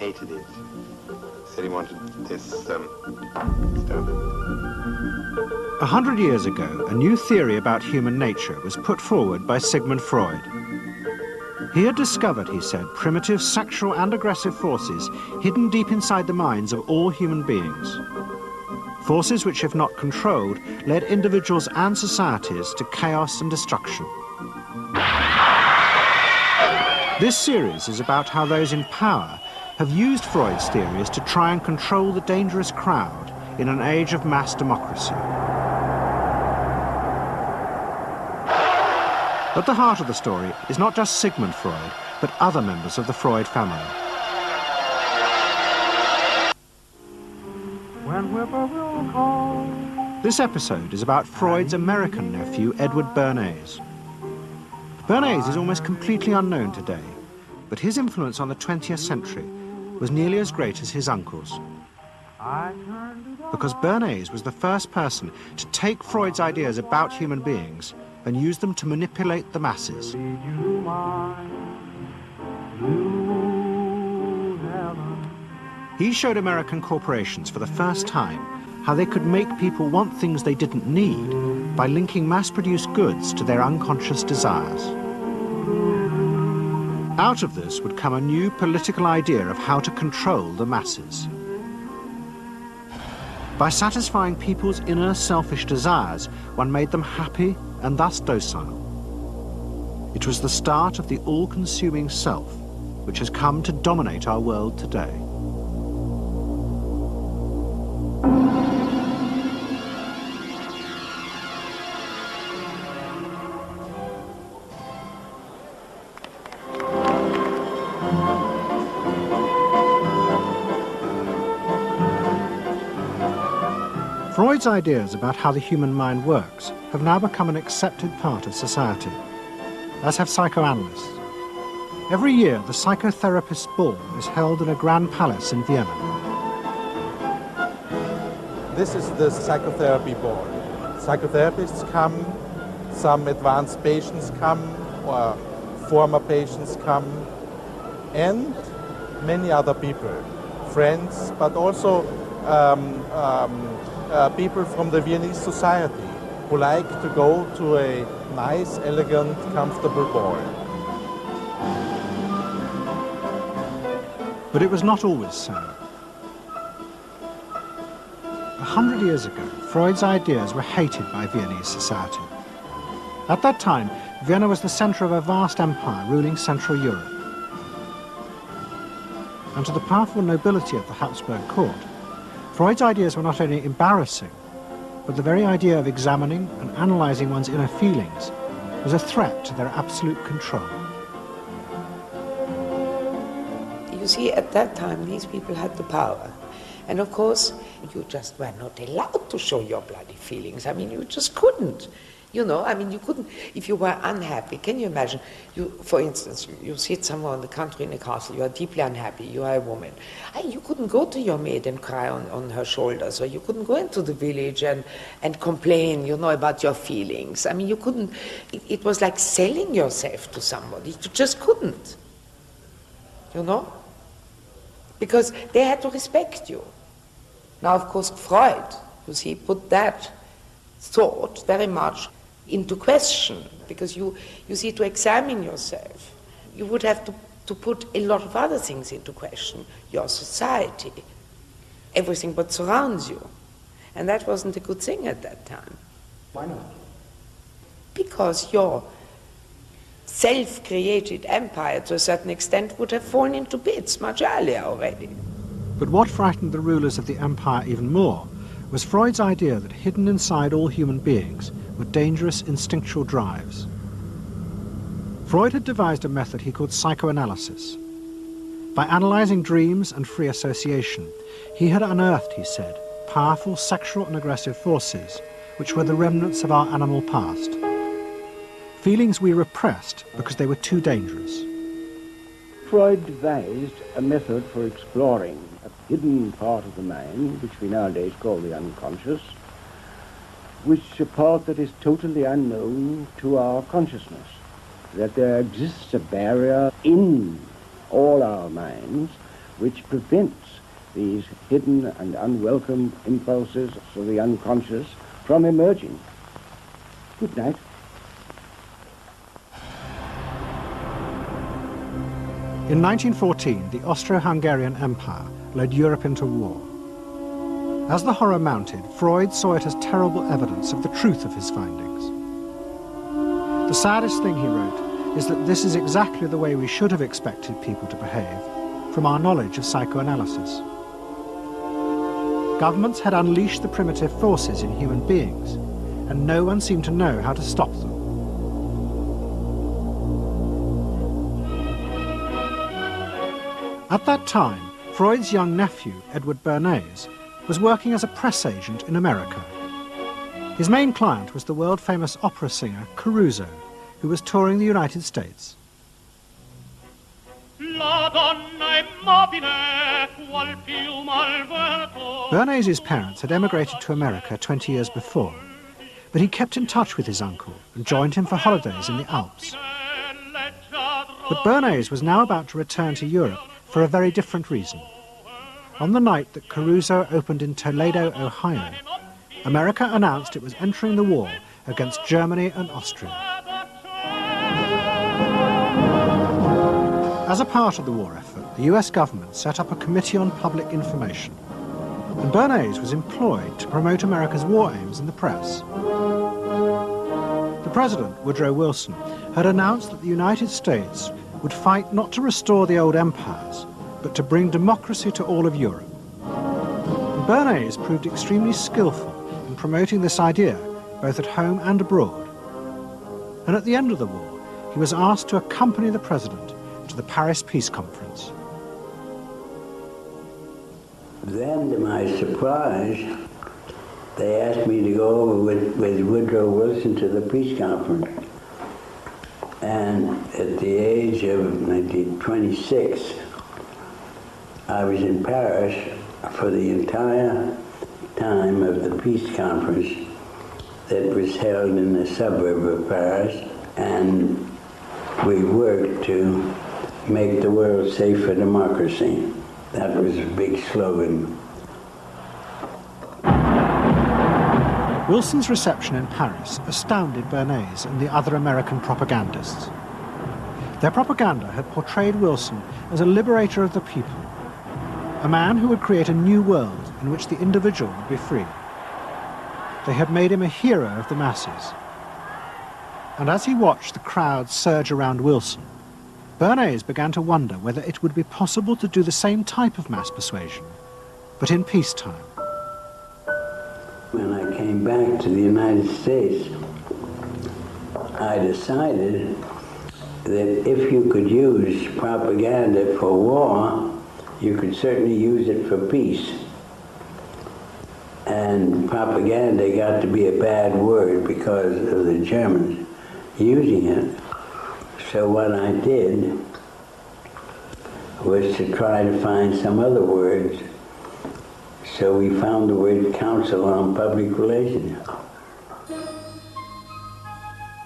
hated it. He said he wanted this stuff. 100 years ago, a new theory about human nature was put forward by Sigmund Freud. He had discovered, he said, primitive sexual and aggressive forces hidden deep inside the minds of all human beings. Forces which, if not controlled, led individuals and societies to chaos and destruction. This series is about how those in power have used Freud's theories to try and control the dangerous crowd in an age of mass democracy. At the heart of the story is not just Sigmund Freud, but other members of the Freud family. This episode is about Freud's American nephew, Edward Bernays. Bernays is almost completely unknown today, but his influence on the 20th century was nearly as great as his uncle's. Because Bernays was the first person to take Freud's ideas about human beings and use them to manipulate the masses. He showed American corporations for the first time how they could make people want things they didn't need by linking mass-produced goods to their unconscious desires. Out of this would come a new political idea of how to control the masses. By satisfying people's inner selfish desires, one made them happy and thus docile. It was the start of the all-consuming self, which has come to dominate our world today. Freud's ideas about how the human mind works have now become an accepted part of society, as have psychoanalysts. Every year, the psychotherapist's ball is held in a grand palace in Vienna. This is the psychotherapy ball. Psychotherapists come, some advanced patients come, or former patients come, and many other people, friends, but also people from the Viennese society who like to go to a nice, elegant, comfortable ball. But it was not always so. 100 years ago, Freud's ideas were hated by Viennese society. At that time, Vienna was the center of a vast empire ruling Central Europe. And to the powerful nobility of the Habsburg court, Freud's ideas were not only embarrassing, but the very idea of examining and analyzing one's inner feelings was a threat to their absolute control. You see, at that time, these people had the power. And of course, you just were not allowed to show your bloody feelings. I mean, you just couldn't. You know, I mean, you couldn't, if you were unhappy, can you imagine, for instance, you sit somewhere in the country in a castle, you are deeply unhappy, you are a woman. You couldn't go to your maid and cry on her shoulders, or you couldn't go into the village and complain, you know, about your feelings. I mean, you couldn't, it was like selling yourself to somebody, you just couldn't, you know, because they had to respect you. Now, of course, Freud, you see, put that thought very much into question, because you see, to examine yourself, you would have to put a lot of other things into question, your society, everything what surrounds you. And that wasn't a good thing at that time. Why not? Because your self-created empire, to a certain extent, would have fallen into bits much earlier already. But what frightened the rulers of the empire even more was Freud's idea that hidden inside all human beings were dangerous instinctual drives. Freud had devised a method he called psychoanalysis. By analyzing dreams and free association, he had unearthed, he said, powerful sexual and aggressive forces, which were the remnants of our animal past. Feelings we repressed because they were too dangerous. Freud devised a method for exploring a hidden part of the mind, which we nowadays call the unconscious, which is a part that is totally unknown to our consciousness, that there exists a barrier in all our minds which prevents these hidden and unwelcome impulses of the unconscious from emerging. Good night. In 1914, the Austro-Hungarian Empire led Europe into war. As the horror mounted, Freud saw it as terrible evidence of the truth of his findings. The saddest thing, he wrote, is that this is exactly the way we should have expected people to behave, from our knowledge of psychoanalysis. Governments had unleashed the primitive forces in human beings, and no one seemed to know how to stop them. At that time, Freud's young nephew, Edward Bernays, was working as a press agent in America. His main client was the world-famous opera singer Caruso, who was touring the United States. Bernays' parents had emigrated to America 20 years before, but he kept in touch with his uncle and joined him for holidays in the Alps. But Bernays was now about to return to Europe for a very different reason. On the night that Caruso opened in Toledo, Ohio, America announced it was entering the war against Germany and Austria. As a part of the war effort, the US government set up a Committee on Public Information, and Bernays was employed to promote America's war aims in the press. The President, Woodrow Wilson, had announced that the United States would fight not to restore the old empires, but to bring democracy to all of Europe. And Bernays proved extremely skillful in promoting this idea, both at home and abroad. And at the end of the war, he was asked to accompany the President to the Paris Peace Conference. Then, to my surprise, they asked me to go over with Woodrow Wilson to the peace conference. And at the age of 26, I was in Paris for the entire time of the peace conference that was held in the suburb of Paris, and we worked to make the world safe for democracy. That was a big slogan. Wilson's reception in Paris astounded Bernays and the other American propagandists. Their propaganda had portrayed Wilson as a liberator of the people, a man who would create a new world in which the individual would be free. They had made him a hero of the masses. And as he watched the crowd surge around Wilson, Bernays began to wonder whether it would be possible to do the same type of mass persuasion, but in peacetime. When I came back to the United States, I decided that if you could use propaganda for war, you could certainly use it for peace. And propaganda got to be a bad word because of the Germans using it. So what I did was to try to find some other words. So we found the word Council on Public Relations.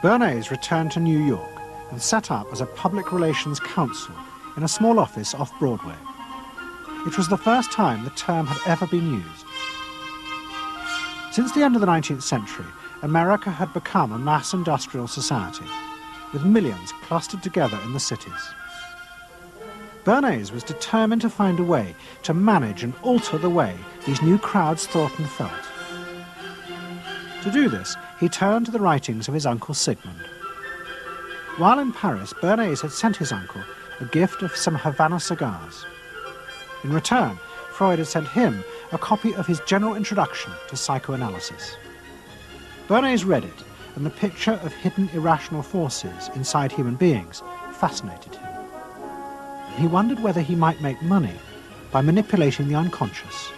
Bernays returned to New York and set up as a public relations counsel in a small office off Broadway. It was the first time the term had ever been used. Since the end of the 19th century, America had become a mass industrial society, with millions clustered together in the cities. Bernays was determined to find a way to manage and alter the way these new crowds thought and felt. To do this, he turned to the writings of his uncle Sigmund. While in Paris, Bernays had sent his uncle a gift of some Havana cigars. In return, Freud had sent him a copy of his general introduction to psychoanalysis. Bernays read it, and the picture of hidden irrational forces inside human beings fascinated him. He wondered whether he might make money by manipulating the unconscious.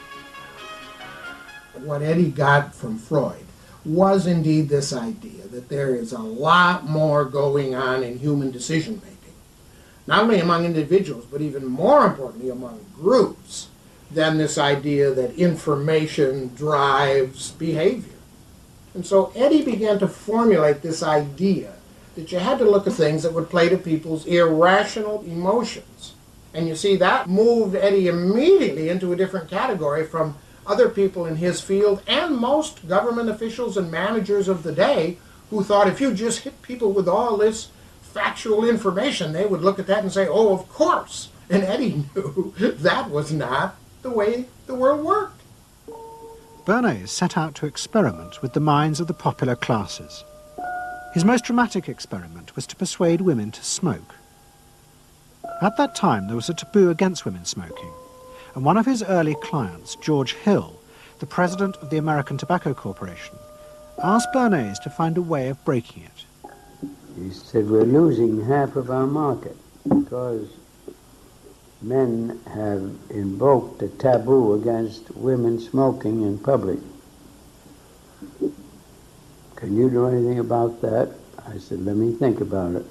What Eddie got from Freud was indeed this idea that there is a lot more going on in human decision-making, not only among individuals, but even more importantly among groups, than this idea that information drives behavior. And so Eddie began to formulate this idea that you had to look at things that would play to people's irrational emotions And you see, that moved Eddie immediately into a different category from other people in his field and most government officials and managers of the day who thought if you just hit people with all this factual information, they would look at that and say, oh, of course. And Eddie knew that was not the way the world worked. Bernays set out to experiment with the minds of the popular classes. His most dramatic experiment was to persuade women to smoke. At that time, there was a taboo against women smoking, and one of his early clients, George Hill, the president of the American Tobacco Corporation, asked Bernays to find a way of breaking it. He said, we're losing half of our market because men have invoked a taboo against women smoking in public. Can you do anything about that? I said, let me think about it.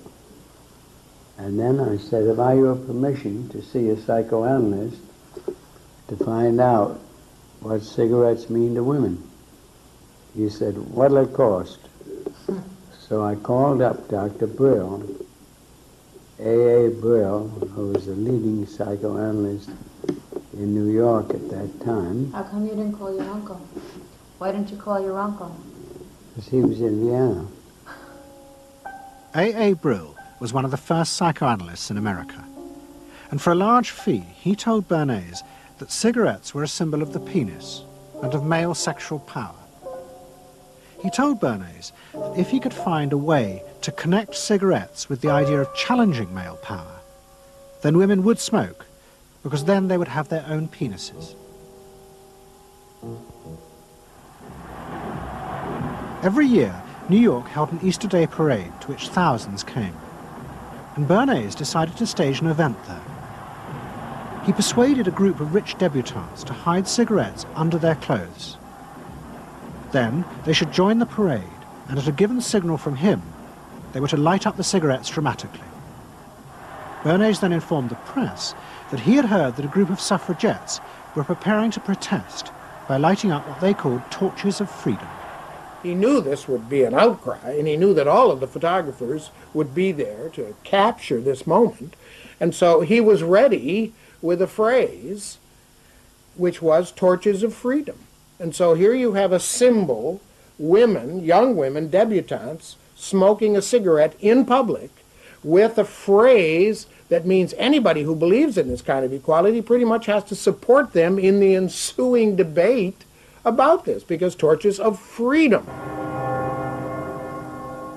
And then I said, have I your permission to see a psychoanalyst to find out what cigarettes mean to women? He said, what'll it cost? So I called up Dr. Brill, A.A. Brill, who was a leading psychoanalyst in New York at that time. How come you didn't call your uncle? Why didn't you call your uncle? Because he was in Vienna. A.A. Brill was one of the first psychoanalysts in America, and for a large fee he told Bernays that cigarettes were a symbol of the penis and of male sexual power. He told Bernays that if he could find a way to connect cigarettes with the idea of challenging male power, then women would smoke, because then they would have their own penises. Every year, New York held an Easter Day parade to which thousands came, and Bernays decided to stage an event there. He persuaded a group of rich debutantes to hide cigarettes under their clothes. Then they should join the parade, and at a given signal from him, they were to light up the cigarettes dramatically. Bernays then informed the press that he had heard that a group of suffragettes were preparing to protest by lighting up what they called torches of freedom. He knew this would be an outcry, and he knew that all of the photographers would be there to capture this moment. And so he was ready with a phrase which was torches of freedom. And so here you have a symbol, women, young women, debutantes, smoking a cigarette in public with a phrase that means anybody who believes in this kind of equality pretty much has to support them in the ensuing debate about this, because torches of freedom.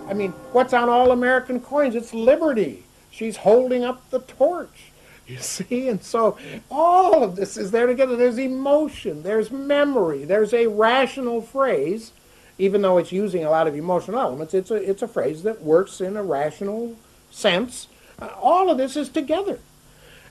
I mean, what's on all American coins? It's liberty. She's holding up the torch. You see? And so all of this is there together. There's emotion, there's memory, there's a rational phrase, even though it's using a lot of emotional elements. It's a phrase that works in a rational sense. All of this is together.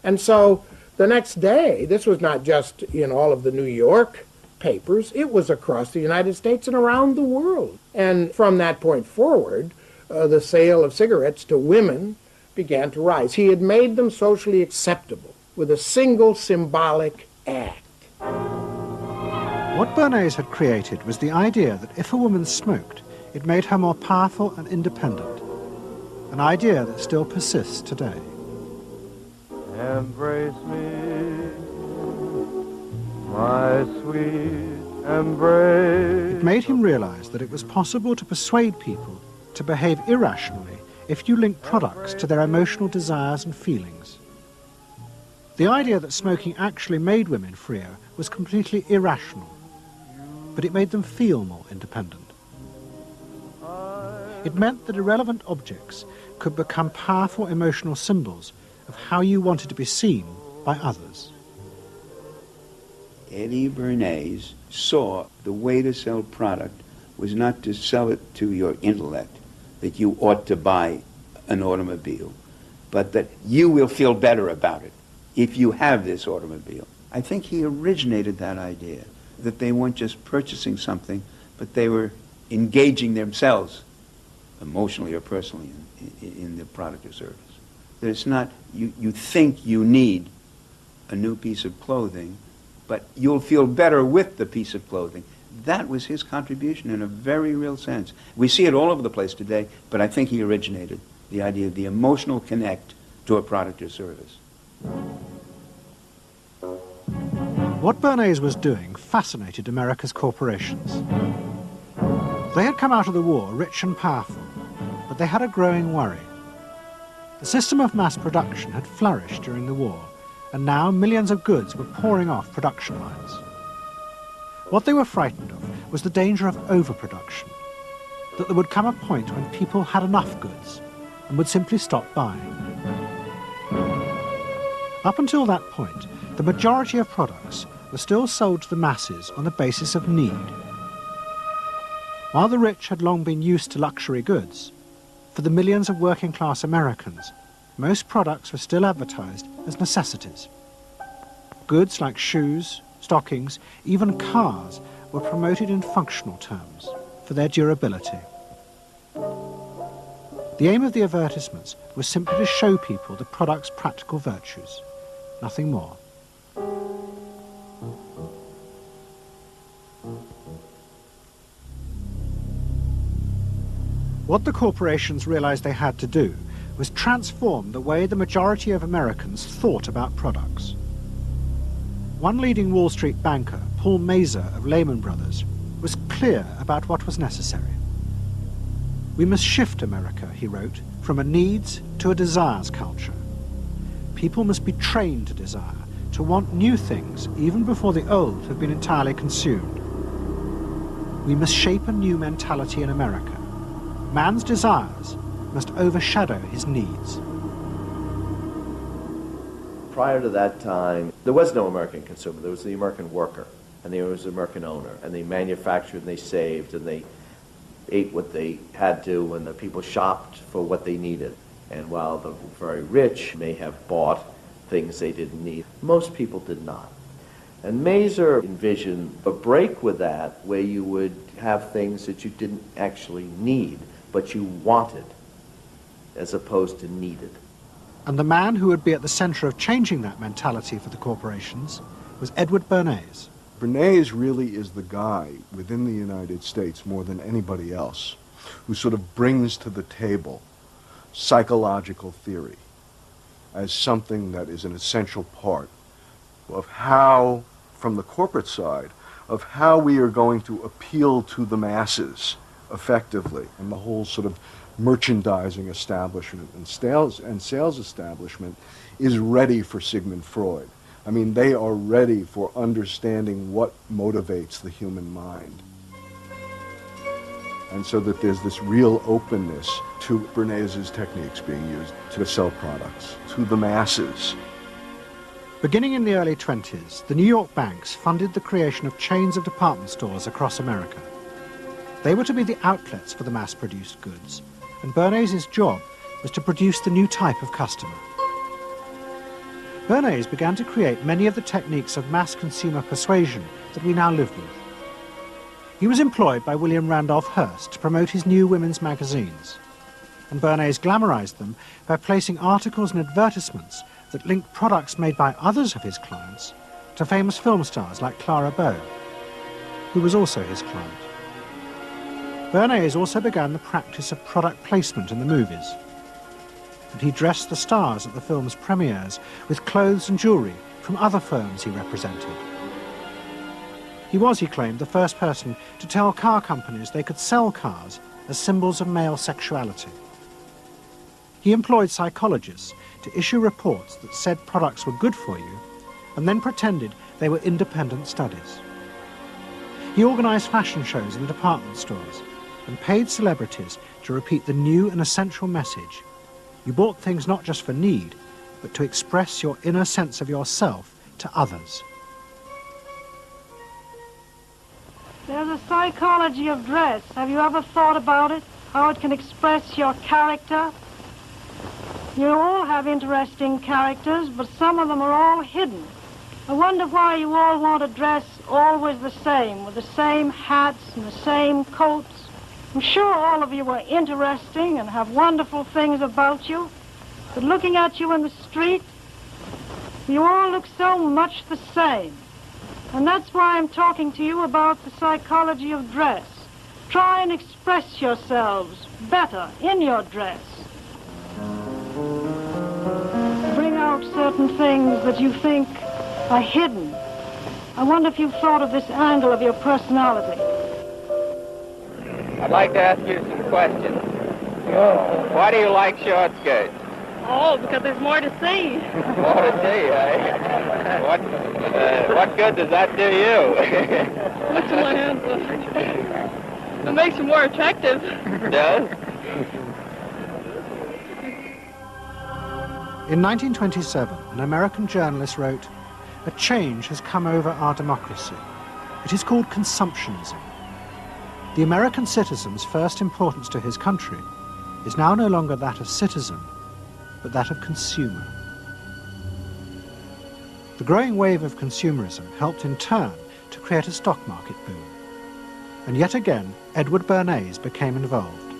And so the next day, this was not just in all of the New York papers, it was across the United States and around the world. And from that point forward, the sale of cigarettes to women began to rise. He had made them socially acceptable with a single symbolic act. What Bernays had created was the idea that if a woman smoked, it made her more powerful and independent, an idea that still persists today. Embrace me, my sweet embrace. It made him realize that it was possible to persuade people to behave irrationally if you link products to their emotional desires and feelings. The idea that smoking actually made women freer was completely irrational, but it made them feel more independent. It meant that irrelevant objects could become powerful emotional symbols of how you wanted to be seen by others. Eddie Bernays saw the way to sell product was not to sell it to your intellect, that you ought to buy an automobile, but that you will feel better about it if you have this automobile. I think he originated that idea, that they weren't just purchasing something, but they were engaging themselves emotionally or personally in the product or service. That it's not, you think you need a new piece of clothing, but you'll feel better with the piece of clothing. That was his contribution in a very real sense. We see it all over the place today, but I think he originated the idea of the emotional connect to a product or service. What Bernays was doing fascinated America's corporations. They had come out of the war rich and powerful, but they had a growing worry. The system of mass production had flourished during the war, and now millions of goods were pouring off production lines. What they were frightened of was the danger of overproduction, that there would come a point when people had enough goods and would simply stop buying. Up until that point, the majority of products were still sold to the masses on the basis of need. While the rich had long been used to luxury goods, for the millions of working-class Americans, most products were still advertised as necessities. Goods like shoes, stockings, even cars were promoted in functional terms for their durability. The aim of the advertisements was simply to show people the product's practical virtues, nothing more. What the corporations realized they had to do was transform the way the majority of Americans thought about products. One leading Wall Street banker, Paul Mazur of Lehman Brothers, was clear about what was necessary. We must shift America, he wrote, from a needs to a desires culture. People must be trained to desire, to want new things even before the old have been entirely consumed. We must shape a new mentality in America. Man's desires must overshadow his needs. Prior to that time, there was no American consumer. There was the American worker, and there was the American owner, and they manufactured and they saved and they ate what they had to, and the people shopped for what they needed. And while the very rich may have bought things they didn't need, most people did not. And Mazur envisioned a break with that, where you would have things that you didn't actually need, but you wanted, as opposed to needed. And the man who would be at the center of changing that mentality for the corporations was Edward Bernays. Bernays really is the guy within the United States, more than anybody else, who sort of brings to the table psychological theory as something that is an essential part of how, from the corporate side, of how we are going to appeal to the masses effectively, and the whole sort of merchandising establishment and sales establishment is ready for Sigmund Freud. I mean, they are ready for understanding what motivates the human mind. And so that there's this real openness to Bernays' techniques being used to sell products to the masses. Beginning in the early 20s, the New York banks funded the creation of chains of department stores across America. They were to be the outlets for the mass-produced goods, and Bernays' job was to produce the new type of customer. Bernays began to create many of the techniques of mass consumer persuasion that we now live with. He was employed by William Randolph Hearst to promote his new women's magazines, and Bernays glamorized them by placing articles and advertisements that linked products made by others of his clients to famous film stars like Clara Bow, who was also his client. Bernays also began the practice of product placement in the movies, and he dressed the stars at the film's premieres with clothes and jewelry from other firms he represented. He was, he claimed, the first person to tell car companies they could sell cars as symbols of male sexuality. He employed psychologists to issue reports that said products were good for you, and then pretended they were independent studies. He organized fashion shows in the department stores and paid celebrities to repeat the new and essential message: you bought things not just for need, but to express your inner sense of yourself to others. There's a psychology of dress. Have you ever thought about it? How it can express your character? You all have interesting characters, but some of them are all hidden. I wonder why you all want to dress always the same, with the same hats and the same coats. I'm sure all of you are interesting and have wonderful things about you, but looking at you in the street, you all look so much the same. And that's why I'm talking to you about the psychology of dress. Try and express yourselves better in your dress. Bring out certain certain things that you think are hidden. I wonder if you've thought of this angle of your personality. I'd like to ask you some questions. Why do you like short skirts? Oh, because there's more to see. More to see, eh? What good does that do you? Excellent answer. It makes you more attractive. It does? In 1927, an American journalist wrote, "A change has come over our democracy. It is called consumptionism. The American citizen's first importance to his country is now no longer that of citizen, but that of consumer." The growing wave of consumerism helped in turn to create a stock market boom. And yet again, Edward Bernays became involved,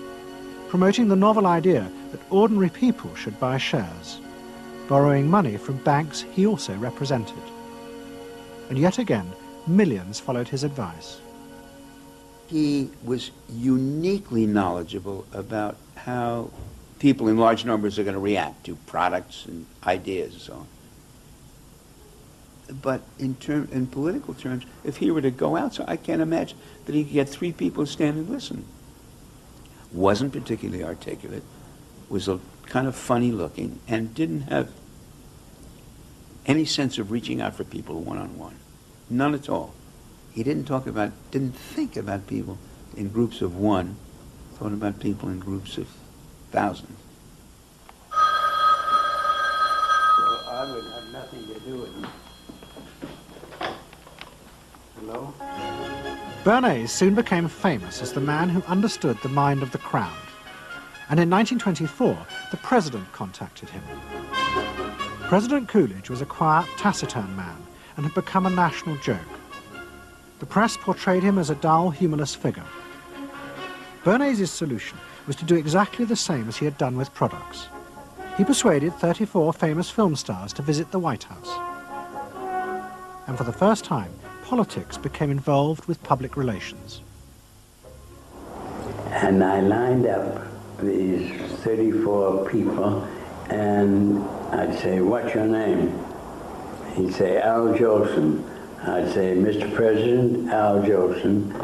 promoting the novel idea that ordinary people should buy shares, borrowing money from banks he also represented. And yet again, millions followed his advice. He was uniquely knowledgeable about how people in large numbers are going to react to products and ideas and so on. But in political terms, if he were to go out, so I can't imagine that he could get 3 people to stand and listen. Wasn't particularly articulate, was a kind of funny looking, and didn't have any sense of reaching out for people one-on-one. None at all. He didn't think about people in groups of one, thought about people in groups of thousands. So I would have nothing to do with him. Hello? Bernays soon became famous as the man who understood the mind of the crowd. And in 1924, the president contacted him. President Coolidge was a quiet, taciturn man and had become a national joke. The press portrayed him as a dull, humorless figure. Bernays' solution was to do exactly the same as he had done with products. He persuaded 34 famous film stars to visit the White House. And for the first time, politics became involved with public relations. And I lined up these 34 people, and I'd say, "What's your name?" He'd say, "Al Jolson." I'd say, "Mr. President, Al Jolson."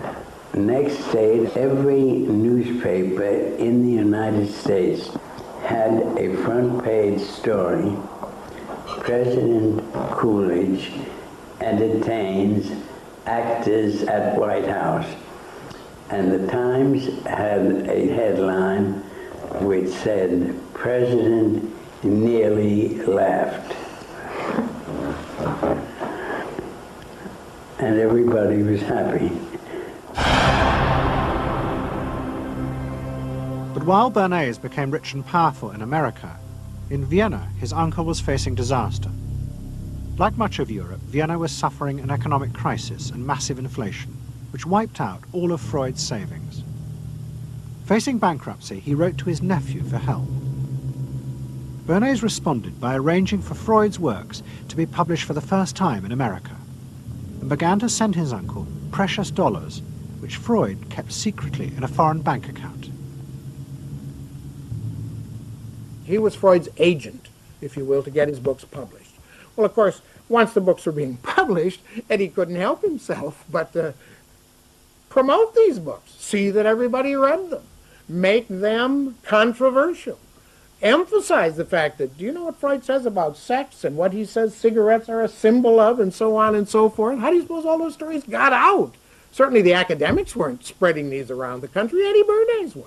Next day, every newspaper in the United States had a front page story. President Coolidge entertains actors at White House. And the Times had a headline which said, "President nearly laughed." And everybody was happy. But while Bernays became rich and powerful in America, in Vienna his uncle was facing disaster. Like much of Europe, Vienna was suffering an economic crisis and massive inflation, which wiped out all of Freud's savings. Facing bankruptcy, he wrote to his nephew for help. Bernays responded by arranging for Freud's works to be published for the first time in America, and began to send his uncle precious dollars, which Freud kept secretly in a foreign bank account. He was Freud's agent, if you will, to get his books published. Well, of course, once the books were being published, Eddie couldn't help himself but promote these books, see that everybody read them, make them controversial, emphasize the fact that, do you know what Freud says about sex and what he says cigarettes are a symbol of, and so on and so forth? How do you suppose all those stories got out? Certainly the academics weren't spreading these around the country. Eddie Bernays was.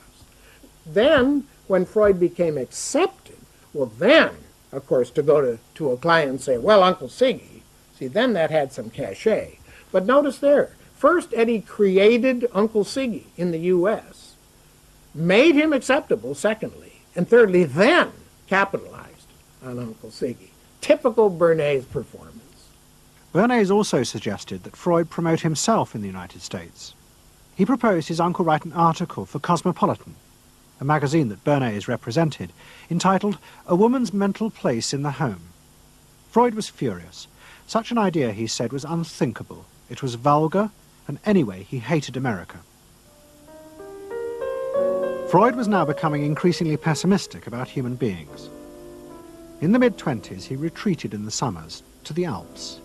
Then, when Freud became accepted, well then, of course, to go to a client and say, "Well, Uncle Siggy," see, then that had some cachet. But notice there, first Eddie created Uncle Siggy in the U.S., made him acceptable, secondly, and thirdly, then capitalized on Uncle Siggy. Typical Bernays performance. Bernays also suggested that Freud promote himself in the United States. He proposed his uncle write an article for Cosmopolitan, a magazine that Bernays represented, entitled "A Woman's Mental Place in the Home." Freud was furious. Such an idea, he said, was unthinkable. It was vulgar, and anyway, he hated America. Freud was now becoming increasingly pessimistic about human beings. In the mid-20s, he retreated in the summers to the Alps,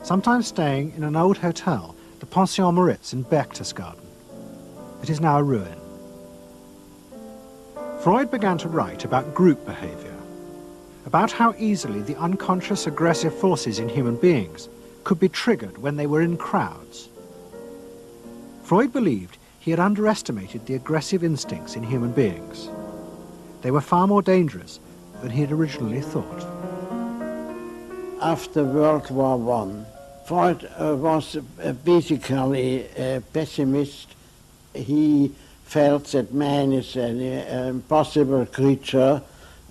sometimes staying in an old hotel, the Pension Moritz in Berchtesgaden. It is now a ruin. Freud began to write about group behavior, about how easily the unconscious aggressive forces in human beings could be triggered when they were in crowds. Freud believed he had underestimated the aggressive instincts in human beings. They were far more dangerous than he had originally thought. After World War I, Freud was basically a pessimist. He felt that man is an impossible creature,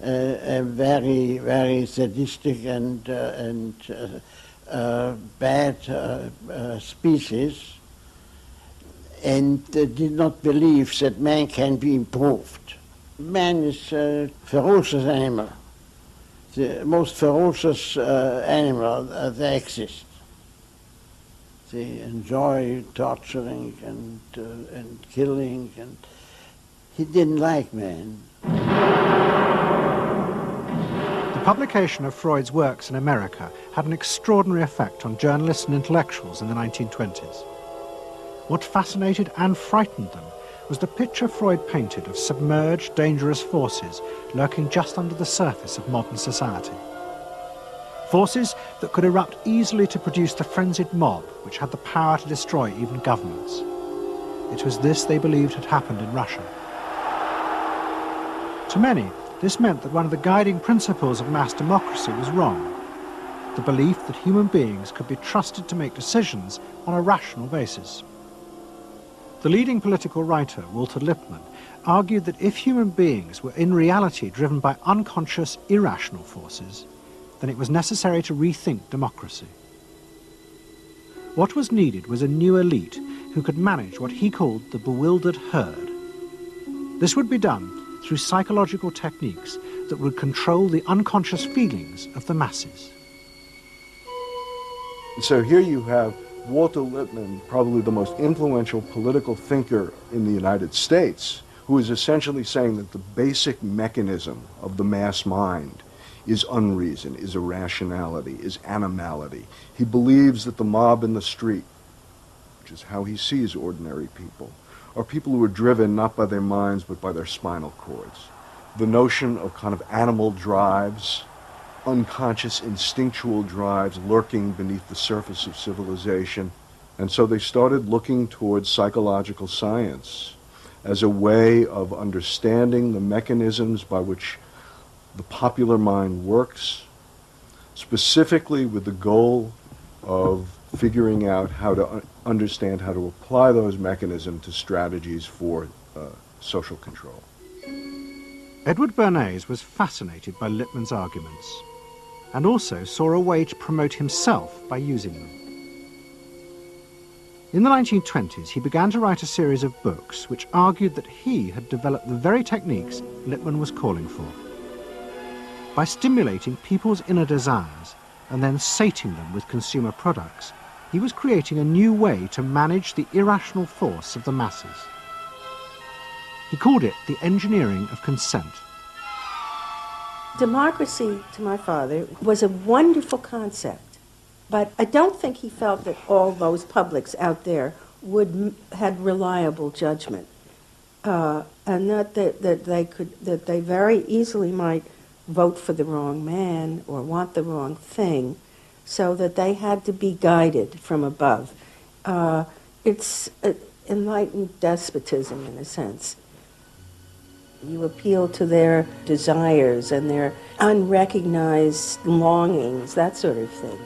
a very, very sadistic and bad species, and did not believe that man can be improved. Man is a ferocious animal, the most ferocious animal that exists. They enjoy torturing and killing, and he didn't like man. The publication of Freud's works in America had an extraordinary effect on journalists and intellectuals in the 1920s. What fascinated and frightened them was the picture Freud painted of submerged, dangerous forces lurking just under the surface of modern society. Forces that could erupt easily to produce the frenzied mob which had the power to destroy even governments. It was this they believed had happened in Russia. To many, this meant that one of the guiding principles of mass democracy was wrong, the belief that human beings could be trusted to make decisions on a rational basis. The leading political writer, Walter Lippmann, argued that if human beings were in reality driven by unconscious, irrational forces, then it was necessary to rethink democracy. What was needed was a new elite who could manage what he called the bewildered herd. This would be done through psychological techniques that would control the unconscious feelings of the masses. So here you have Walter Lippmann, probably the most influential political thinker in the United States, who is essentially saying that the basic mechanism of the mass mind is unreason, is irrationality, is animality. He believes that the mob in the street, which is how he sees ordinary people, are people who are driven not by their minds but by their spinal cords. The notion of kind of animal drives, unconscious instinctual drives lurking beneath the surface of civilization. And so they started looking towards psychological science as a way of understanding the mechanisms by which the popular mind works, specifically with the goal of figuring out how to understand how to apply those mechanisms to strategies for social control. Edward Bernays was fascinated by Lippmann's arguments, and also saw a way to promote himself by using them. In the 1920s, he began to write a series of books which argued that he had developed the very techniques Lippmann was calling for. By stimulating people's inner desires and then sating them with consumer products, he was creating a new way to manage the irrational force of the masses. He called it the engineering of consent. Democracy, to my father, was a wonderful concept, but I don't think he felt that all those publics out there had reliable judgment, and that they very easily might vote for the wrong man or want the wrong thing, so that they had to be guided from above. It's enlightened despotism in a sense. You appeal to their desires and their unrecognized longings, that sort of thing.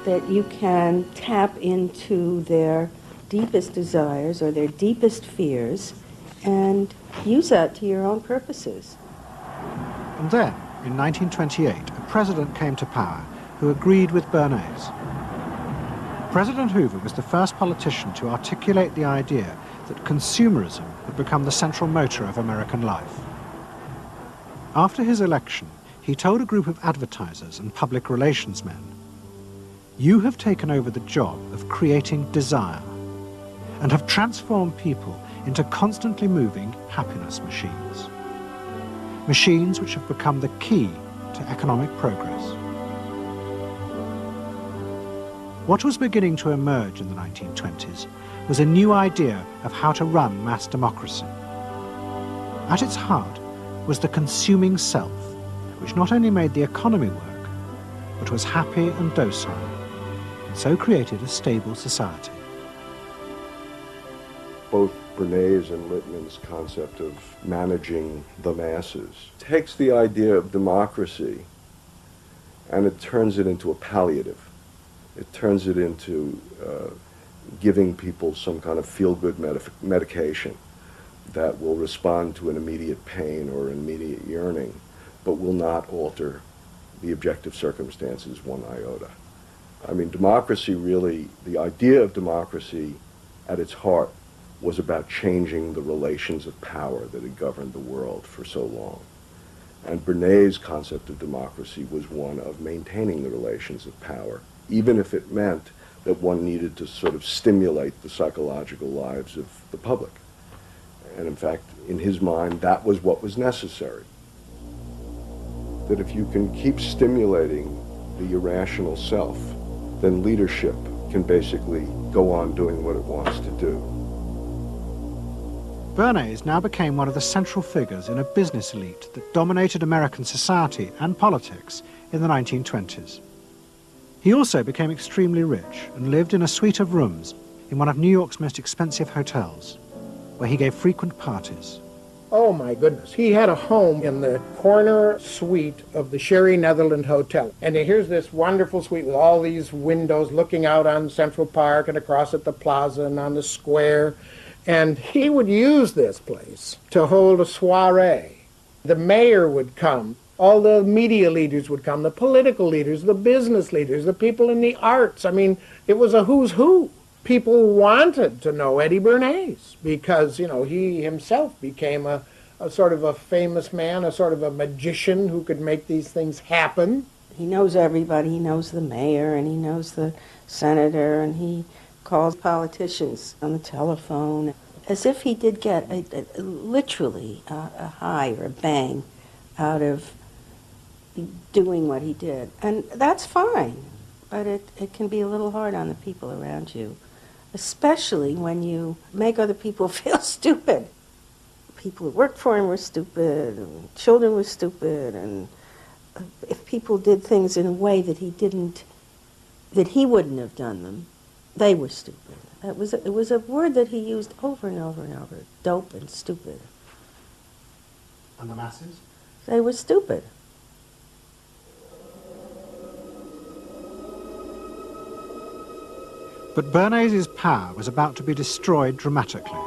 That you can tap into their deepest desires or their deepest fears and use that to your own purposes. And then, in 1928, a president came to power who agreed with Bernays. President Hoover was the first politician to articulate the idea that consumerism had become the central motor of American life. After his election, he told a group of advertisers and public relations men, "You have taken over the job of creating desire and have transformed people into constantly moving happiness machines. machines which have become the key to economic progress. What was beginning to emerge in the 1920s was a new idea of how to run mass democracy. At its heart was the consuming self, which not only made the economy work, but was happy and docile, and so created a stable society. Both Bernays and Littman's concept of managing the masses takes the idea of democracy and it turns it into a palliative. It turns it into giving people some kind of feel-good medication that will respond to an immediate pain or an immediate yearning, but will not alter the objective circumstances one iota. I mean, democracy really, the idea of democracy at its heart was about changing the relations of power that had governed the world for so long. And Bernays' concept of democracy was one of maintaining the relations of power, even if it meant that one needed to sort of stimulate the psychological lives of the public. And in fact, in his mind, that was what was necessary. That if you can keep stimulating the irrational self, then leadership can basically go on doing what it wants to do. Bernays now became one of the central figures in a business elite that dominated American society and politics in the 1920s. He also became extremely rich and lived in a suite of rooms in one of New York's most expensive hotels, where he gave frequent parties. Oh my goodness, he had a home in the corner suite of the Sherry Netherland Hotel. And here's this wonderful suite with all these windows looking out on Central Park and across at the plaza and on the square. And he would use this place to hold a soiree. The mayor would come, all the media leaders would come, the political leaders, the business leaders, the people in the arts. I mean, it was a who's who. People wanted to know Eddie Bernays because, you know, he himself became a sort of a famous man, a sort of a magician who could make these things happen. He knows everybody. He knows the mayor and he knows the senator, and he calls politicians on the telephone as if he did get literally a high or a bang out of doing what he did. And that's fine, but it can be a little hard on the people around you, especially when you make other people feel stupid. People who worked for him were stupid, and children were stupid, and if people did things in a way that he wouldn't have done them, they were stupid. It was a word that he used over and over and over, dope and stupid. And the masses? They were stupid. But Bernays' power was about to be destroyed dramatically,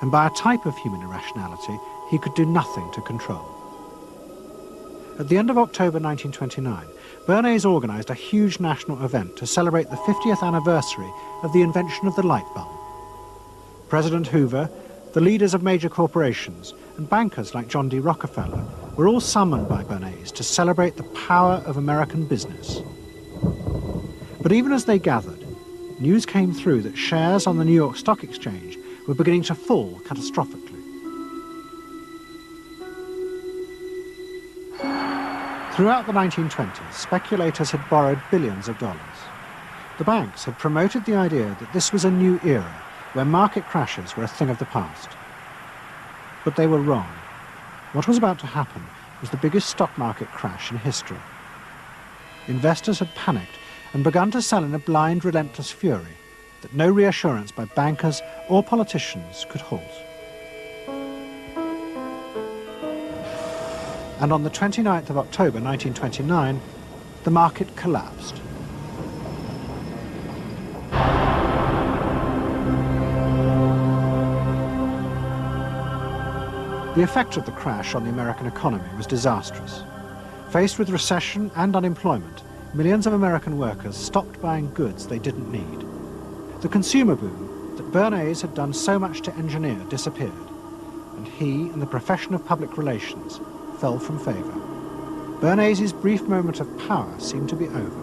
and by a type of human irrationality he could do nothing to control. At the end of October 1929, Bernays organised a huge national event to celebrate the 50th anniversary of the invention of the light bulb. President Hoover, the leaders of major corporations, and bankers like John D. Rockefeller were all summoned by Bernays to celebrate the power of American business. But even as they gathered, news came through that shares on the New York Stock Exchange were beginning to fall catastrophically. Throughout the 1920s, speculators had borrowed billions of dollars. The banks had promoted the idea that this was a new era where market crashes were a thing of the past. But they were wrong. What was about to happen was the biggest stock market crash in history. Investors had panicked and begun to sell in a blind, relentless fury that no reassurance by bankers or politicians could halt. And on the 29th of October 1929, the market collapsed. The effect of the crash on the American economy was disastrous. Faced with recession and unemployment, millions of American workers stopped buying goods they didn't need. The consumer boom that Bernays had done so much to engineer disappeared, and he and the profession of public relations fell from favour. Bernays' brief moment of power seemed to be over.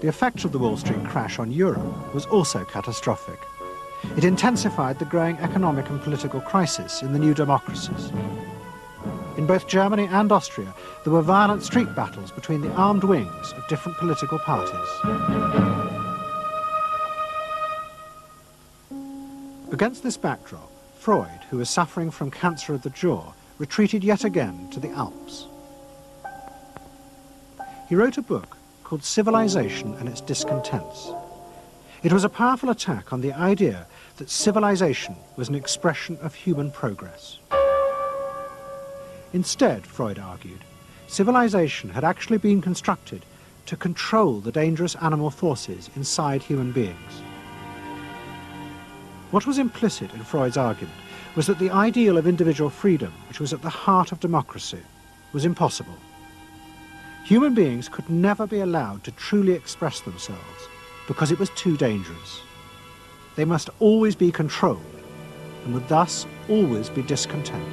The effect of the Wall Street crash on Europe was also catastrophic. It intensified the growing economic and political crisis in the new democracies. In both Germany and Austria, there were violent street battles between the armed wings of different political parties. Against this backdrop, Freud, who was suffering from cancer of the jaw, retreated yet again to the Alps. He wrote a book called Civilization and Its Discontents. It was a powerful attack on the idea that civilization was an expression of human progress. Instead, Freud argued, civilization had actually been constructed to control the dangerous animal forces inside human beings. What was implicit in Freud's argument was that the ideal of individual freedom, which was at the heart of democracy, was impossible. Human beings could never be allowed to truly express themselves because it was too dangerous. They must always be controlled and would thus always be discontent.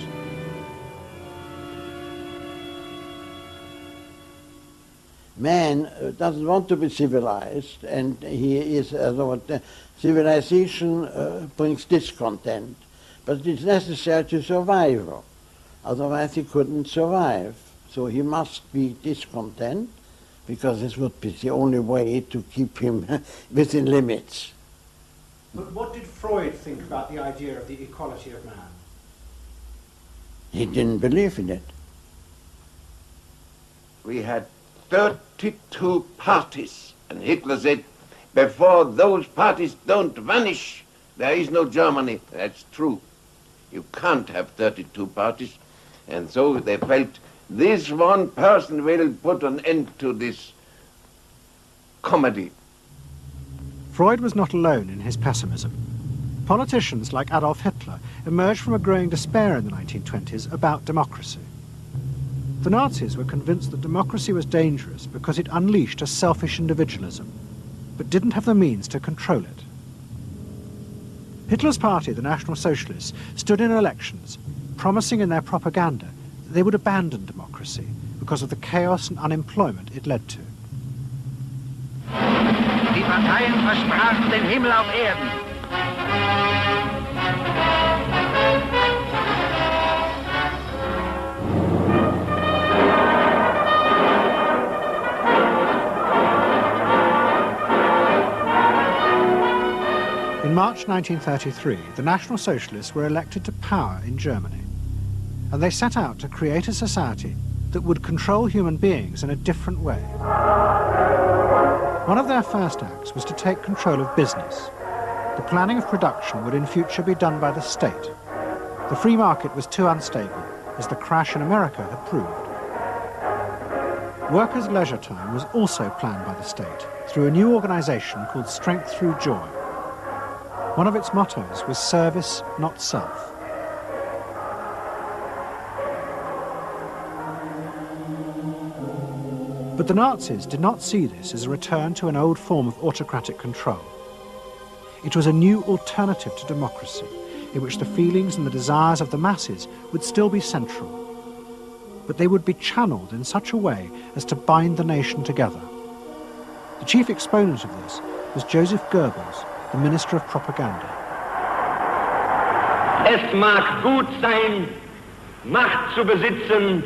Man doesn't want to be civilized, and he is, civilization brings discontent, but it's necessary to survival. Otherwise he couldn't survive. So he must be discontent, because this would be the only way to keep him within limits. But what did Freud think about the idea of the equality of man? He didn't believe in it. We had 32 parties, and Hitler said, before those parties don't vanish, there is no Germany. That's true. You can't have 32 parties. And so they felt this one person will put an end to this comedy. Freud was not alone in his pessimism. Politicians like Adolf Hitler emerged from a growing despair in the 1920s about democracy. The Nazis were convinced that democracy was dangerous because it unleashed a selfish individualism, but didn't have the means to control it. Hitler's party, the National Socialists, stood in elections, promising in their propaganda that they would abandon democracy because of the chaos and unemployment it led to. Die Parteien versprachen den Himmel auf Erden. In March 1933, the National Socialists were elected to power in Germany, and they set out to create a society that would control human beings in a different way. One of their first acts was to take control of business. The planning of production would in future be done by the state. The free market was too unstable, as the crash in America had proved. Workers' leisure time was also planned by the state through a new organization called Strength Through Joy. One of its mottos was service, not self. But the Nazis did not see this as a return to an old form of autocratic control. It was a new alternative to democracy, in which the feelings and the desires of the masses would still be central, but they would be channeled in such a way as to bind the nation together. The chief exponent of this was Joseph Goebbels, the Minister of Propaganda. Es mag gut sein, Macht zu besitzen,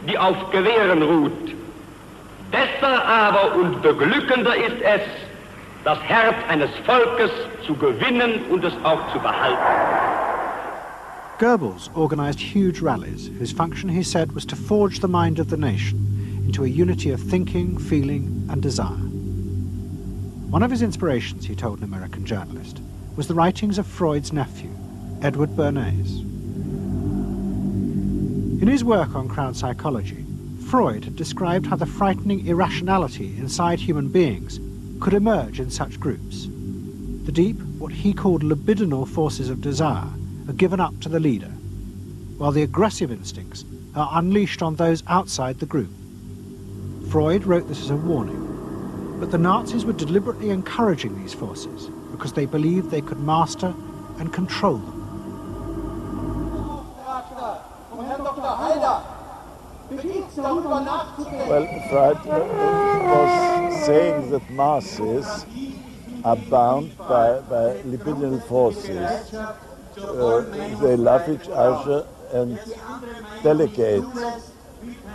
die auf Gewehren ruht. Besser aber und beglückender ist es, das Herz eines Volkes zu gewinnen und es auch zu behalten. Goebbels organized huge rallies whose function, he said, was to forge the mind of the nation into a unity of thinking, feeling and desire. One of his inspirations, he told an American journalist, was the writings of Freud's nephew, Edward Bernays. In his work on crowd psychology, Freud had described how the frightening irrationality inside human beings could emerge in such groups. The deep, what he called libidinal forces of desire are given up to the leader, while the aggressive instincts are unleashed on those outside the group. Freud wrote this as a warning, but the Nazis were deliberately encouraging these forces because they believed they could master and control them. Well, Freud was saying that masses are bound by libidinal forces. They love each other and delegate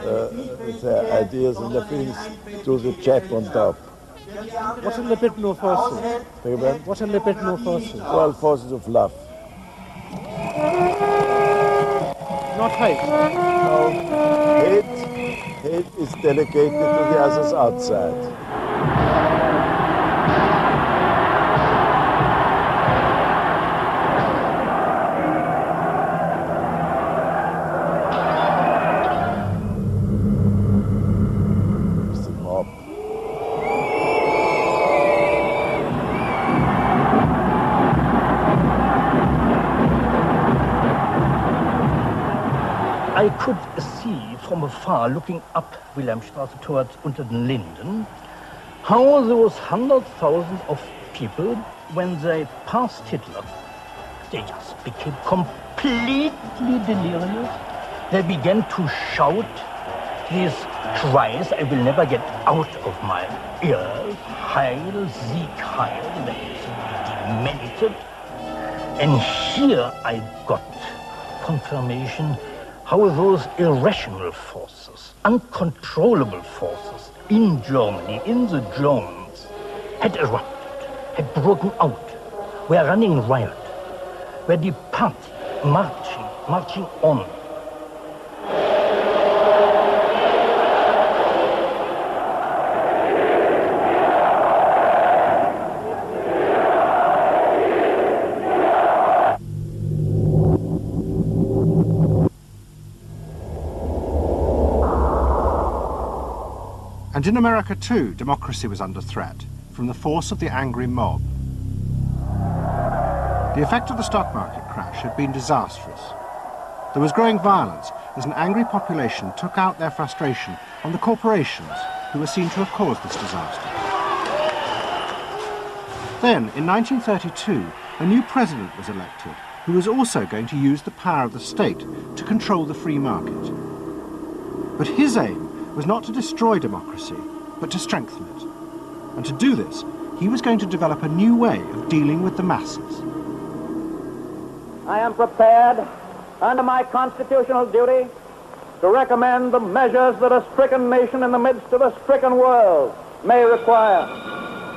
their ideas and their feelings to the chap on top. What are libidinal forces? What are libidinal forces? Well, forces of love. Not hate? No, hate is delegated to the others outside. I could see from afar, looking up Wilhelmstraße towards Unter den Linden, how those 100,000 of people, when they passed Hitler, they just became completely delirious. They began to shout these cries I will never get out of my ears. Heil, Sieg, Heil. They demented. And here I got confirmation how those irrational forces, uncontrollable forces in Germany, in the Germans, had erupted, had broken out, were running riot, were departing, marching on. And in America too, democracy was under threat from the force of the angry mob. The effect of the stock market crash had been disastrous. There was growing violence as an angry population took out their frustration on the corporations who were seen to have caused this disaster. Then, in 1932, a new president was elected who was also going to use the power of the state to control the free market. But his aim was not to destroy democracy, but to strengthen it. And to do this, he was going to develop a new way of dealing with the masses. I am prepared, under my constitutional duty, to recommend the measures that a stricken nation in the midst of a stricken world may require.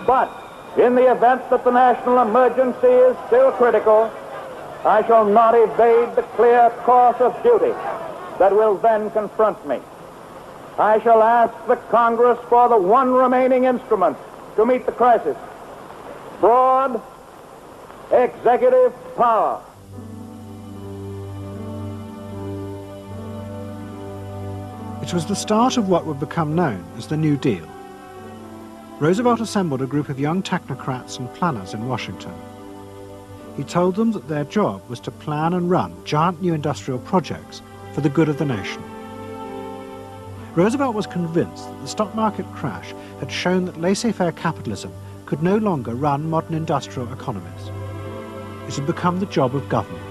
But in the event that the national emergency is still critical, I shall not evade the clear course of duty that will then confront me. I shall ask the Congress for the one remaining instrument to meet the crisis: broad executive power. It was the start of what would become known as the New Deal. Roosevelt assembled a group of young technocrats and planners in Washington. He told them that their job was to plan and run giant new industrial projects for the good of the nation. Roosevelt was convinced that the stock market crash had shown that laissez-faire capitalism could no longer run modern industrial economies. It had become the job of government.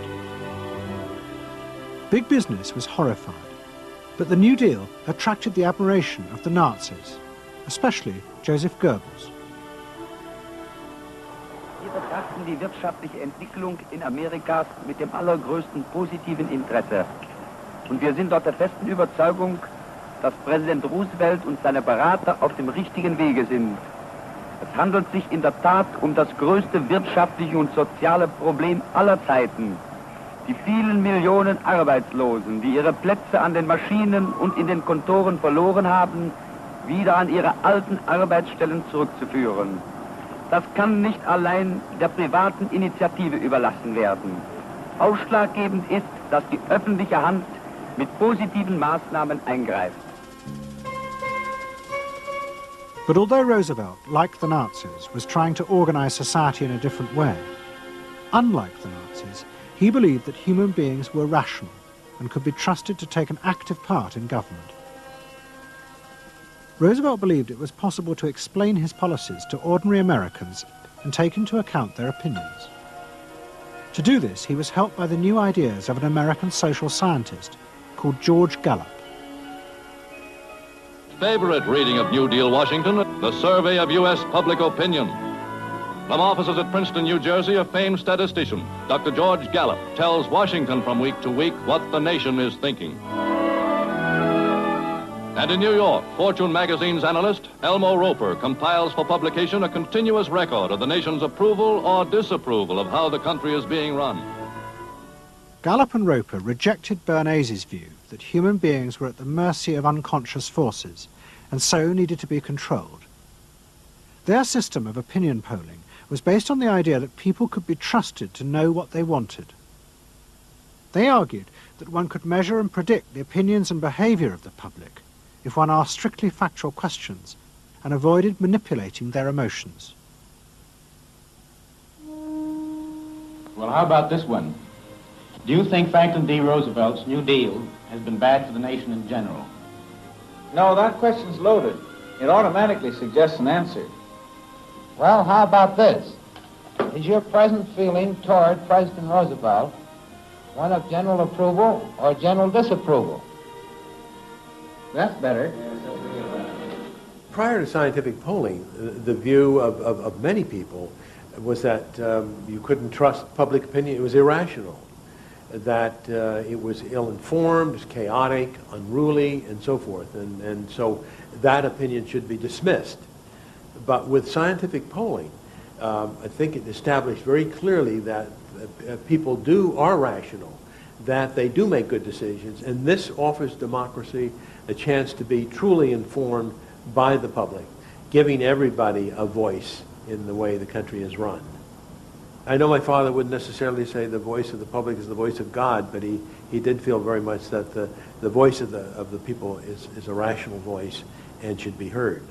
Big business was horrified, but the New Deal attracted the admiration of the Nazis, especially Joseph Goebbels. Wir betrachten die wirtschaftliche Entwicklung in Amerika mit dem allergrößten positiven Interesse. Und wir sind dort der festen Überzeugung, dass Präsident Roosevelt und seine Berater auf dem richtigen Wege sind. Es handelt sich in der Tat um das größte wirtschaftliche und soziale Problem aller Zeiten. Die vielen Millionen Arbeitslosen, die ihre Plätze an den Maschinen und in den Kontoren verloren haben, wieder an ihre alten Arbeitsstellen zurückzuführen. Das kann nicht allein der privaten Initiative überlassen werden. Ausschlaggebend ist, dass die öffentliche Hand mit positiven Maßnahmen eingreift. But although Roosevelt, like the Nazis, was trying to organize society in a different way, unlike the Nazis, he believed that human beings were rational and could be trusted to take an active part in government. Roosevelt believed it was possible to explain his policies to ordinary Americans and take into account their opinions. To do this, he was helped by the new ideas of an American social scientist called George Gallup. favorite reading of New Deal Washington, the survey of U.S. public opinion. From offices at Princeton, New Jersey, a famed statistician, Dr. George Gallup, tells Washington from week to week what the nation is thinking. And in New York, Fortune magazine's analyst, Elmo Roper, compiles for publication a continuous record of the nation's approval or disapproval of how the country is being run. Gallup and Roper rejected Bernays' view that human beings were at the mercy of unconscious forces and so needed to be controlled. Their system of opinion polling was based on the idea that people could be trusted to know what they wanted. They argued that one could measure and predict the opinions and behaviour of the public if one asked strictly factual questions and avoided manipulating their emotions. Well, how about this one? Do you think Franklin D. Roosevelt's New Deal has been bad for the nation in general? No, that question's loaded. It automatically suggests an answer. Well, how about this? Is your present feeling toward President Roosevelt one of general approval or general disapproval? That's better. Prior to scientific polling, the view of many people was that you couldn't trust public opinion. It was irrational, that it was ill-informed, it was chaotic, unruly, and so forth. And so that opinion should be dismissed. But with scientific polling, I think it established very clearly that people are rational, that they do make good decisions, and this offers democracy a chance to be truly informed by the public, giving everybody a voice in the way the country is run. I know my father wouldn't necessarily say the voice of the public is the voice of God, but he did feel very much that the voice of the people is a rational voice and should be heard.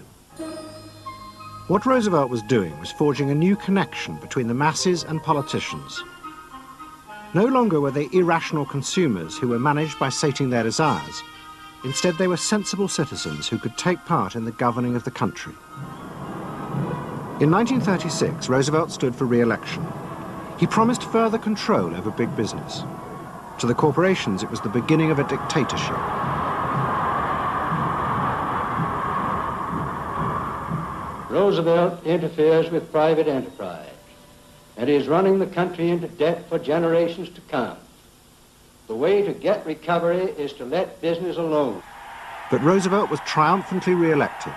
What Roosevelt was doing was forging a new connection between the masses and politicians. No longer were they irrational consumers who were managed by sating their desires. Instead, they were sensible citizens who could take part in the governing of the country. In 1936, Roosevelt stood for re-election. He promised further control over big business. To the corporations, it was the beginning of a dictatorship. Roosevelt interferes with private enterprise and is running the country into debt for generations to come. The way to get recovery is to let business alone. But Roosevelt was triumphantly re-elected.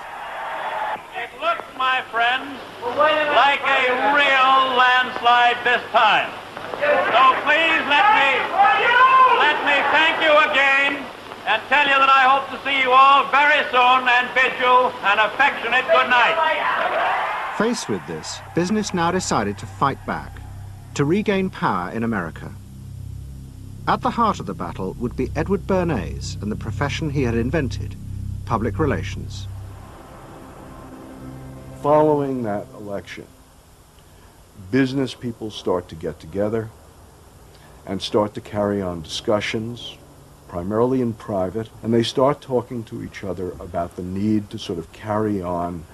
It looks, my friends, like a real landslide this time. So please let me thank you again and tell you that I hope to see you all very soon and bid you an affectionate good night. Faced with this, business now decided to fight back, to regain power in America. At the heart of the battle would be Edward Bernays and the profession he had invented, public relations. Following that election, business people start to get together and start to carry on discussions, primarily in private, and they start talking to each other about the need to sort of carry on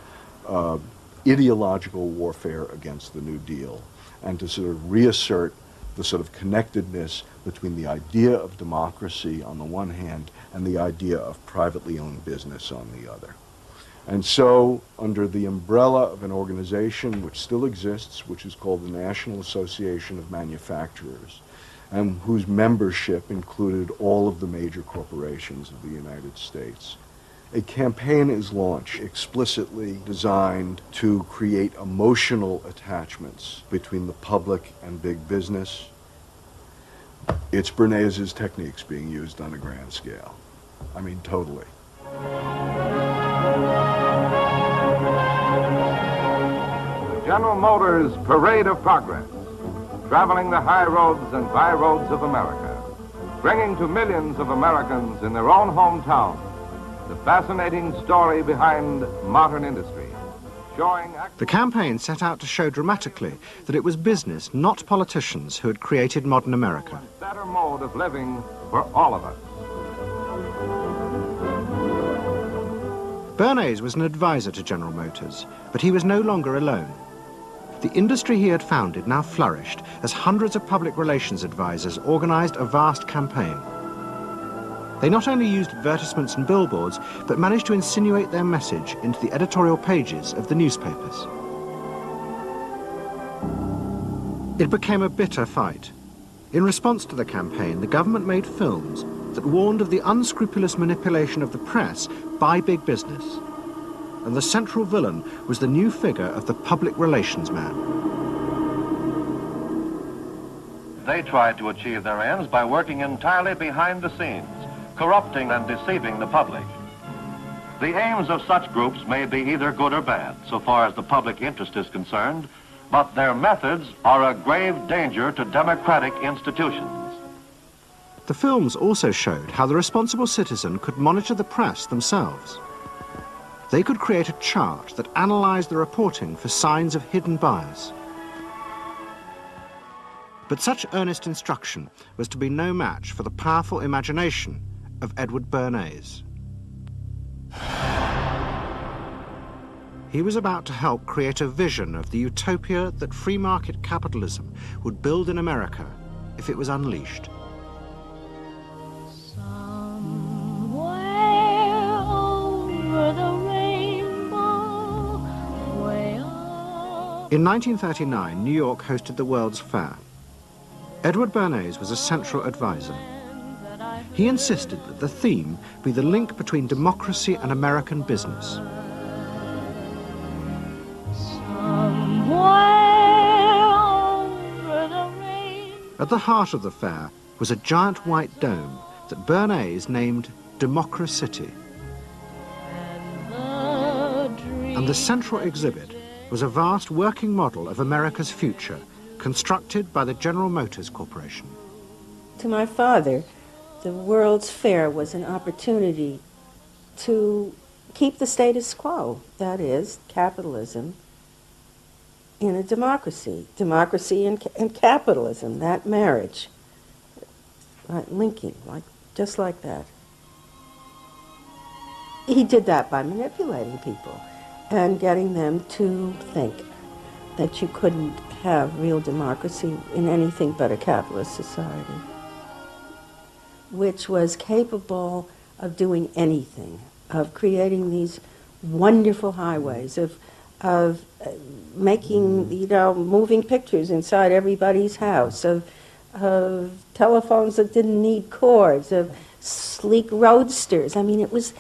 ideological warfare against the New Deal and to sort of reassert the sort of connectedness between the idea of democracy on the one hand and the idea of privately owned business on the other. And so, under the umbrella of an organization which still exists, which is called the National Association of Manufacturers, and whose membership included all of the major corporations of the United States, a campaign is launched explicitly designed to create emotional attachments between the public and big business. It's Bernays' techniques being used on a grand scale. I mean, totally. General Motors' Parade of Progress, traveling the high roads and by roads of America, bringing to millions of Americans in their own hometown the fascinating story behind modern industry, showing... The campaign set out to show dramatically that it was business, not politicians, who had created modern America. A better mode of living for all of us. Bernays was an advisor to General Motors, but he was no longer alone. The industry he had founded now flourished as hundreds of public relations advisors organized a vast campaign. They not only used advertisements and billboards, but managed to insinuate their message into the editorial pages of the newspapers. It became a bitter fight. In response to the campaign, the government made films that warned of the unscrupulous manipulation of the press by big business. And the central villain was the new figure of the public relations man. They tried to achieve their ends by working entirely behind the scenes, corrupting and deceiving the public. The aims of such groups may be either good or bad, so far as the public interest is concerned, but their methods are a grave danger to democratic institutions. The films also showed how the responsible citizen could monitor the press themselves. They could create a chart that analyzed the reporting for signs of hidden bias. But such earnest instruction was to be no match for the powerful imagination of Edward Bernays. He was about to help create a vision of the utopia that free market capitalism would build in America if it was unleashed. In 1939, New York hosted the World's Fair. Edward Bernays was a central advisor. He insisted that the theme be the link between democracy and American business. At the heart of the fair was a giant white dome that Bernays named Democracity. And the central exhibit was a vast working model of America's future, constructed by the General Motors Corporation. To my father, the World's Fair was an opportunity to keep the status quo, that is, capitalism, in a democracy. Democracy and capitalism, that marriage, right, linking, just like that. He did that by manipulating people and getting them to think that you couldn't have real democracy in anything but a capitalist society, which was capable of doing anything, of creating these wonderful highways, of making, moving pictures inside everybody's house, of telephones that didn't need cords, of sleek roadsters. I mean, it was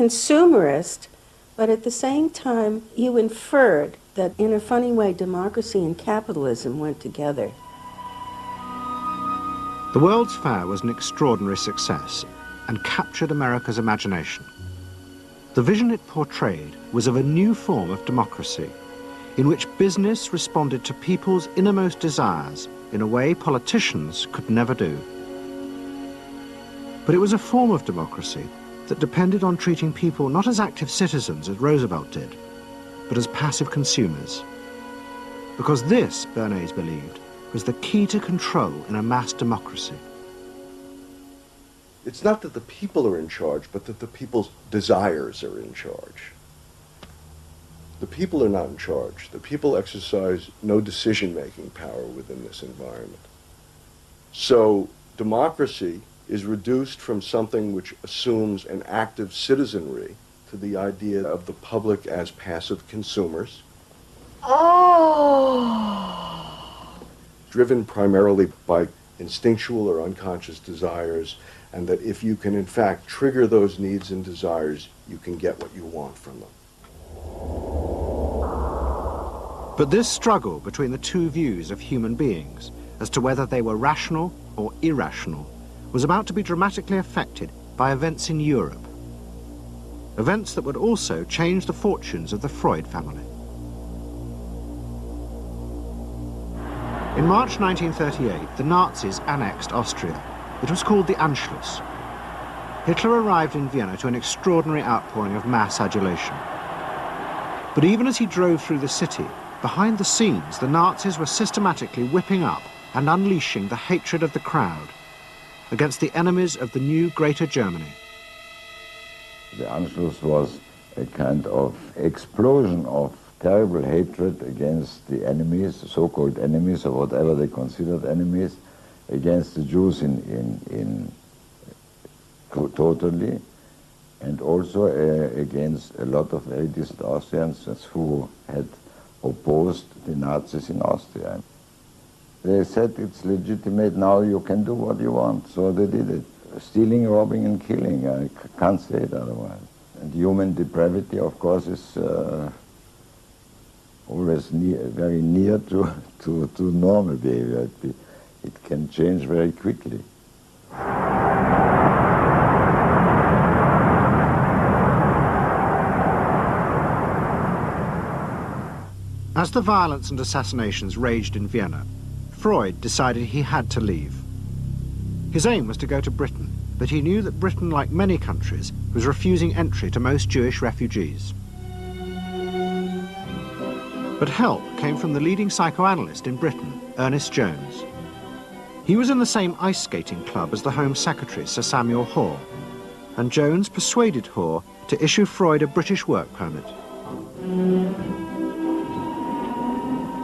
consumerist, but at the same time, you inferred that in a funny way, democracy and capitalism went together. The World's Fair was an extraordinary success and captured America's imagination. The vision it portrayed was of a new form of democracy, in which business responded to people's innermost desires in a way politicians could never do. But it was a form of democracy that depended on treating people not as active citizens, as Roosevelt did, but as passive consumers. Because this, Bernays believed, was the key to control in a mass democracy. It's not that the people are in charge, but that the people's desires are in charge. The people are not in charge. The people exercise no decision-making power within this environment. So democracy is reduced from something which assumes an active citizenry to the idea of the public as passive consumers. Driven primarily by instinctual or unconscious desires, and that if you can in fact trigger those needs and desires, you can get what you want from them. But this struggle between the two views of human beings as to whether they were rational or irrational was about to be dramatically affected by events in Europe. Events that would also change the fortunes of the Freud family. In March 1938, the Nazis annexed Austria. It was called the Anschluss. Hitler arrived in Vienna to an extraordinary outpouring of mass adulation. But even as he drove through the city, behind the scenes, the Nazis were systematically whipping up and unleashing the hatred of the crowd against the enemies of the new Greater Germany. The Anschluss was a kind of explosion of terrible hatred against the enemies, so-called enemies, or whatever they considered enemies, against the Jews totally, and also against a lot of very decent Austrians who had opposed the Nazis in Austria. They said it's legitimate, now you can do what you want, so they did it. Stealing, robbing and killing, I can't say it otherwise. And human depravity, of course, is always very near to normal behavior. It can change very quickly. As the violence and assassinations raged in Vienna, Freud decided he had to leave. His aim was to go to Britain, but he knew that Britain, like many countries, was refusing entry to most Jewish refugees. But help came from the leading psychoanalyst in Britain, Ernest Jones. He was in the same ice skating club as the Home Secretary, Sir Samuel Hoare, and Jones persuaded Hoare to issue Freud a British work permit.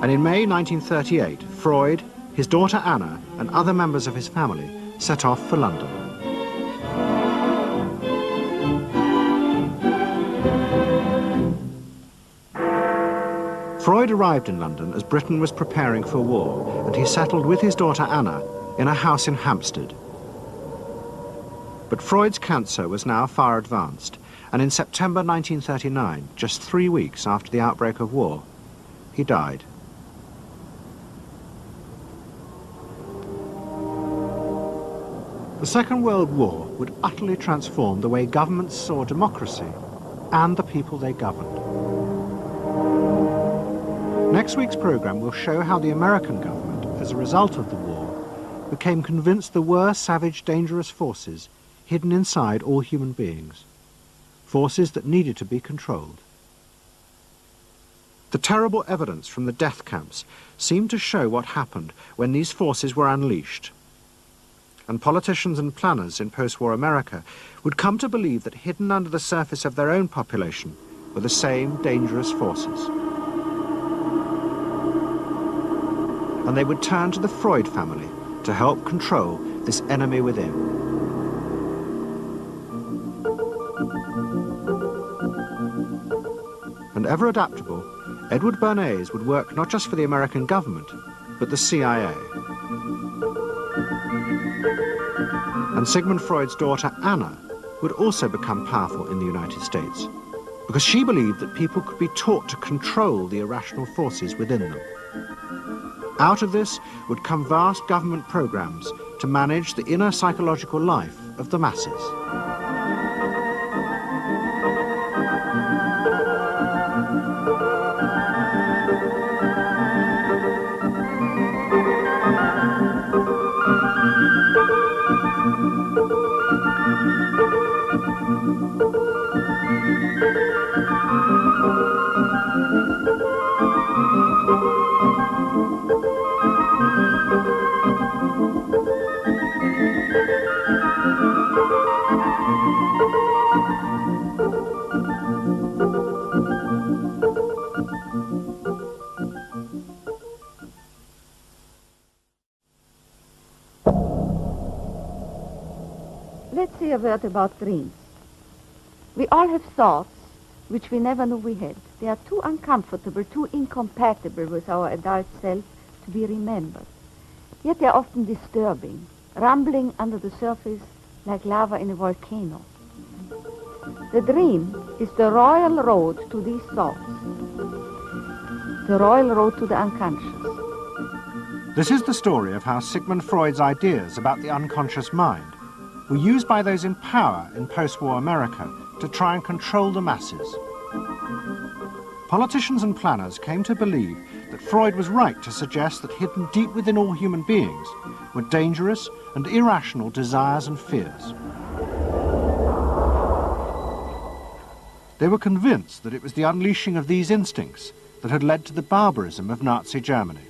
And in May 1938, Freud, his daughter Anna, and other members of his family set off for London. Freud arrived in London as Britain was preparing for war, and he settled with his daughter Anna in a house in Hampstead. But Freud's cancer was now far advanced, and in September 1939, just 3 weeks after the outbreak of war, he died. The Second World War would utterly transform the way governments saw democracy and the people they governed. Next week's programme will show how the American government, as a result of the war, became convinced there were savage, dangerous forces hidden inside all human beings, forces that needed to be controlled. The terrible evidence from the death camps seemed to show what happened when these forces were unleashed. And politicians and planners in post-war America would come to believe that hidden under the surface of their own population were the same dangerous forces. And they would turn to the Freud family to help control this enemy within. And ever adaptable, Edward Bernays would work not just for the American government, but the CIA. And Sigmund Freud's daughter, Anna, would also become powerful in the United States, because she believed that people could be taught to control the irrational forces within them. Out of this would come vast government programs to manage the inner psychological life of the masses. Let's say a word about dreams. We all have thoughts which we never knew we had. They are too uncomfortable, too incompatible with our adult self to be remembered. Yet they are often disturbing, rumbling under the surface like lava in a volcano. The dream is the royal road to these thoughts, the royal road to the unconscious. This is the story of how Sigmund Freud's ideas about the unconscious mind were used by those in power in post-war America to try and control the masses. Politicians and planners came to believe that Freud was right to suggest that hidden deep within all human beings were dangerous and irrational desires and fears. They were convinced that it was the unleashing of these instincts that had led to the barbarism of Nazi Germany.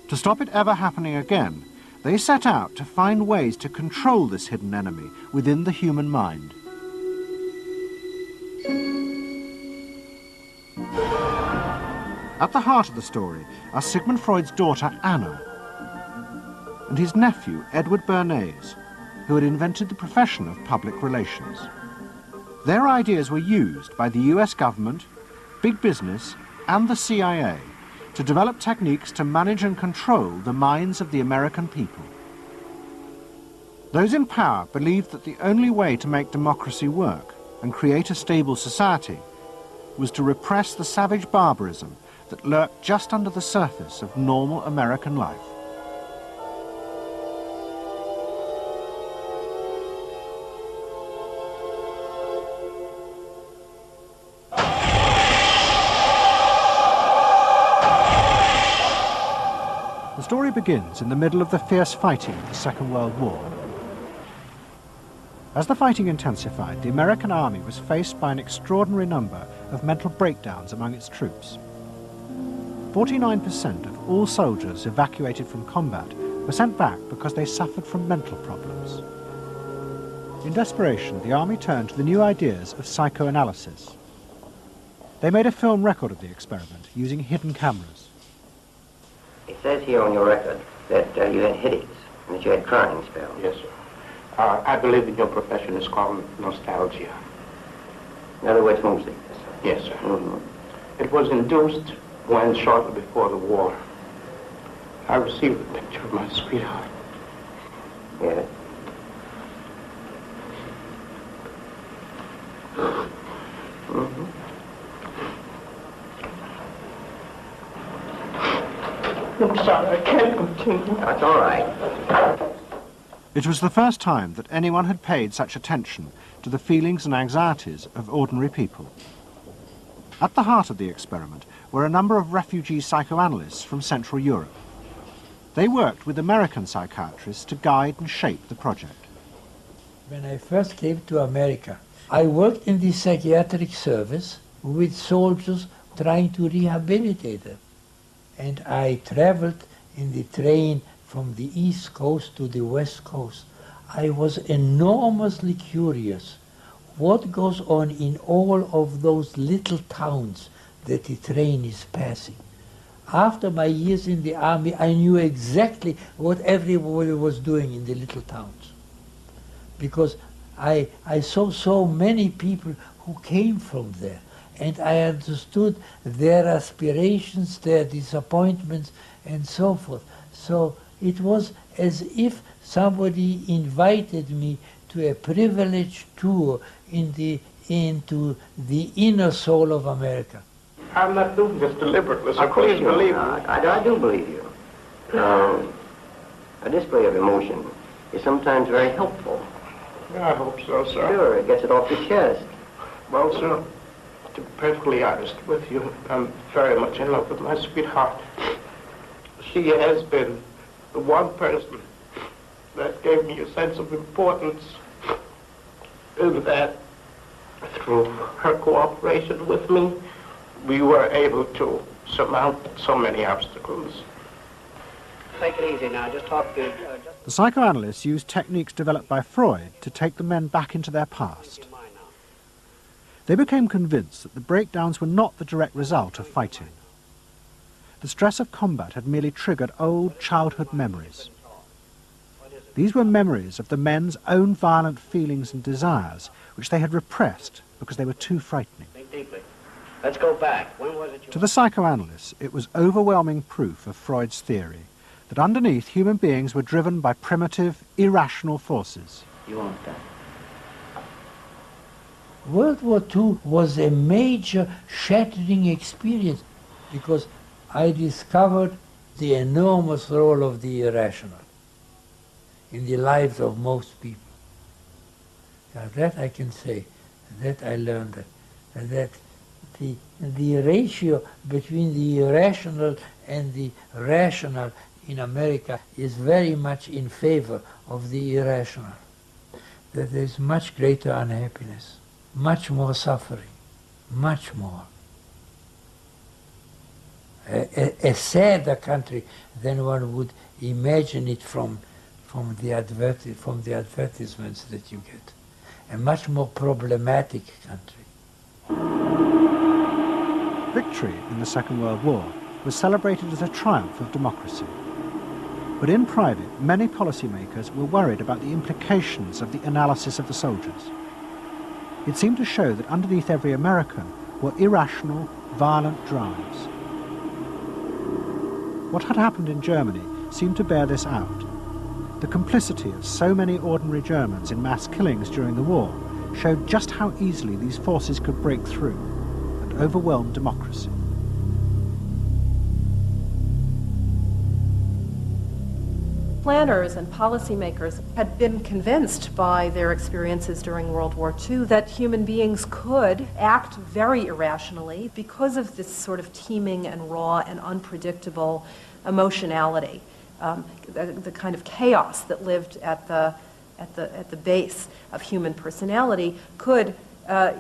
To stop it ever happening again, they set out to find ways to control this hidden enemy within the human mind. At the heart of the story are Sigmund Freud's daughter, Anna, and his nephew, Edward Bernays, who had invented the profession of public relations. Their ideas were used by the US government, big business, and the CIA to develop techniques to manage and control the minds of the American people. Those in power believed that the only way to make democracy work and create a stable society was to repress the savage barbarism that lurked just under the surface of normal American life. The story begins in the middle of the fierce fighting of the Second World War. As the fighting intensified, the American army was faced by an extraordinary number of mental breakdowns among its troops. 49% of all soldiers evacuated from combat were sent back because they suffered from mental problems. In desperation, the army turned to the new ideas of psychoanalysis. They made a film record of the experiment using hidden cameras. It says here on your record that you had headaches and that you had crying spells. Yes, sir. I believe that your profession is called nostalgia. In other words, homesickness. Yes, sir. It was induced when, shortly before the war, I received a picture of my sweetheart. Yes. I'm sorry, I can't continue. That's all right. It was the first time that anyone had paid such attention to the feelings and anxieties of ordinary people. At the heart of the experiment were a number of refugee psychoanalysts from Central Europe. They worked with American psychiatrists to guide and shape the project. When I first came to America, I worked in the psychiatric service with soldiers trying to rehabilitate them. And I traveled in the train from the East Coast to the West Coast. I was enormously curious what goes on in all of those little towns that the train is passing. After my years in the army, I knew exactly what everybody was doing in the little towns. Because I saw so many people who came from there, and I understood their aspirations, their disappointments, and so forth. So it was as if somebody invited me to a privileged tour into the inner soul of America. I'm not doing this deliberately, so Of course please believe me. I do believe you. A display of emotion is sometimes very helpful. I hope so, sir. Sure, it gets it off your chest. Well, sir, to be perfectly honest with you, I'm very much in love with my sweetheart. She has been the one person that gave me a sense of importance, and that through her cooperation with me, we were able to surmount so many obstacles. Take it easy now, just talk to... The psychoanalysts used techniques developed by Freud to take the men back into their past. They became convinced that the breakdowns were not the direct result of fighting. The stress of combat had merely triggered old childhood memories. These were memories of the men's own violent feelings and desires, which they had repressed because they were too frightening. Think deeply. Let's go back. When was it you... To the psychoanalysts, it was overwhelming proof of Freud's theory that underneath human beings were driven by primitive, irrational forces. You want that? World War II was a major shattering experience because I discovered the enormous role of the irrational in the lives of most people. Now that I can say, that I learned that the ratio between the irrational and the rational in America is very much in favor of the irrational. That there is much greater unhappiness, much more suffering, much more. A sadder country than one would imagine it from the advertisements that you get. A much more problematic country. Victory in the Second World War was celebrated as a triumph of democracy. But in private, many policymakers were worried about the implications of the analysis of the soldiers. It seemed to show that underneath every American were irrational, violent drives. What had happened in Germany seemed to bear this out. The complicity of so many ordinary Germans in mass killings during the war showed just how easily these forces could break through and overwhelm democracy. Planners and policymakers had been convinced by their experiences during World War II that human beings could act very irrationally because of this sort of teeming and raw and unpredictable emotionality, the kind of chaos that lived at the base of human personality could,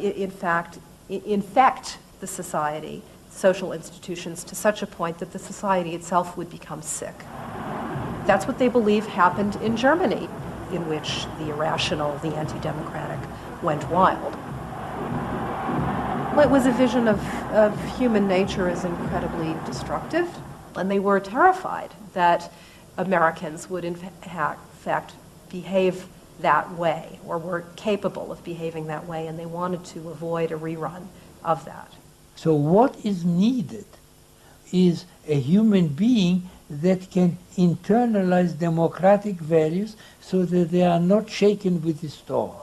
in fact, infect the society, social institutions, to such a point that the society itself would become sick. That's what they believe happened in Germany, in which the irrational, the anti-democratic, went wild. Well, it was a vision of human nature as incredibly destructive, and they were terrified that Americans would in fact behave that way, or were capable of behaving that way, and they wanted to avoid a rerun of that. So what is needed is a human being that can internalize democratic values so that they are not shaken with the storm.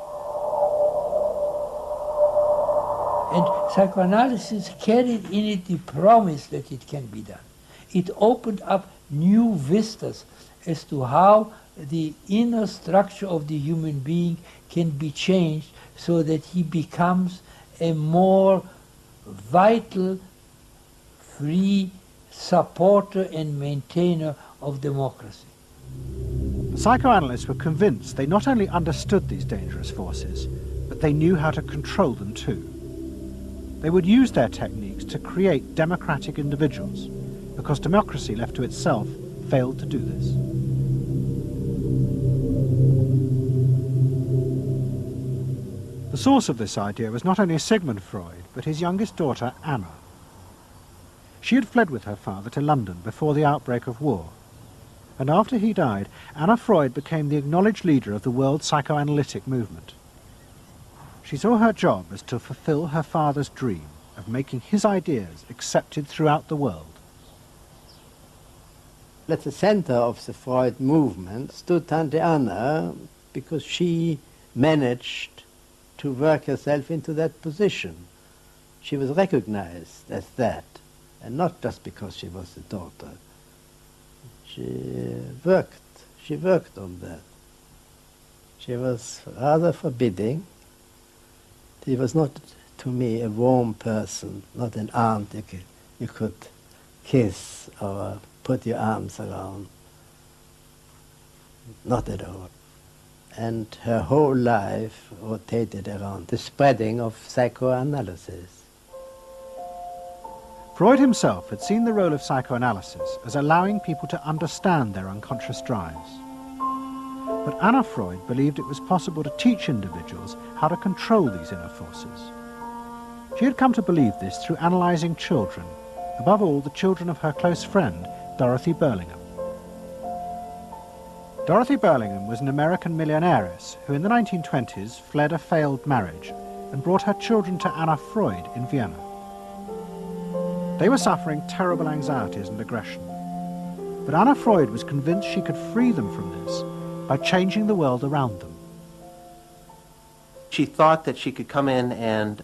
And psychoanalysis carried in it the promise that it can be done. It opened up new vistas as to how the inner structure of the human being can be changed so that he becomes a more vital, free supporter and maintainer of democracy. The psychoanalysts were convinced they not only understood these dangerous forces, but they knew how to control them too. They would use their techniques to create democratic individuals, because democracy left to itself failed to do this. The source of this idea was not only Sigmund Freud, but his youngest daughter, Anna. She had fled with her father to London before the outbreak of war, and after he died, Anna Freud became the acknowledged leader of the world psychoanalytic movement. She saw her job as to fulfill her father's dream of making his ideas accepted throughout the world. At the center of the Freud movement stood Tante Anna, because she managed to work herself into that position. She was recognized as that, and not just because she was the daughter. She worked on that. She was rather forbidding. She was not, to me, a warm person, not an aunt you could kiss or put your arms around. Not at all. And her whole life rotated around the spreading of psychoanalysis. Freud himself had seen the role of psychoanalysis as allowing people to understand their unconscious drives. But Anna Freud believed it was possible to teach individuals how to control these inner forces. She had come to believe this through analyzing children, above all the children of her close friend, Dorothy Burlingham. Dorothy Burlingham was an American millionairess who in the 1920s fled a failed marriage and brought her children to Anna Freud in Vienna. They were suffering terrible anxieties and aggression, but Anna Freud was convinced she could free them from this by changing the world around them. She thought that she could come in and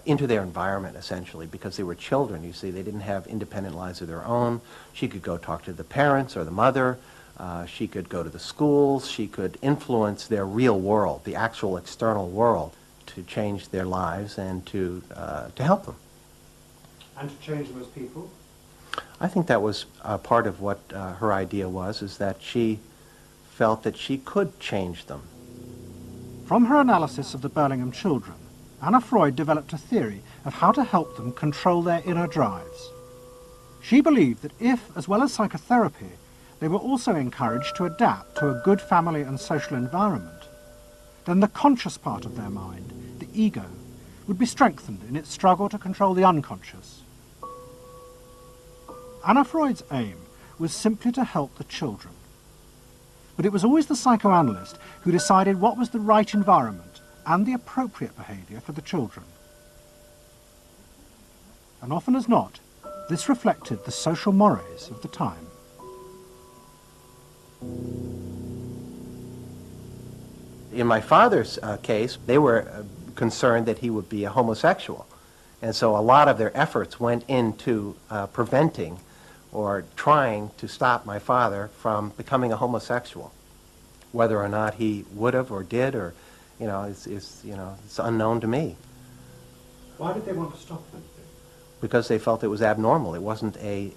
into their environment, essentially, because they were children, you see. They didn't have independent lives of their own. She could go talk to the parents or the mother. She could go to the schools. She could influence their real world, the actual external world, to change their lives and to help them. And to change them as people? I think that was part of what her idea was, is that she felt that she could change them. From her analysis of the Burlingham children, Anna Freud developed a theory of how to help them control their inner drives. She believed that if, as well as psychotherapy, they were also encouraged to adapt to a good family and social environment, then the conscious part of their mind, the ego, would be strengthened in its struggle to control the unconscious. Anna Freud's aim was simply to help the children. But it was always the psychoanalyst who decided what was the right environment and the appropriate behaviour for the children. And often as not, this reflected the social mores of the time. In my father's case, they were concerned that he would be a homosexual. And so a lot of their efforts went into preventing or trying to stop my father from becoming a homosexual. Whether or not he would have or did, or, it's unknown to me. Why did they want to stop him? Because they felt it was abnormal. It wasn't a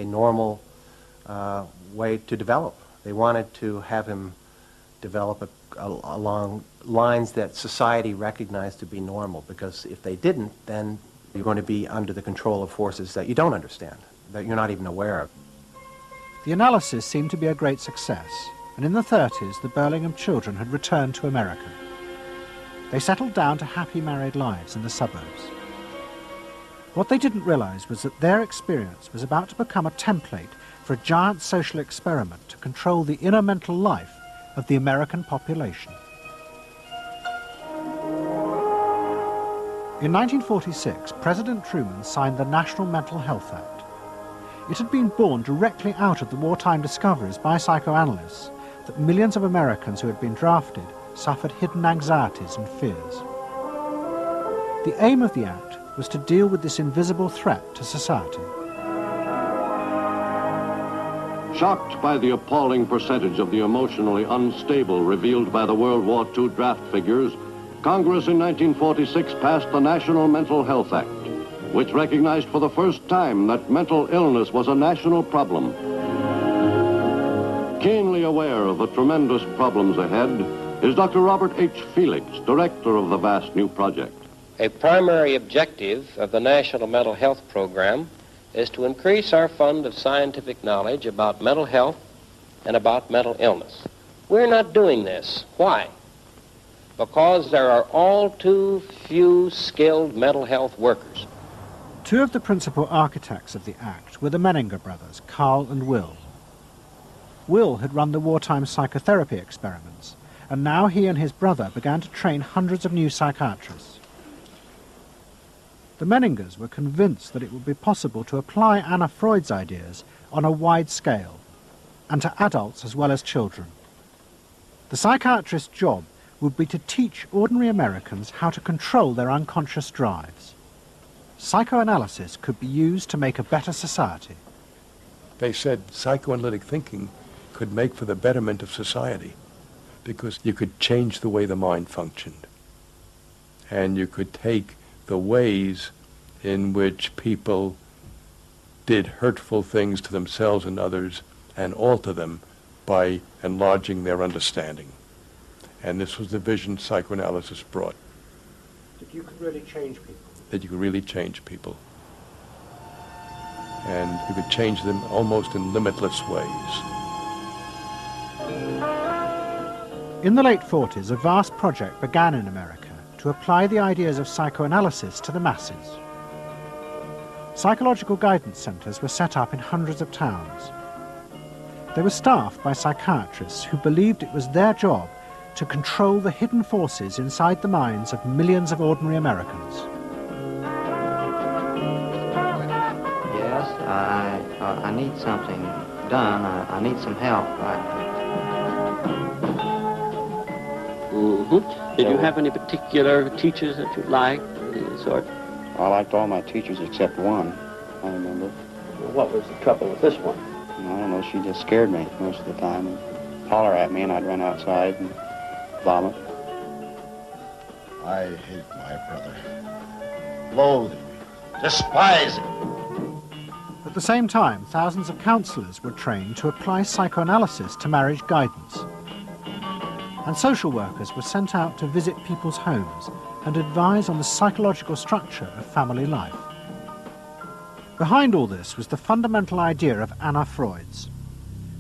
normal way to develop. They wanted to have him develop along lines that society recognized to be normal, because if they didn't, then you're going to be under the control of forces that you don't understand, that you're not even aware of. The analysis seemed to be a great success, and in the 30s the Burlingham children had returned to America. They settled down to happy married lives in the suburbs. What they didn't realize was that their experience was about to become a template for a giant social experiment to control the inner mental life of the American population. In 1946, President Truman signed the National Mental Health Act. It had been born directly out of the wartime discoveries by psychoanalysts that millions of Americans who had been drafted suffered hidden anxieties and fears. The aim of the act was to deal with this invisible threat to society. Shocked by the appalling percentage of the emotionally unstable revealed by the World War II draft figures, Congress in 1946 passed the National Mental Health Act, which recognized for the first time that mental illness was a national problem. Keenly aware of the tremendous problems ahead is Dr. Robert H. Felix, director of the vast new project. A primary objective of the National Mental Health Program is to increase our fund of scientific knowledge about mental health and about mental illness. We're not doing this. Why? Because there are all too few skilled mental health workers. Two of the principal architects of the Act were the Menninger brothers, Carl and Will. Will had run the wartime psychotherapy experiments, and now he and his brother began to train hundreds of new psychiatrists. The Menningers were convinced that it would be possible to apply Anna Freud's ideas on a wide scale, and to adults as well as children. The psychiatrist's job would be to teach ordinary Americans how to control their unconscious drives. Psychoanalysis could be used to make a better society. They said psychoanalytic thinking could make for the betterment of society, because you could change the way the mind functioned. And you could take the ways in which people did hurtful things to themselves and others and alter them by enlarging their understanding. And this was the vision psychoanalysis brought. That you could really change people. That you could really change people. And you could change them almost in limitless ways. In the late 40s, a vast project began in America to apply the ideas of psychoanalysis to the masses. Psychological guidance centers were set up in hundreds of towns. They were staffed by psychiatrists who believed it was their job to control the hidden forces inside the minds of millions of ordinary Americans. Yes, I need something done. I need some help. Did you have any particular teachers that you liked, any sort? I liked all my teachers except one, I remember. What was the trouble with this one? I don't know, she just scared me most of the time. And holler at me and I'd run outside and vomit. I hate my brother. Loathe him. Despise him. At the same time, thousands of counselors were trained to apply psychoanalysis to marriage guidance. And social workers were sent out to visit people's homes and advise on the psychological structure of family life. Behind all this was the fundamental idea of Anna Freud's,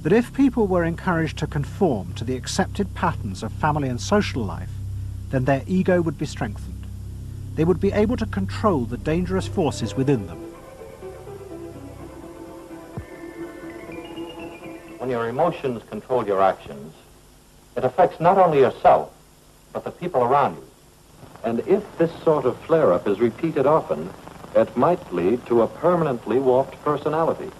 that if people were encouraged to conform to the accepted patterns of family and social life, then their ego would be strengthened. they would be able to control the dangerous forces within them. When your emotions control your actions, it affects not only yourself, but the people around you. And if this sort of flare-up is repeated often, it might lead to a permanently warped personality.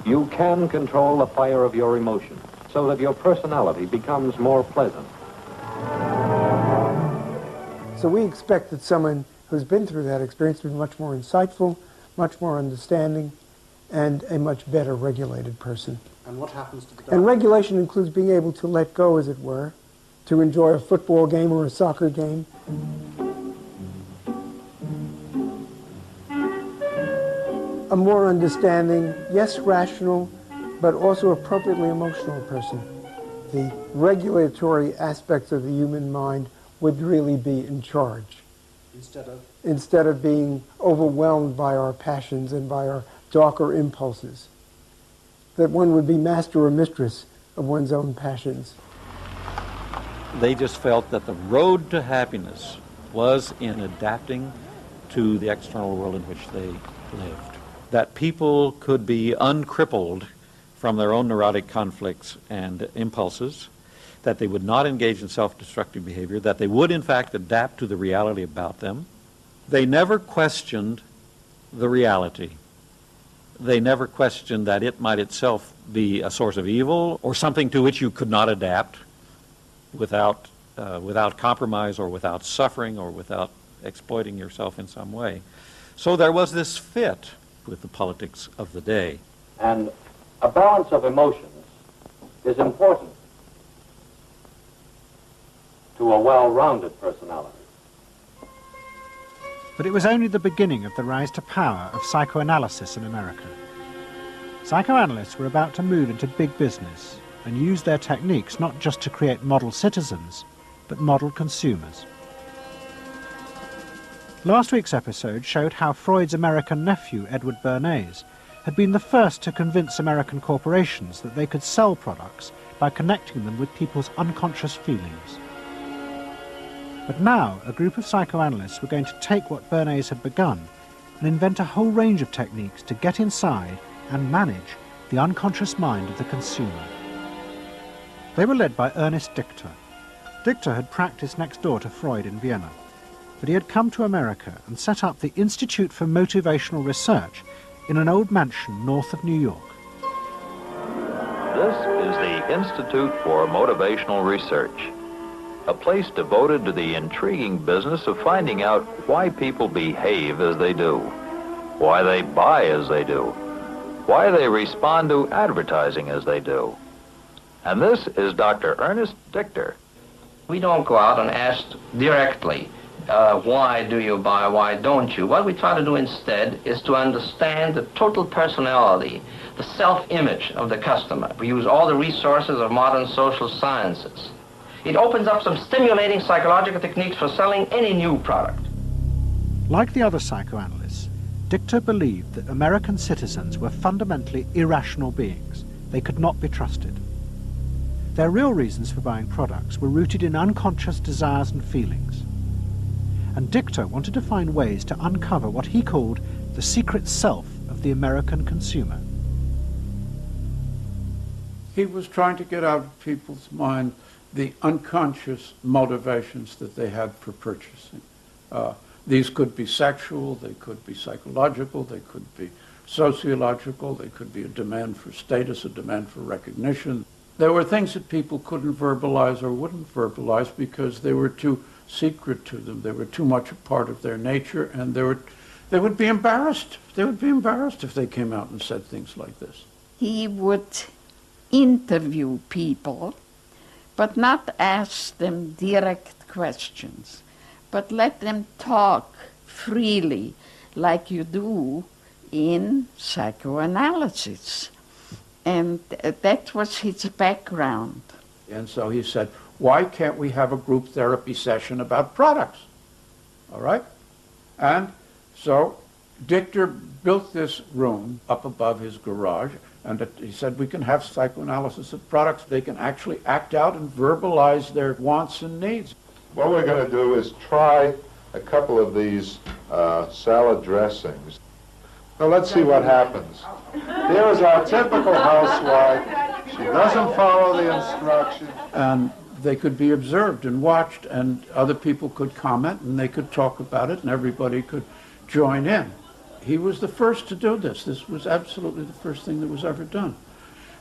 You can control the fire of your emotions so that your personality becomes more pleasant. So we expect that someone who's been through that experience to be much more insightful, much more understanding, and a much better regulated person. And what happens to the And regulation includes being able to let go, as it were, to enjoy a football game or a soccer game. A more understanding, yes, rational, but also appropriately emotional person. The regulatory aspects of the human mind would really be in charge. Instead of being overwhelmed by our passions and by our darker impulses. That one would be master or mistress of one's own passions. They just felt that the road to happiness was in adapting to the external world in which they lived. That people could be uncrippled from their own neurotic conflicts and impulses, that they would not engage in self-destructive behavior, that they would in fact adapt to the reality about them. They never questioned the reality. They never questioned that it might itself be a source of evil or something to which you could not adapt without compromise or without suffering or without exploiting yourself in some way. So there was this fit with the politics of the day. And a balance of emotions is important to a well-rounded personality. But it was only the beginning of the rise to power of psychoanalysis in America. Psychoanalysts were about to move into big business and use their techniques not just to create model citizens, but model consumers. Last week's episode showed how Freud's American nephew, Edward Bernays, had been the first to convince American corporations that they could sell products by connecting them with people's unconscious feelings. But now, a group of psychoanalysts were going to take what Bernays had begun and invent a whole range of techniques to get inside and manage the unconscious mind of the consumer. They were led by Ernest Dichter. Dichter had practiced next door to Freud in Vienna, but he had come to America and set up the Institute for Motivational Research in an old mansion north of New York. This is the Institute for Motivational Research, a place devoted to the intriguing business of finding out why people behave as they do, why they buy as they do, why they respond to advertising as they do. And this is Dr. Ernest Dichter. We don't go out and ask directly, why do you buy, why don't you? What we try to do instead is to understand the total personality, the self-image of the customer. We use all the resources of modern social sciences. It opens up some stimulating psychological techniques for selling any new product. Like the other psychoanalysts, Dichter believed that American citizens were fundamentally irrational beings. They could not be trusted. Their real reasons for buying products were rooted in unconscious desires and feelings. And Dichter wanted to find ways to uncover what he called the secret self of the American consumer. He was trying to get out of people's mind the unconscious motivations that they had for purchasing. These could be sexual, they could be psychological, they could be sociological, they could be a demand for status, a demand for recognition. There were things that people couldn't verbalize or wouldn't verbalize because they were too secret to them. They were too much a part of their nature, and they would be embarrassed. They would be embarrassed if they came out and said things like this. He would interview people, but not ask them direct questions, but let them talk freely like you do in psychoanalysis. And that was his background. And so he said, why can't we have a group therapy session about products? All right? And so Dichter built this room up above his garage, and he said we can have psychoanalysis of products. They can actually act out and verbalize their wants and needs. What we're going to do is try a couple of these salad dressings. So let's see what happens. Here is our typical housewife. She doesn't follow the instructions. And they could be observed and watched, and other people could comment, and they could talk about it, and everybody could join in. He was the first to do this. This was absolutely the first thing that was ever done.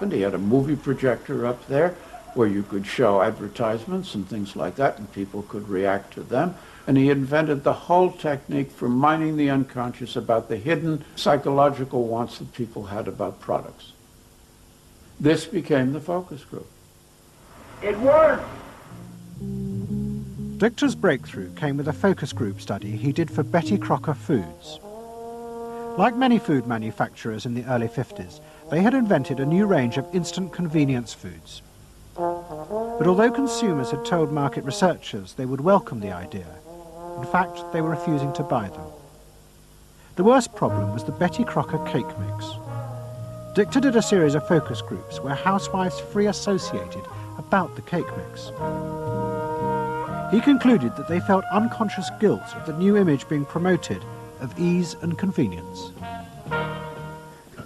And he had a movie projector up there where you could show advertisements and things like that, and people could react to them. And he invented the whole technique for mining the unconscious about the hidden psychological wants that people had about products. This became the focus group. It worked! Dichter's breakthrough came with a focus group study he did for Betty Crocker Foods. Like many food manufacturers in the early 50s, they had invented a new range of instant convenience foods. But although consumers had told market researchers they would welcome the idea, in fact, they were refusing to buy them. The worst problem was the Betty Crocker cake mix. Dichter did a series of focus groups where housewives free associated about the cake mix. He concluded that they felt unconscious guilt at the new image being promoted of ease and convenience.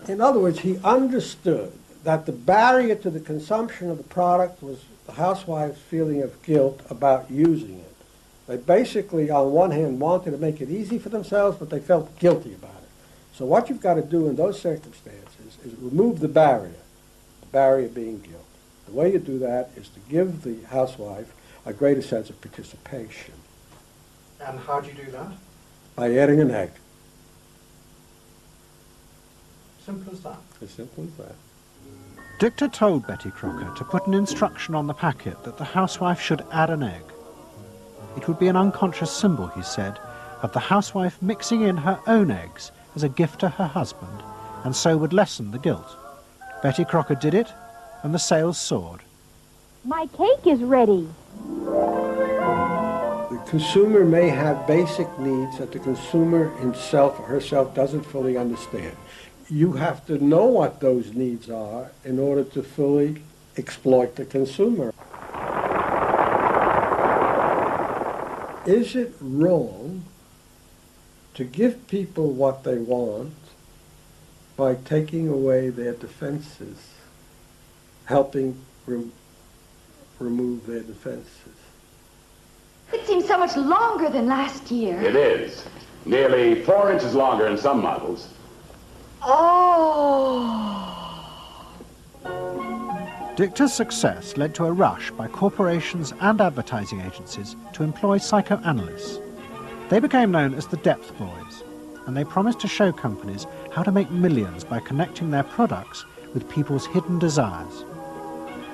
In other words, he understood that the barrier to the consumption of the product was the housewife's feeling of guilt about using it. They basically, on one hand, wanted to make it easy for themselves, but they felt guilty about it. So what you've got to do in those circumstances is remove the barrier being guilt. The way you do that is to give the housewife a greater sense of participation. And how do you do that? By adding an egg. Simple as that. As simple as that. Dichter told Betty Crocker to put an instruction on the packet that the housewife should add an egg. It would be an unconscious symbol, he said, of the housewife mixing in her own eggs as a gift to her husband, and so would lessen the guilt. Betty Crocker did it, and the sales soared. My cake is ready. The consumer may have basic needs that the consumer himself or herself doesn't fully understand. You have to know what those needs are in order to fully exploit the consumer. Is it wrong to give people what they want by taking away their defenses, helping remove their defenses? It seems so much longer than last year. It is. Nearly 4 inches longer in some models. Oh! Dichter's success led to a rush by corporations and advertising agencies to employ psychoanalysts. They became known as the Depth Boys, and they promised to show companies how to make millions by connecting their products with people's hidden desires.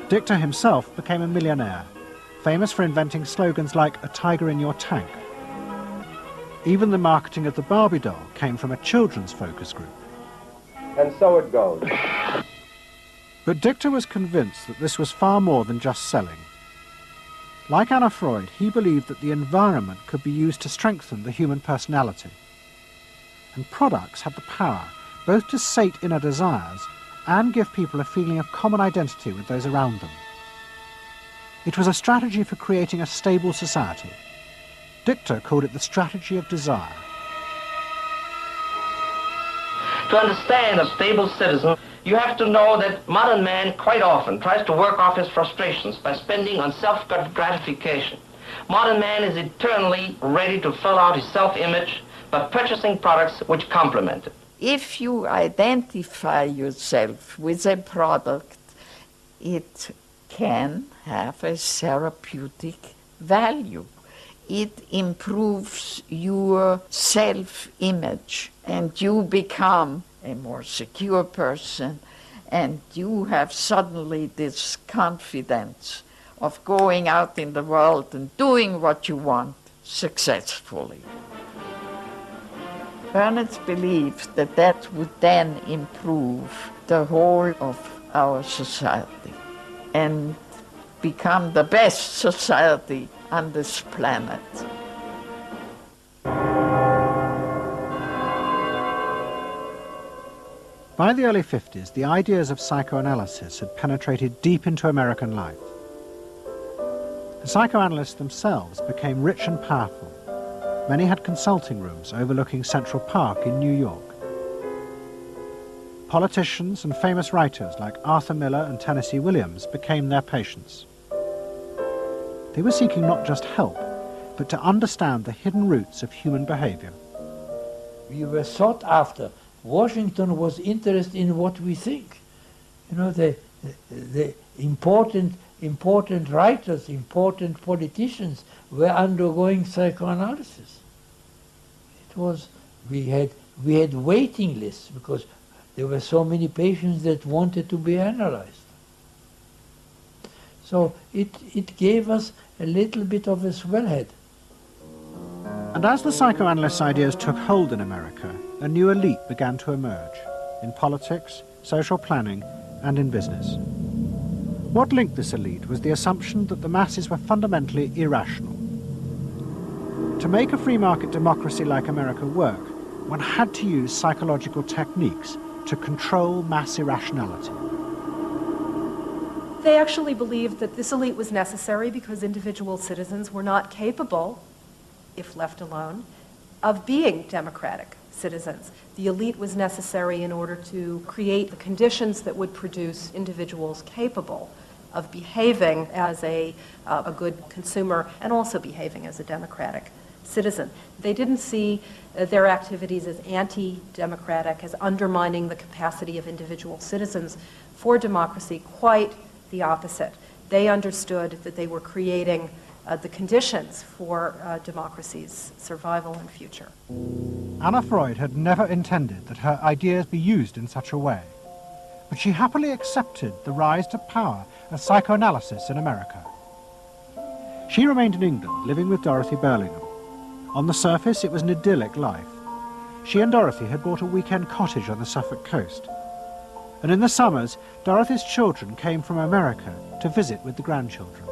Dichter himself became a millionaire, famous for inventing slogans like "a tiger in your tank." Even the marketing of the Barbie doll came from a children's focus group. And so it goes. But Dichter was convinced that this was far more than just selling. Like Anna Freud, he believed that the environment could be used to strengthen the human personality. And products had the power both to sate inner desires and give people a feeling of common identity with those around them. It was a strategy for creating a stable society. Dichter called it the strategy of desire. To understand a stable citizen, you have to know that modern man quite often tries to work off his frustrations by spending on self-gratification. Modern man is eternally ready to fill out his self-image by purchasing products which complement it. If you identify yourself with a product, it can have a therapeutic value. It improves your self-image, and you become a more secure person, and you have suddenly this confidence of going out in the world and doing what you want successfully. Ernest believed that that would then improve the whole of our society and become the best society on this planet. By the early 50s, the ideas of psychoanalysis had penetrated deep into American life. The psychoanalysts themselves became rich and powerful. Many had consulting rooms overlooking Central Park in New York. Politicians and famous writers like Arthur Miller and Tennessee Williams became their patients. They were seeking not just help, but to understand the hidden roots of human behavior. We were sought after. Washington was interested in what we think. You know, the important writers, important politicians were undergoing psychoanalysis. It was, we had waiting lists because there were so many patients that wanted to be analyzed. So it gave us a little bit of a swellhead. And as the psychoanalysts' ideas took hold in America, a new elite began to emerge in politics, social planning, and in business. What linked this elite was the assumption that the masses were fundamentally irrational. To make a free market democracy like America work, one had to use psychological techniques to control mass irrationality. They actually believed that this elite was necessary because individual citizens were not capable, if left alone, of being democratic citizens. The elite was necessary in order to create the conditions that would produce individuals capable of behaving as a good consumer and also behaving as a democratic citizen. They didn't see their activities as anti-democratic, as undermining the capacity of individual citizens for democracy. Quite the opposite. They understood that they were creating the conditions for democracy's survival and future. Anna Freud had never intended that her ideas be used in such a way, but she happily accepted the rise to power of psychoanalysis in America. She remained in England, living with Dorothy Burlingham. On the surface, it was an idyllic life. She and Dorothy had bought a weekend cottage on the Suffolk coast. And in the summers, Dorothy's children came from America to visit with the grandchildren.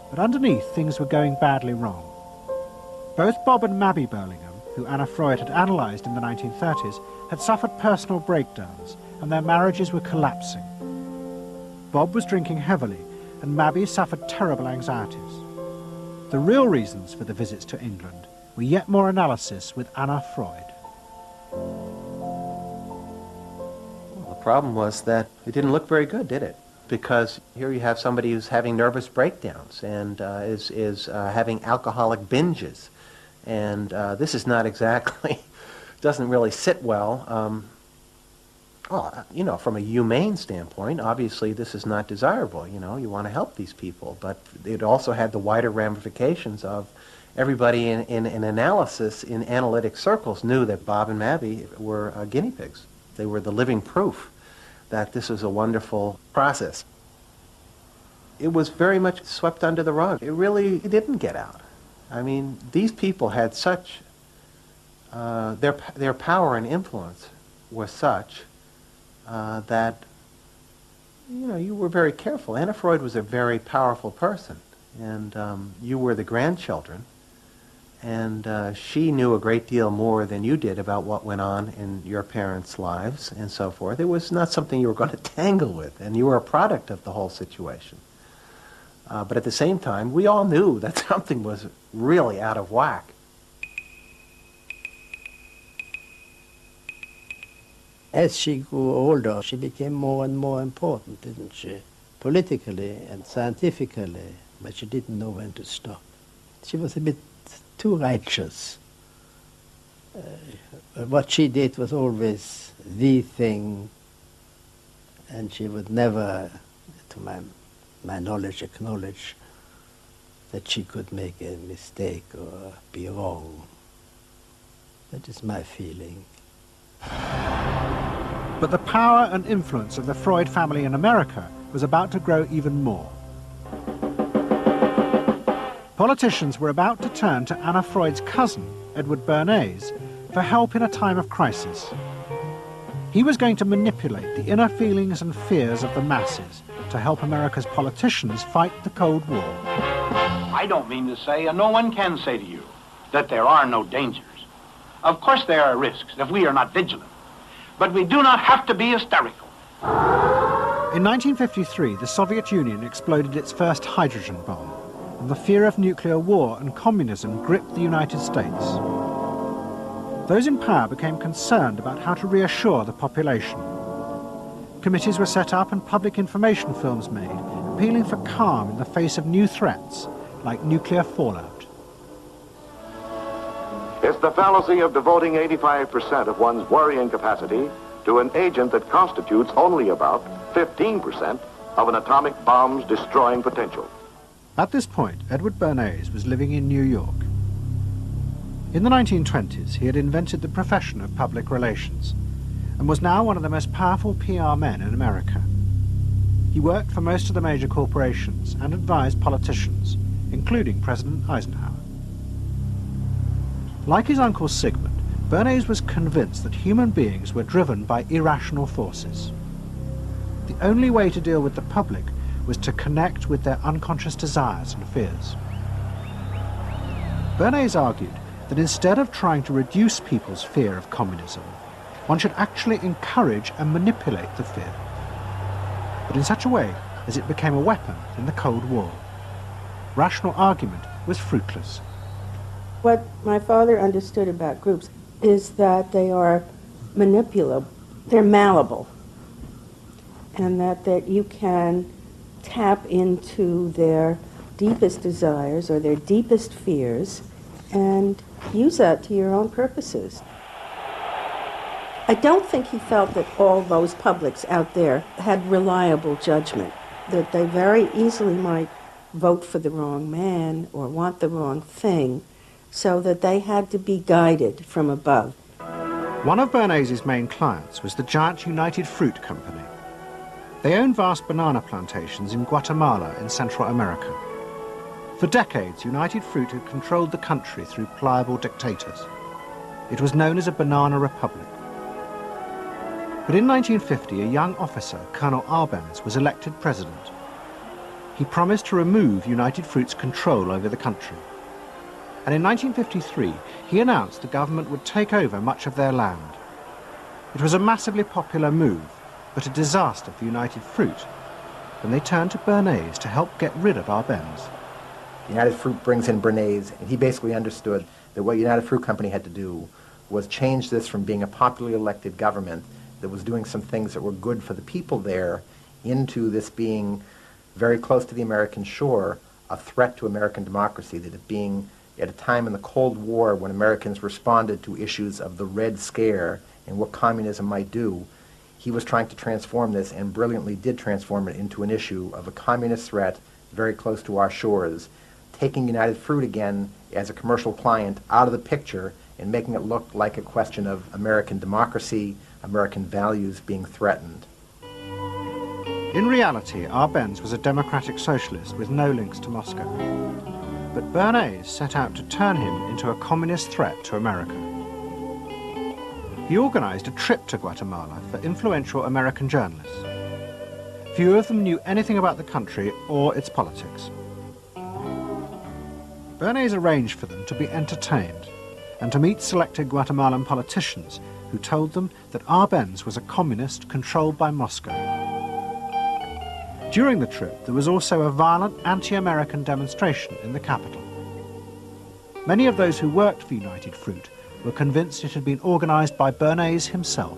But underneath, things were going badly wrong. Both Bob and Mabby Burlingham, who Anna Freud had analysed in the 1930s, had suffered personal breakdowns, and their marriages were collapsing. Bob was drinking heavily, and Mabby suffered terrible anxieties. The real reasons for the visits to England were yet more analysis with Anna Freud. Well, the problem was that it didn't look very good, did it? Because here you have somebody who's having nervous breakdowns and is having alcoholic binges. And this is not exactly, doesn't really sit well. Well, you know, from a humane standpoint, obviously this is not desirable. You know, you want to help these people. But it also had the wider ramifications of everybody in analysis, in analytic circles, knew that Bob and Mabby were guinea pigs. They were the living proof that this was a wonderful process. It was very much swept under the rug. It really didn't get out. I mean, these people had such, their power and influence was such that, you know, you were very careful. Anna Freud was a very powerful person, and you were the grandchildren, and she knew a great deal more than you did about what went on in your parents' lives and so forth. It was not something you were going to tangle with, and you were a product of the whole situation. But at the same time, we all knew that something was really out of whack. As she grew older, she became more and more important, didn't she? Politically and scientifically, but she didn't know when to stop. She was a bit too righteous. What she did was always the thing, and she would never, to my knowledge, acknowledge that she could make a mistake or be wrong. That is my feeling. But the power and influence of the Freud family in America was about to grow even more. Politicians were about to turn to Anna Freud's cousin, Edward Bernays, for help in a time of crisis. He was going to manipulate the inner feelings and fears of the masses to help America's politicians fight the Cold War. I don't mean to say, and no one can say to you, that there are no dangers. Of course there are risks if we are not vigilant. But we do not have to be hysterical. In 1953, the Soviet Union exploded its first hydrogen bomb. and the fear of nuclear war and communism gripped the United States. Those in power became concerned about how to reassure the population. Committees were set up and public information films made, appealing for calm in the face of new threats, like nuclear fallout. It's the fallacy of devoting 85% of one's worrying capacity to an agent that constitutes only about 15% of an atomic bomb's destroying potential. At this point, Edward Bernays was living in New York. In the 1920s, he had invented the profession of public relations and was now one of the most powerful PR men in America. He worked for most of the major corporations and advised politicians, including President Eisenhower. Like his uncle Sigmund, Bernays was convinced that human beings were driven by irrational forces. The only way to deal with the public was to connect with their unconscious desires and fears. Bernays argued that instead of trying to reduce people's fear of communism, one should actually encourage and manipulate the fear, but in such a way as it became a weapon in the Cold War. Rational argument was fruitless. What my father understood about groups is that they are manipulable, they're malleable, and that you can tap into their deepest desires or their deepest fears and use that to your own purposes. I don't think he felt that all those publics out there had reliable judgment, that they very easily might vote for the wrong man or want the wrong thing, so that they had to be guided from above. One of Bernays' main clients was the giant United Fruit Company. They owned vast banana plantations in Guatemala in Central America. For decades, United Fruit had controlled the country through pliable dictators. It was known as a banana republic. But in 1950, a young officer, Colonel Arbenz, was elected president. He promised to remove United Fruit's control over the country. And in 1953, he announced the government would take over much of their land. It was a massively popular move, but a disaster for United Fruit, and they turned to Bernays to help get rid of Arbenz. United Fruit brings in Bernays, and he basically understood that what United Fruit Company had to do was change this from being a popularly elected government that was doing some things that were good for the people there into this being very close to the American shore, a threat to American democracy, that it being at a time in the Cold War when Americans responded to issues of the Red Scare and what communism might do, he was trying to transform this and brilliantly did transform it into an issue of a communist threat very close to our shores, taking United Fruit again as a commercial client out of the picture and making it look like a question of American democracy, American values being threatened. In reality, Arbenz was a democratic socialist with no links to Moscow. But Bernays set out to turn him into a communist threat to America. He organized a trip to Guatemala for influential American journalists. Few of them knew anything about the country or its politics. Bernays arranged for them to be entertained and to meet selected Guatemalan politicians who told them that Arbenz was a communist controlled by Moscow. During the trip, there was also a violent anti-American demonstration in the capital. Many of those who worked for United Fruit were convinced it had been organized by Bernays himself.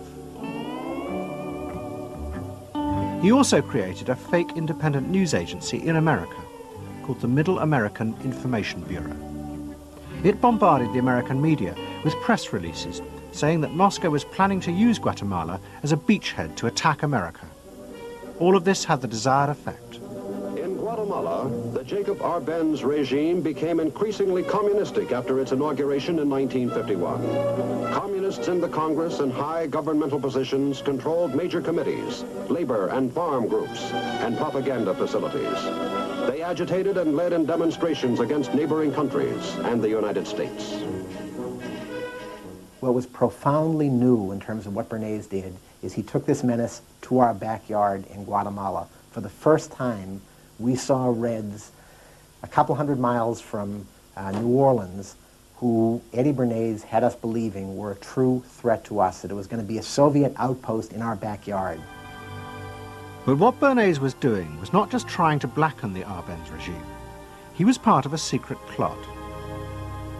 He also created a fake independent news agency in America called the Middle American Information Bureau. It bombarded the American media with press releases saying that Moscow was planning to use Guatemala as a beachhead to attack America. All of this had the desired effect. In Guatemala, the Jacob Arbenz regime became increasingly communistic after its inauguration in 1951. Communists in the Congress and high governmental positions controlled major committees, labor and farm groups, and propaganda facilities. They agitated and led in demonstrations against neighboring countries and the United States. What was profoundly new in terms of what Bernays did is he took this menace to our backyard in Guatemala. For the first time, we saw Reds a couple hundred miles from New Orleans who Eddie Bernays had us believing were a true threat to us, that it was going to be a Soviet outpost in our backyard. But what Bernays was doing was not just trying to blacken the Arbenz regime. He He was part of a secret plot.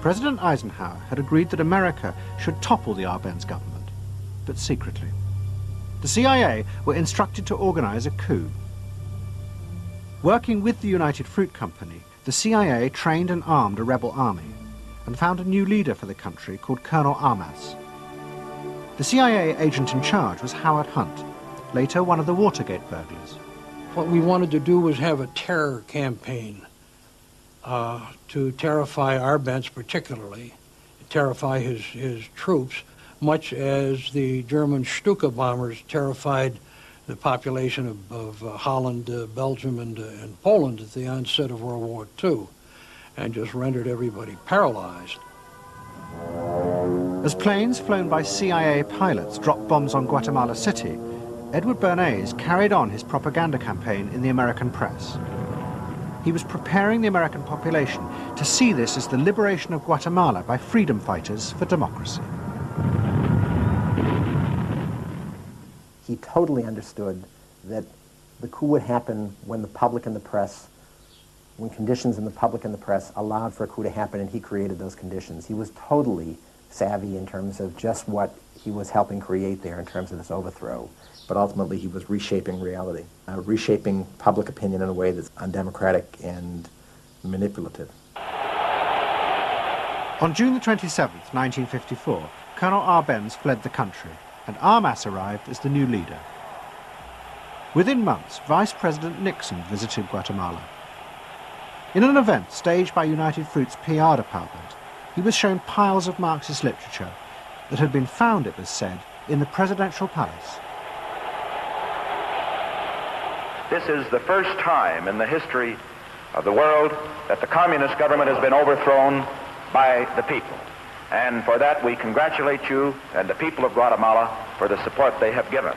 President Eisenhower had agreed that America should topple the Arbenz government, but secretly. The CIA were instructed to organize a coup. Working with the United Fruit Company, the CIA trained and armed a rebel army and found a new leader for the country called Colonel Armas. The CIA agent in charge was Howard Hunt, later one of the Watergate burglars. What we wanted to do was have a terror campaign to terrify Arbenz particularly, terrify his troops, much as the German Stuka bombers terrified the population of Holland, Belgium, and Poland at the onset of World War II, and just rendered everybody paralyzed. As planes flown by CIA pilots dropped bombs on Guatemala City, Edward Bernays carried on his propaganda campaign in the American press. He was preparing the American population to see this as the liberation of Guatemala by freedom fighters for democracy. He totally understood that the coup would happen when the public and the press, when conditions in the public and the press allowed for a coup to happen, and he created those conditions. He was totally savvy in terms of just what he was helping create there in terms of this overthrow. But ultimately he was reshaping reality, reshaping public opinion in a way that's undemocratic and manipulative. On June the 27th, 1954, Colonel Arbenz fled the country, and Armas arrived as the new leader. Within months, Vice President Nixon visited Guatemala. In an event staged by United Fruit's PR department, he was shown piles of Marxist literature that had been found, it was said, in the presidential palace. This is the first time in the history of the world that the communist government has been overthrown by the people. And for that we congratulate you and the people of Guatemala for the support they have given.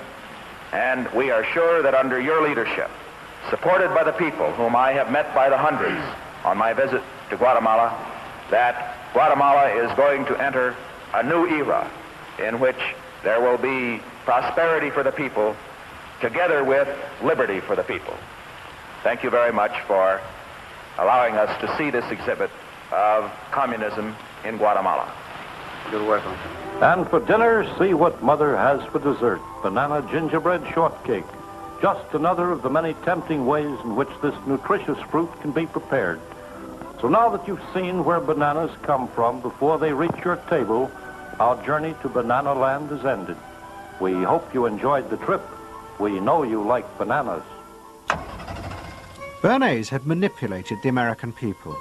And we are sure that under your leadership, supported by the people whom I have met by the hundreds on my visit to Guatemala, that Guatemala is going to enter a new era in which there will be prosperity for the people together with liberty for the people. Thank you very much for allowing us to see this exhibit of communism in Guatemala. You're welcome. And for dinner, see what Mother has for dessert. Banana gingerbread shortcake. Just another of the many tempting ways in which this nutritious fruit can be prepared. So now that you've seen where bananas come from before they reach your table, our journey to Banana Land is ended. We hope you enjoyed the trip. We know you like bananas. Bernays had manipulated the American people,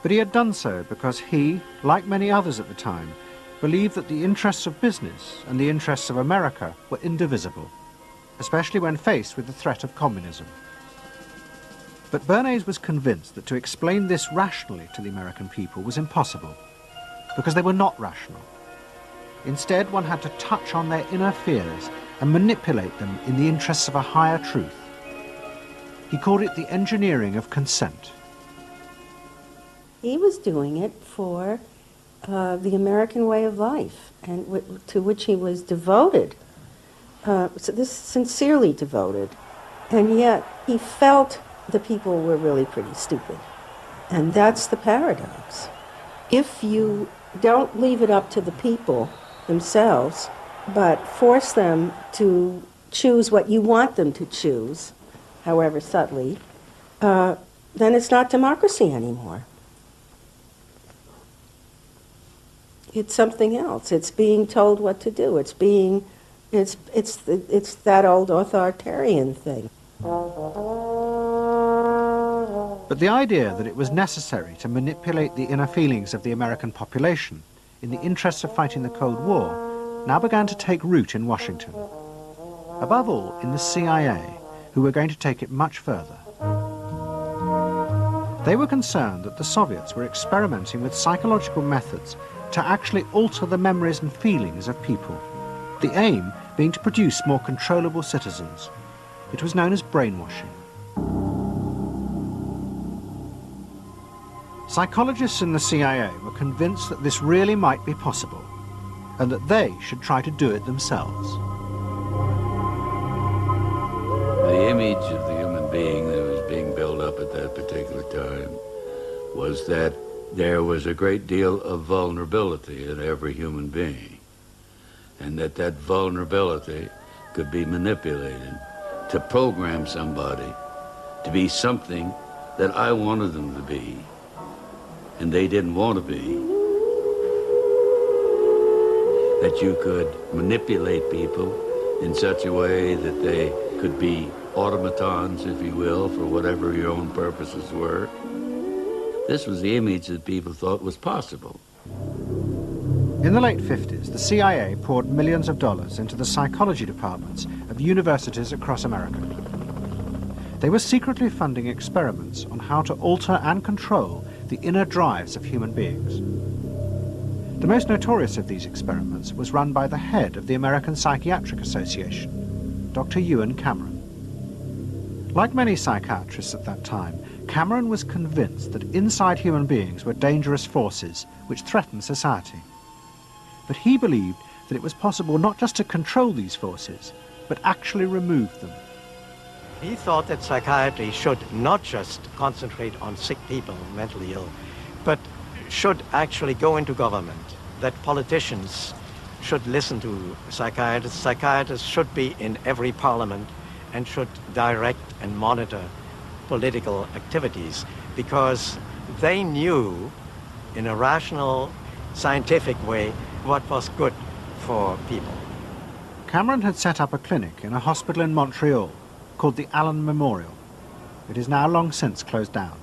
but he had done so because he, like many others at the time, believed that the interests of business and the interests of America were indivisible, especially when faced with the threat of communism. But Bernays was convinced that to explain this rationally to the American people was impossible, because they were not rational. Instead, one had to touch on their inner fears and manipulate them in the interests of a higher truth. He called it the engineering of consent. He was doing it for the American way of life, and to which he was devoted, sincerely devoted. And yet he felt the people were really pretty stupid. And that's the paradox. If you don't leave it up to the people themselves, but force them to choose what you want them to choose, however subtly, then it's not democracy anymore. It's something else. It's being told what to do. It's that old authoritarian thing. But the idea that it was necessary to manipulate the inner feelings of the American population in the interests of fighting the Cold War now began to take root in Washington. Above all, in the CIA, who were going to take it much further. They were concerned that the Soviets were experimenting with psychological methods to actually alter the memories and feelings of people, the aim being to produce more controllable citizens. It was known as brainwashing. Psychologists in the CIA were convinced that this really might be possible, and that they should try to do it themselves. The image of the human being that was being built up at that particular time was that there was a great deal of vulnerability in every human being, and that vulnerability could be manipulated to program somebody to be something that I wanted them to be, and they didn't want to be. That you could manipulate people in such a way that they could be automatons, if you will, for whatever your own purposes were. This was the image that people thought was possible. In the late 50s, the CIA poured millions of dollars into the psychology departments of universities across America. They were secretly funding experiments on how to alter and control the inner drives of human beings. The most notorious of these experiments was run by the head of the American Psychiatric Association, Dr. Ewan Cameron. Like many psychiatrists at that time, Cameron was convinced that inside human beings were dangerous forces which threatened society. But he believed that it was possible not just to control these forces, but actually remove them. He thought that psychiatry should not just concentrate on sick people, mentally ill, but should actually go into government, that politicians should listen to psychiatrists. Psychiatrists should be in every parliament and should direct and monitor political activities, because they knew in a rational, scientific way what was good for people. Cameron had set up a clinic in a hospital in Montreal called the Allen Memorial. It is now long since closed down.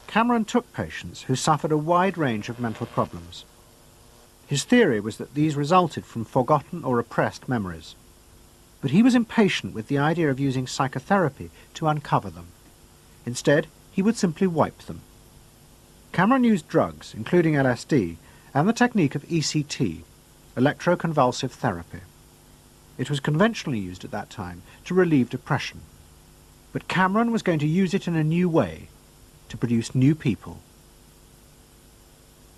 Cameron took patients who suffered a wide range of mental problems. His theory was that these resulted from forgotten or repressed memories. But he was impatient with the idea of using psychotherapy to uncover them. Instead, he would simply wipe them. Cameron used drugs, including LSD, and the technique of ECT, electroconvulsive therapy. It was conventionally used at that time to relieve depression. But Cameron was going to use it in a new way, to produce new people.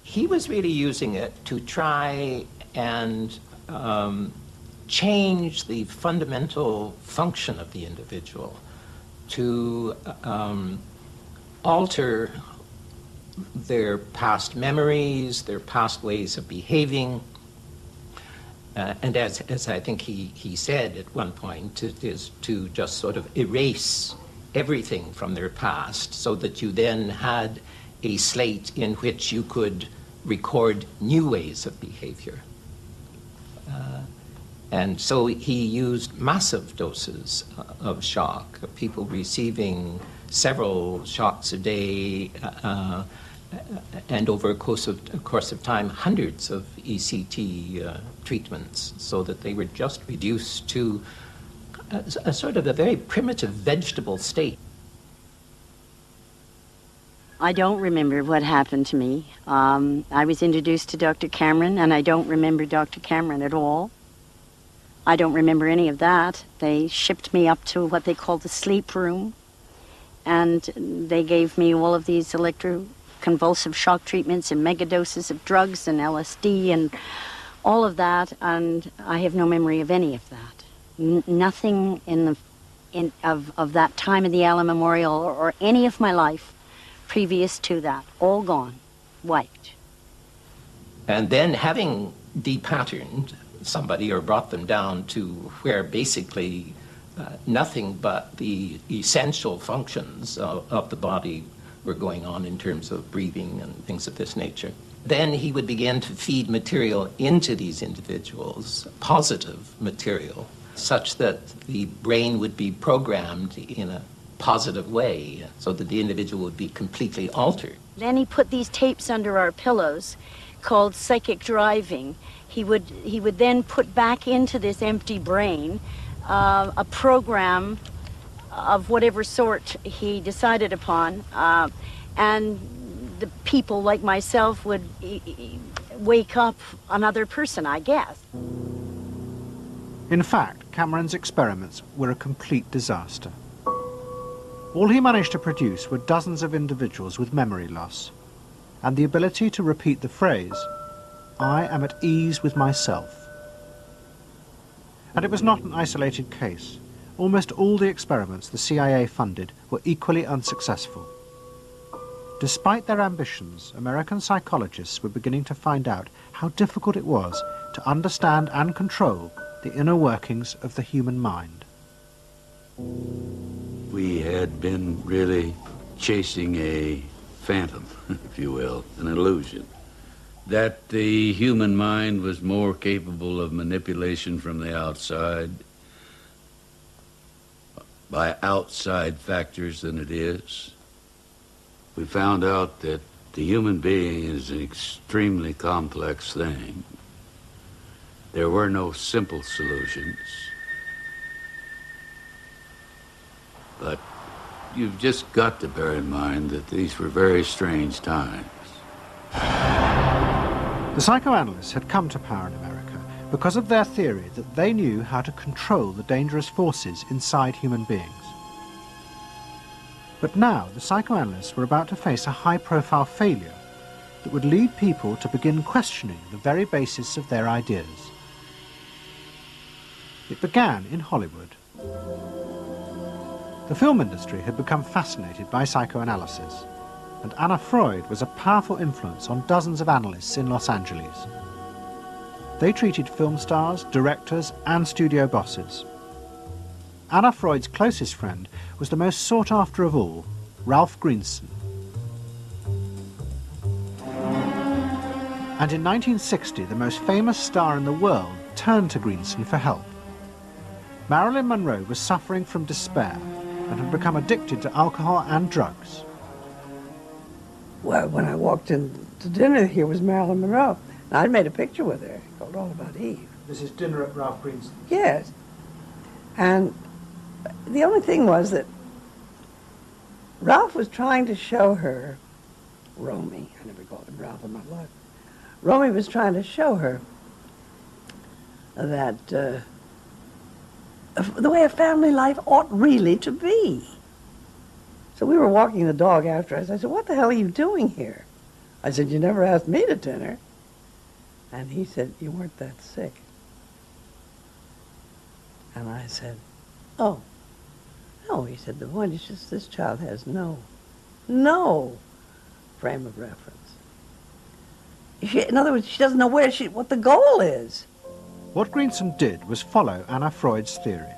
He was really using it to try and change the fundamental function of the individual, to alter their past memories, their past ways of behaving. And as I think he said at one point, it is to just sort of erase everything from their past so that you then had a slate in which you could record new ways of behavior. And so he used massive doses of shock, people receiving several shocks a day, and over a course of time, hundreds of ECT treatments, so that they were just reduced to a sort of a very primitive vegetable state. I don't remember what happened to me. I was introduced to Dr. Cameron, and I don't remember Dr. Cameron at all. I don't remember any of that. They shipped me up to what they called the sleep room, and they gave me all of these electroconvulsive shock treatments and megadoses of drugs and LSD and all of that, and I have no memory of any of that. Nothing of that time of the Allen Memorial or any of my life previous to that, all gone, wiped. And then having depatterned somebody or brought them down to where basically nothing but the essential functions of the body were going on in terms of breathing and things of this nature, then he would begin to feed material into these individuals, positive material, such that the brain would be programmed in a positive way, so that the individual would be completely altered. Then he put these tapes under our pillows called psychic driving. He would then put back into this empty brain a program of whatever sort he decided upon, and the people like myself would wake up another person, I guess. In fact, Cameron's experiments were a complete disaster. All he managed to produce were dozens of individuals with memory loss and the ability to repeat the phrase, "I am at ease with myself." And it was not an isolated case. Almost all the experiments the CIA funded were equally unsuccessful. Despite their ambitions, American psychologists were beginning to find out how difficult it was to understand and control the inner workings of the human mind. We had been really chasing a phantom, if you will, an illusion, that the human mind was more capable of manipulation from the outside by outside factors than it is. We found out that the human being is an extremely complex thing. There were no simple solutions. But you've just got to bear in mind that these were very strange times. The psychoanalysts had come to power in America because of their theory that they knew how to control the dangerous forces inside human beings. But now the psychoanalysts were about to face a high-profile failure that would lead people to begin questioning the very basis of their ideas. It began in Hollywood. The film industry had become fascinated by psychoanalysis, and Anna Freud was a powerful influence on dozens of analysts in Los Angeles. They treated film stars, directors, and studio bosses. Anna Freud's closest friend was the most sought after of all, Ralph Greenson. And in 1960, the most famous star in the world turned to Greenson for help. Marilyn Monroe was suffering from despair and had become addicted to alcohol and drugs. Well, when I walked in to dinner, here was Marilyn Monroe. And I'd made a picture with her called All About Eve. This is dinner at Ralph Greenson's. Yes. And the only thing was that Ralph was trying to show her, Romy, I never called him Ralph in my life. Romy was trying to show her that the way a family life ought really to be. So we were walking the dog after us. I said, "What the hell are you doing here?" I said, "You never asked me to dinner." And he said, "You weren't that sick." And I said, "Oh, no." He said, "The point is just this child has no frame of reference. In other words, she doesn't know what the goal is." What Greenson did was follow Anna Freud's theory.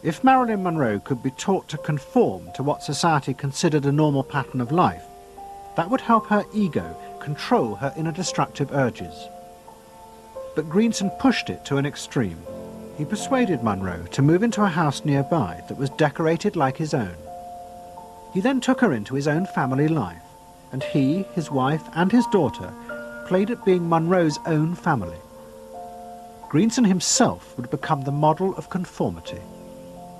If Marilyn Monroe could be taught to conform to what society considered a normal pattern of life, that would help her ego control her inner destructive urges. But Greenson pushed it to an extreme. He persuaded Monroe to move into a house nearby that was decorated like his own. He then took her into his own family life, and he, his wife, and his daughter played at being Monroe's own family. Greenson himself would become the model of conformity.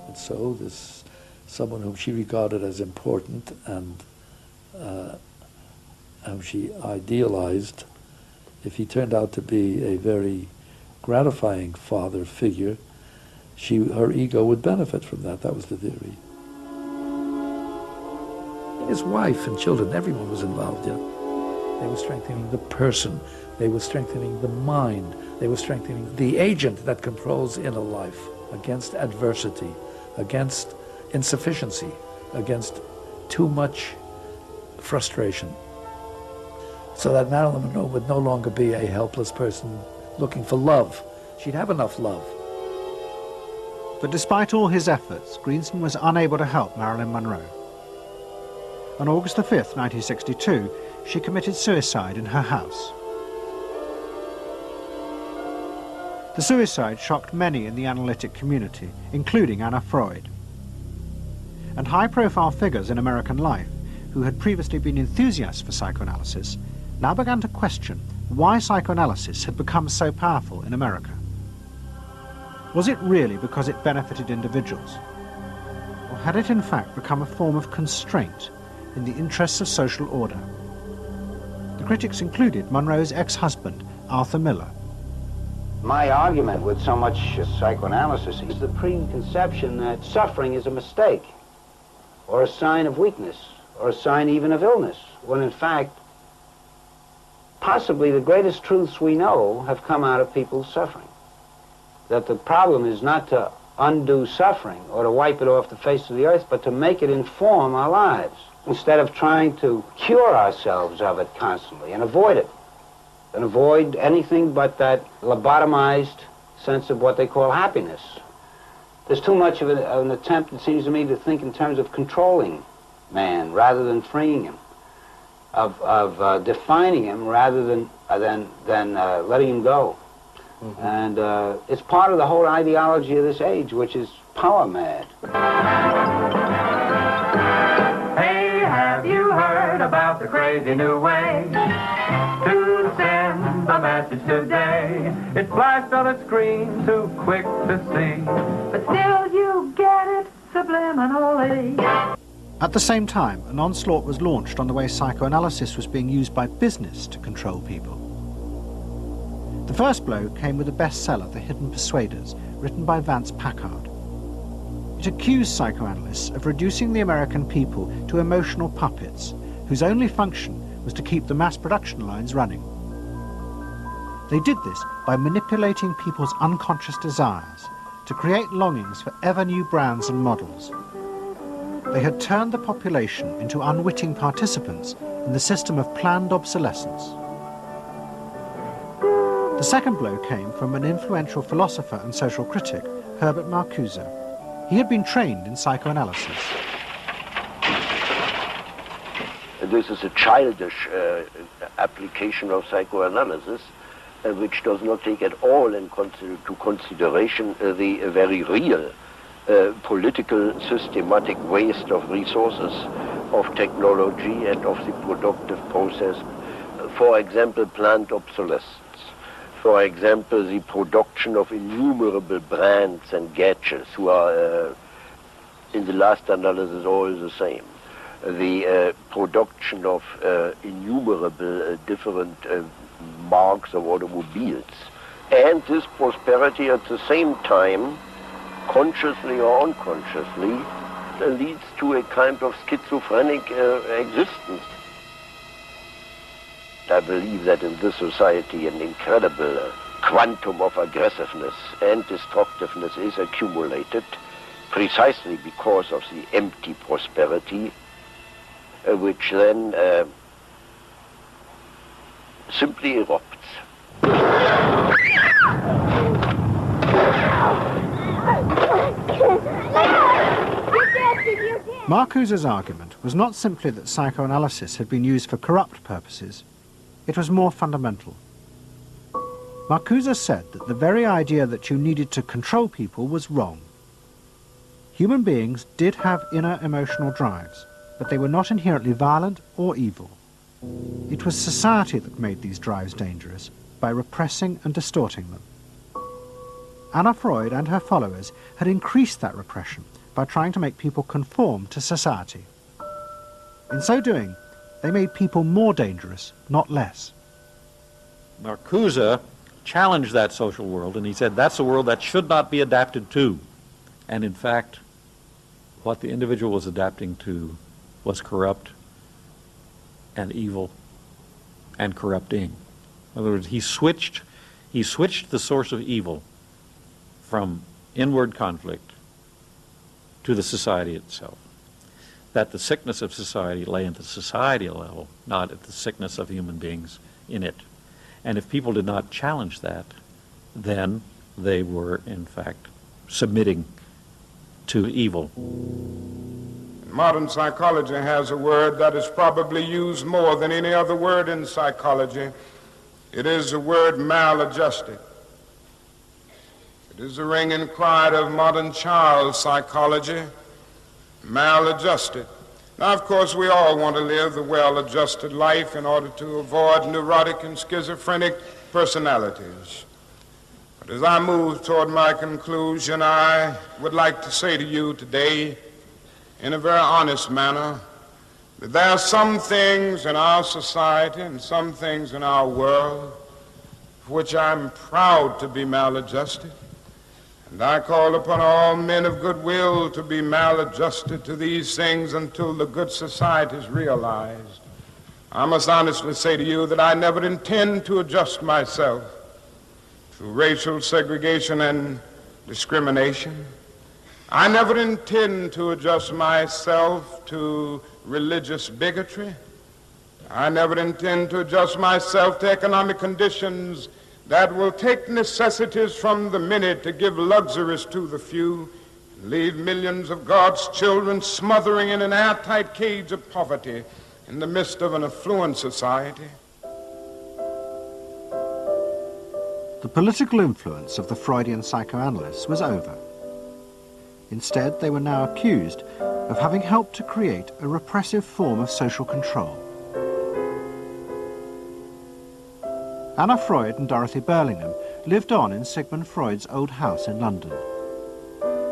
And so this someone whom she regarded as important and whom she idealized, if he turned out to be a very gratifying father figure, her ego would benefit from that. That was the theory. His wife and children, everyone was involved, yeah. They were strengthening the person. They were strengthening the mind. They were strengthening the agent that controls inner life against adversity, against insufficiency, against too much frustration. So that Marilyn Monroe would no longer be a helpless person looking for love. She'd have enough love. But despite all his efforts, Greenson was unable to help Marilyn Monroe. On August the 5th, 1962, she committed suicide in her house. The suicide shocked many in the analytic community, including Anna Freud. And high-profile figures in American life, who had previously been enthusiasts for psychoanalysis, now began to question why psychoanalysis had become so powerful in America. Was it really because it benefited individuals? Or had it in fact become a form of constraint in the interests of social order? The critics included Monroe's ex-husband, Arthur Miller. My argument with so much psychoanalysis is the preconception that suffering is a mistake, or a sign of weakness, or a sign even of illness, when in fact, possibly the greatest truths we know have come out of people's suffering. That the problem is not to undo suffering or to wipe it off the face of the earth, but to make it inform our lives. instead of trying to cure ourselves of it constantly and avoid it, and avoid anything but that lobotomized sense of what they call happiness. There's too much of an attempt, it seems to me, to think in terms of controlling man rather than freeing him, of defining him rather than letting him go. Mm-hmm. And it's part of the whole ideology of this age, which is power mad. Hey, have you heard about the crazy new way to send a message today? It flashed on a screen too quick to see, but still you get it subliminally. At the same time, an onslaught was launched on the way psychoanalysis was being used by business to control people. The first blow came with the bestseller, The Hidden Persuaders, written by Vance Packard. It accused psychoanalysts of reducing the American people to emotional puppets whose only function was to keep the mass production lines running. They did this by manipulating people's unconscious desires to create longings for ever new brands and models. They had turned the population into unwitting participants in the system of planned obsolescence. The second blow came from an influential philosopher and social critic, Herbert Marcuse. He had been trained in psychoanalysis. This is a childish application of psychoanalysis, which does not take at all into consideration the very real political systematic waste of resources, of technology and of the productive process. For example, planned obsolescence. For example, the production of innumerable brands and gadgets who are, in the last analysis, all the same. The production of innumerable different marks of automobiles. And this prosperity at the same time, consciously or unconsciously, leads to a kind of schizophrenic existence. I believe that in this society an incredible quantum of aggressiveness and destructiveness is accumulated precisely because of the empty prosperity, which then simply erupts. Marcuse's argument was not simply that psychoanalysis had been used for corrupt purposes. It was more fundamental. Marcuse said that the very idea that you needed to control people was wrong. Human beings did have inner emotional drives, but they were not inherently violent or evil. It was society that made these drives dangerous by repressing and distorting them. Anna Freud and her followers had increased that repression by trying to make people conform to society. In so doing, they made people more dangerous, not less. Marcuse challenged that social world, and he said that's a world that should not be adapted to. And in fact, what the individual was adapting to was corrupt and evil and corrupting. In other words, he switched the source of evil from inward conflict to the society itself. That the sickness of society lay at the societal level, not at the sickness of human beings in it. And if people did not challenge that, then they were, in fact, submitting to evil. Modern psychology has a word that is probably used more than any other word in psychology. It is the word maladjusted. It is the ringing cry of modern child psychology, maladjusted. Now, of course, we all want to live the well-adjusted life in order to avoid neurotic and schizophrenic personalities. But as I move toward my conclusion, I would like to say to you today, in a very honest manner, that there are some things in our society and some things in our world for which I'm proud to be maladjusted. And I call upon all men of goodwill to be maladjusted to these things until the good society is realized. I must honestly say to you that I never intend to adjust myself through racial segregation and discrimination. I never intend to adjust myself to religious bigotry. I never intend to adjust myself to economic conditions that will take necessities from the many to give luxuries to the few, and leave millions of God's children smothering in an airtight cage of poverty in the midst of an affluent society. The political influence of the Freudian psychoanalysts was over. Instead, they were now accused of having helped to create a repressive form of social control. Anna Freud and Dorothy Burlingham lived on in Sigmund Freud's old house in London.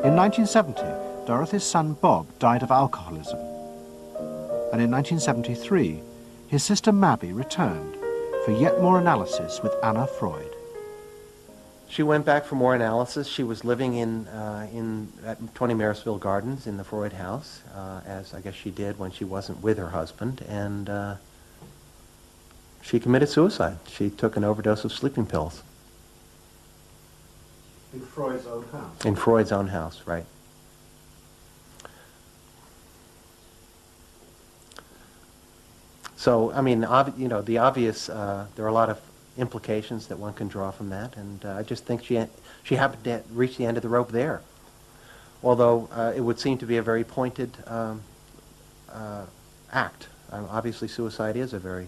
In 1970, Dorothy's son Bob died of alcoholism. And in 1973, his sister Mabby returned for yet more analysis with Anna Freud. She went back for more analysis. She was living at 20 Marisville Gardens in the Freud house, as I guess she did when she wasn't with her husband, and she committed suicide. She took an overdose of sleeping pills. In Freud's own house? In Freud's own house, right. So, I mean, the obvious, there are a lot of implications that one can draw from that, and I just think she happened to reach the end of the rope there. Although it would seem to be a very pointed act. Obviously, suicide is a very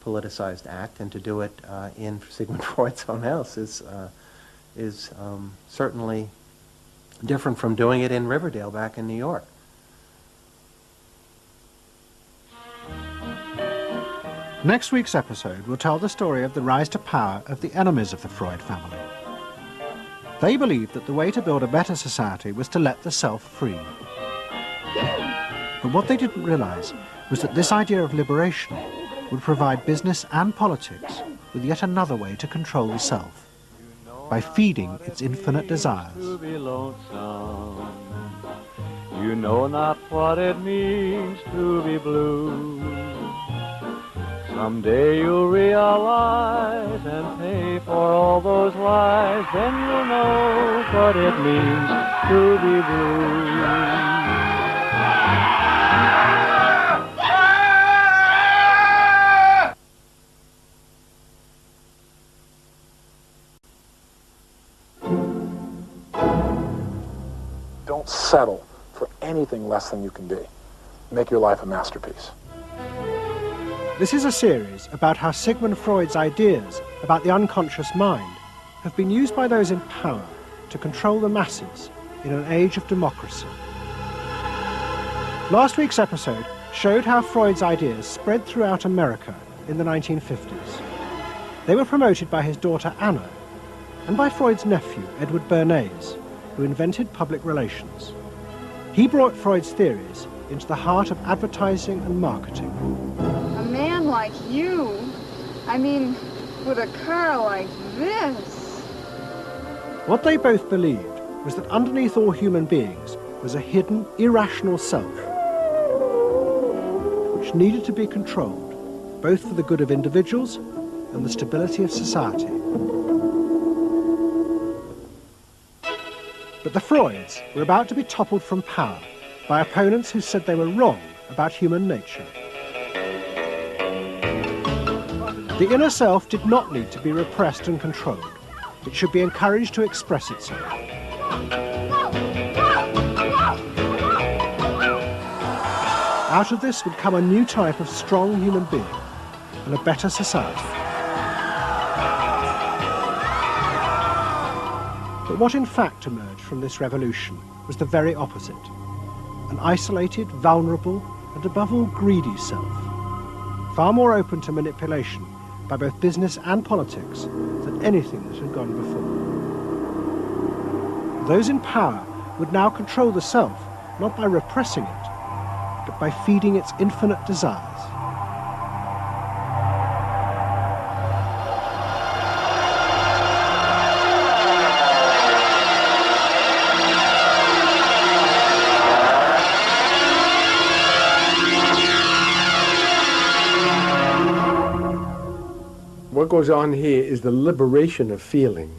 politicized act, and to do it in Sigmund Freud's own house is certainly different from doing it in Riverdale back in New York. Next week's episode will tell the story of the rise to power of the enemies of the Freud family. They believed that the way to build a better society was to let the self free. But what they didn't realize was that this idea of liberation would provide business and politics with yet another way to control the self, by feeding its infinite desires. To be lonesome. You know not what it means to be blue. Someday you'll realize and pay for all those lies, then you'll know what it means to be blue. Don't settle for anything less than you can be. Make your life a masterpiece. This is a series about how Sigmund Freud's ideas about the unconscious mind have been used by those in power to control the masses in an age of democracy. Last week's episode showed how Freud's ideas spread throughout America in the 1950s. They were promoted by his daughter Anna and by Freud's nephew, Edward Bernays, who invented public relations. He brought Freud's theories into the heart of advertising and marketing. A man like you, I mean, with a car like this. What they both believed was that underneath all human beings was a hidden, irrational self, which needed to be controlled, both for the good of individuals and the stability of society. But the Freuds were about to be toppled from power by opponents who said they were wrong about human nature. The inner self did not need to be repressed and controlled. It should be encouraged to express itself. Out of this would come a new type of strong human being and a better society. But what in fact emerged from this revolution was the very opposite. An isolated, vulnerable, and above all greedy self, far more open to manipulation by both business and politics than anything that had gone before. Those in power would now control the self, not by repressing it, but by feeding its infinite desires. What goes on here is the liberation of feeling.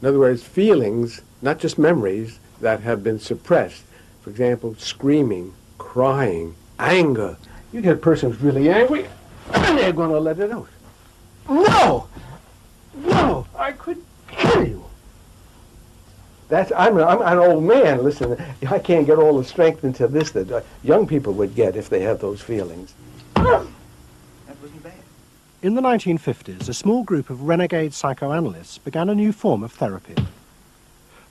In other words, feelings, not just memories, that have been suppressed. For example, screaming, crying, anger. You get a person who's really angry, and they're going to let it out. No! No! I could kill you. I'm an old man. Listen, I can't get all the strength into this that young people would get if they have those feelings. In the 1950s, a small group of renegade psychoanalysts began a new form of therapy.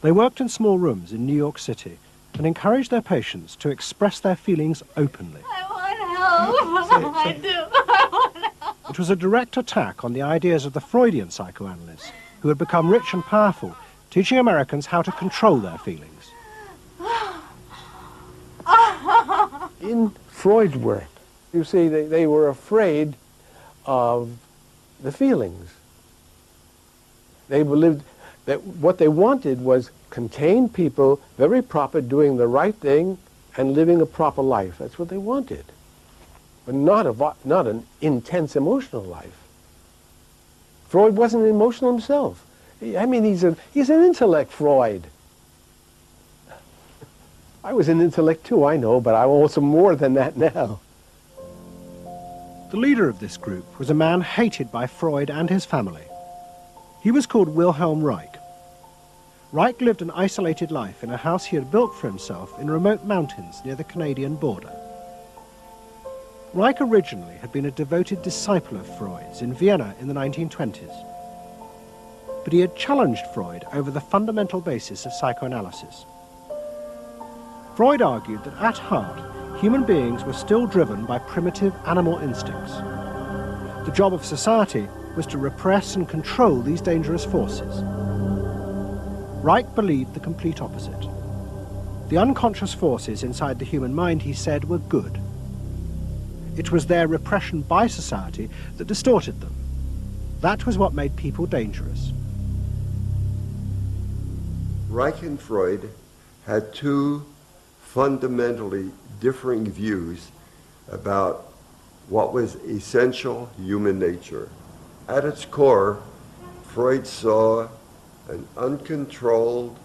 They worked in small rooms in New York City and encouraged their patients to express their feelings openly. I want help. I do. I want help. It was a direct attack on the ideas of the Freudian psychoanalysts, who had become rich and powerful, teaching Americans how to control their feelings. In Freud's work, you see, they were afraid of the feelings. They believed that what they wanted was contained people, very proper, doing the right thing and living a proper life. That's what they wanted, but not an intense emotional life. Freud wasn't emotional himself. I mean, he's an intellect, Freud. I was an intellect too, I know, but I'm also more than that now. The leader of this group was a man hated by Freud and his family. He was called Wilhelm Reich. Reich lived an isolated life in a house he had built for himself in remote mountains near the Canadian border. Reich originally had been a devoted disciple of Freud's in Vienna in the 1920s. But he had challenged Freud over the fundamental basis of psychoanalysis. Freud argued that at heart, human beings were still driven by primitive animal instincts. The job of society was to repress and control these dangerous forces. Reich believed the complete opposite. The unconscious forces inside the human mind, he said, were good. It was their repression by society that distorted them. That was what made people dangerous. Reich and Freud had two fundamentally differing views about what was essential human nature. At its core, Freud saw an uncontrolled,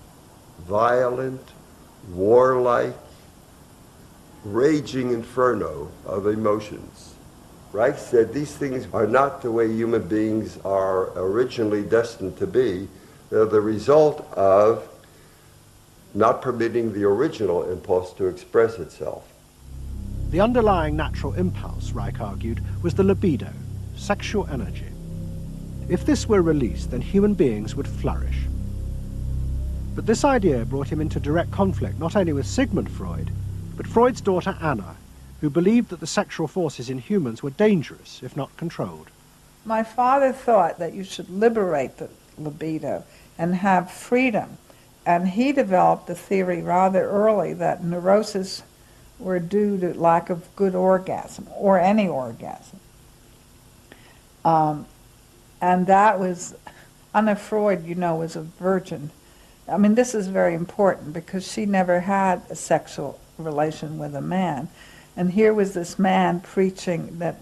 violent, warlike, raging inferno of emotions. Reich said these things are not the way human beings are originally destined to be. They're the result of not permitting the original impulse to express itself. The underlying natural impulse, Reich argued, was the libido, sexual energy. If this were released, then human beings would flourish. But this idea brought him into direct conflict not only with Sigmund Freud, but Freud's daughter Anna, who believed that the sexual forces in humans were dangerous if not controlled. My father thought that you should liberate the libido and have freedom. And he developed the theory rather early that neuroses were due to lack of good orgasm, or any orgasm. And that was, Anna Freud, you know, was a virgin. I mean, this is very important because she never had a sexual relation with a man. And here was this man preaching that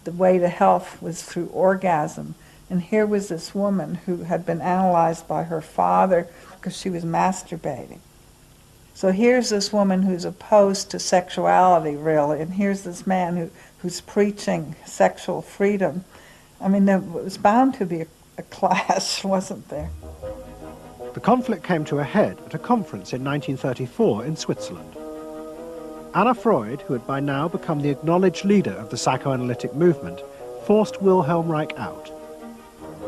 the way to health was through orgasm. And here was this woman who had been analyzed by her father because she was masturbating. So here's this woman who's opposed to sexuality, really, and here's this man who's preaching sexual freedom. I mean, there was bound to be a clash, wasn't there? The conflict came to a head at a conference in 1934 in Switzerland. Anna Freud, who had by now become the acknowledged leader of the psychoanalytic movement, forced Wilhelm Reich out.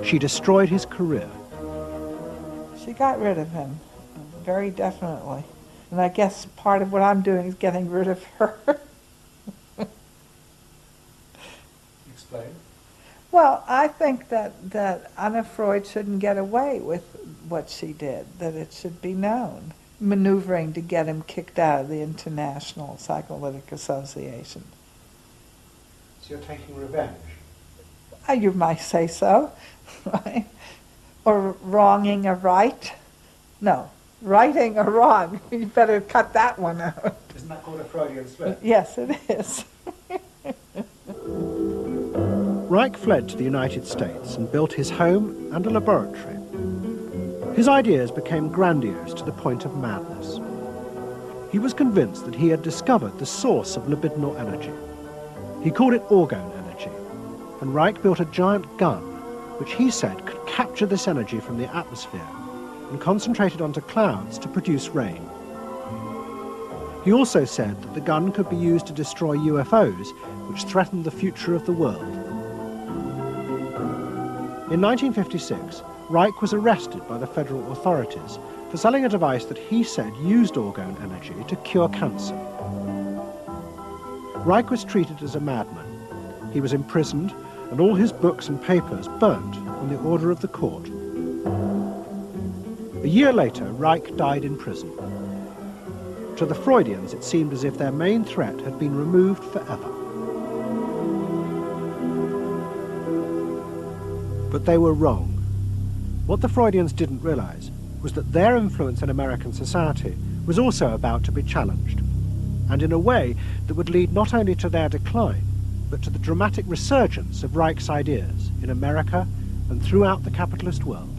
She destroyed his career. She got rid of him, very definitely. And I guess part of what I'm doing is getting rid of her. Explain. Well, I think that Anna Freud shouldn't get away with what she did, that it should be known. Maneuvering to get him kicked out of the International Psychoanalytic Association. So you're taking revenge? You might say so, right? Or wronging a right. No, righting a wrong. You better cut that one out. Isn't that called a Freudian slip? Yes, it is. Reich fled to the United States and built his home and a laboratory. His ideas became grandiose to the point of madness. He was convinced that he had discovered the source of libidinal energy. He called it orgone energy, and Reich built a giant gun, which he said could capture this energy from the atmosphere and concentrate it onto clouds to produce rain. He also said that the gun could be used to destroy UFOs, which threatened the future of the world. In 1956, Reich was arrested by the federal authorities for selling a device that he said used orgone energy to cure cancer. Reich was treated as a madman. He was imprisoned and all his books and papers burnt on the order of the court. A year later, Reich died in prison. To the Freudians, it seemed as if their main threat had been removed forever. But they were wrong. What the Freudians didn't realize was that their influence in American society was also about to be challenged, and in a way that would lead not only to their decline, but to the dramatic resurgence of Reich's ideas in America and throughout the capitalist world.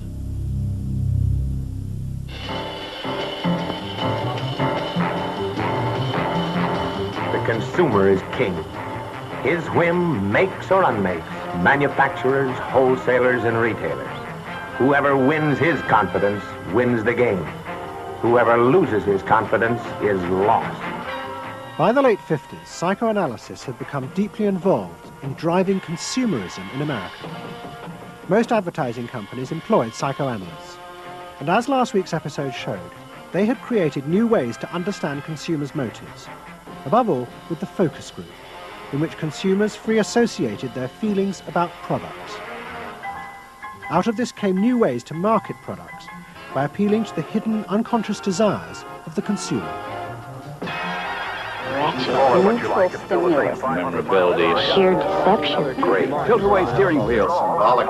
The consumer is king. His whim makes or unmakes manufacturers, wholesalers, and retailers. Whoever wins his confidence wins the game. Whoever loses his confidence is lost. By the late 50s, psychoanalysis had become deeply involved in driving consumerism in America. Most advertising companies employed psychoanalysts, and as last week's episode showed, they had created new ways to understand consumers' motives, above all with the focus group, in which consumers free associated their feelings about products. Out of this came new ways to market products by appealing to the hidden unconscious desires of the consumer. Memorability. Sheer deception. Great. Tilt-away steering wheel. Symbolic.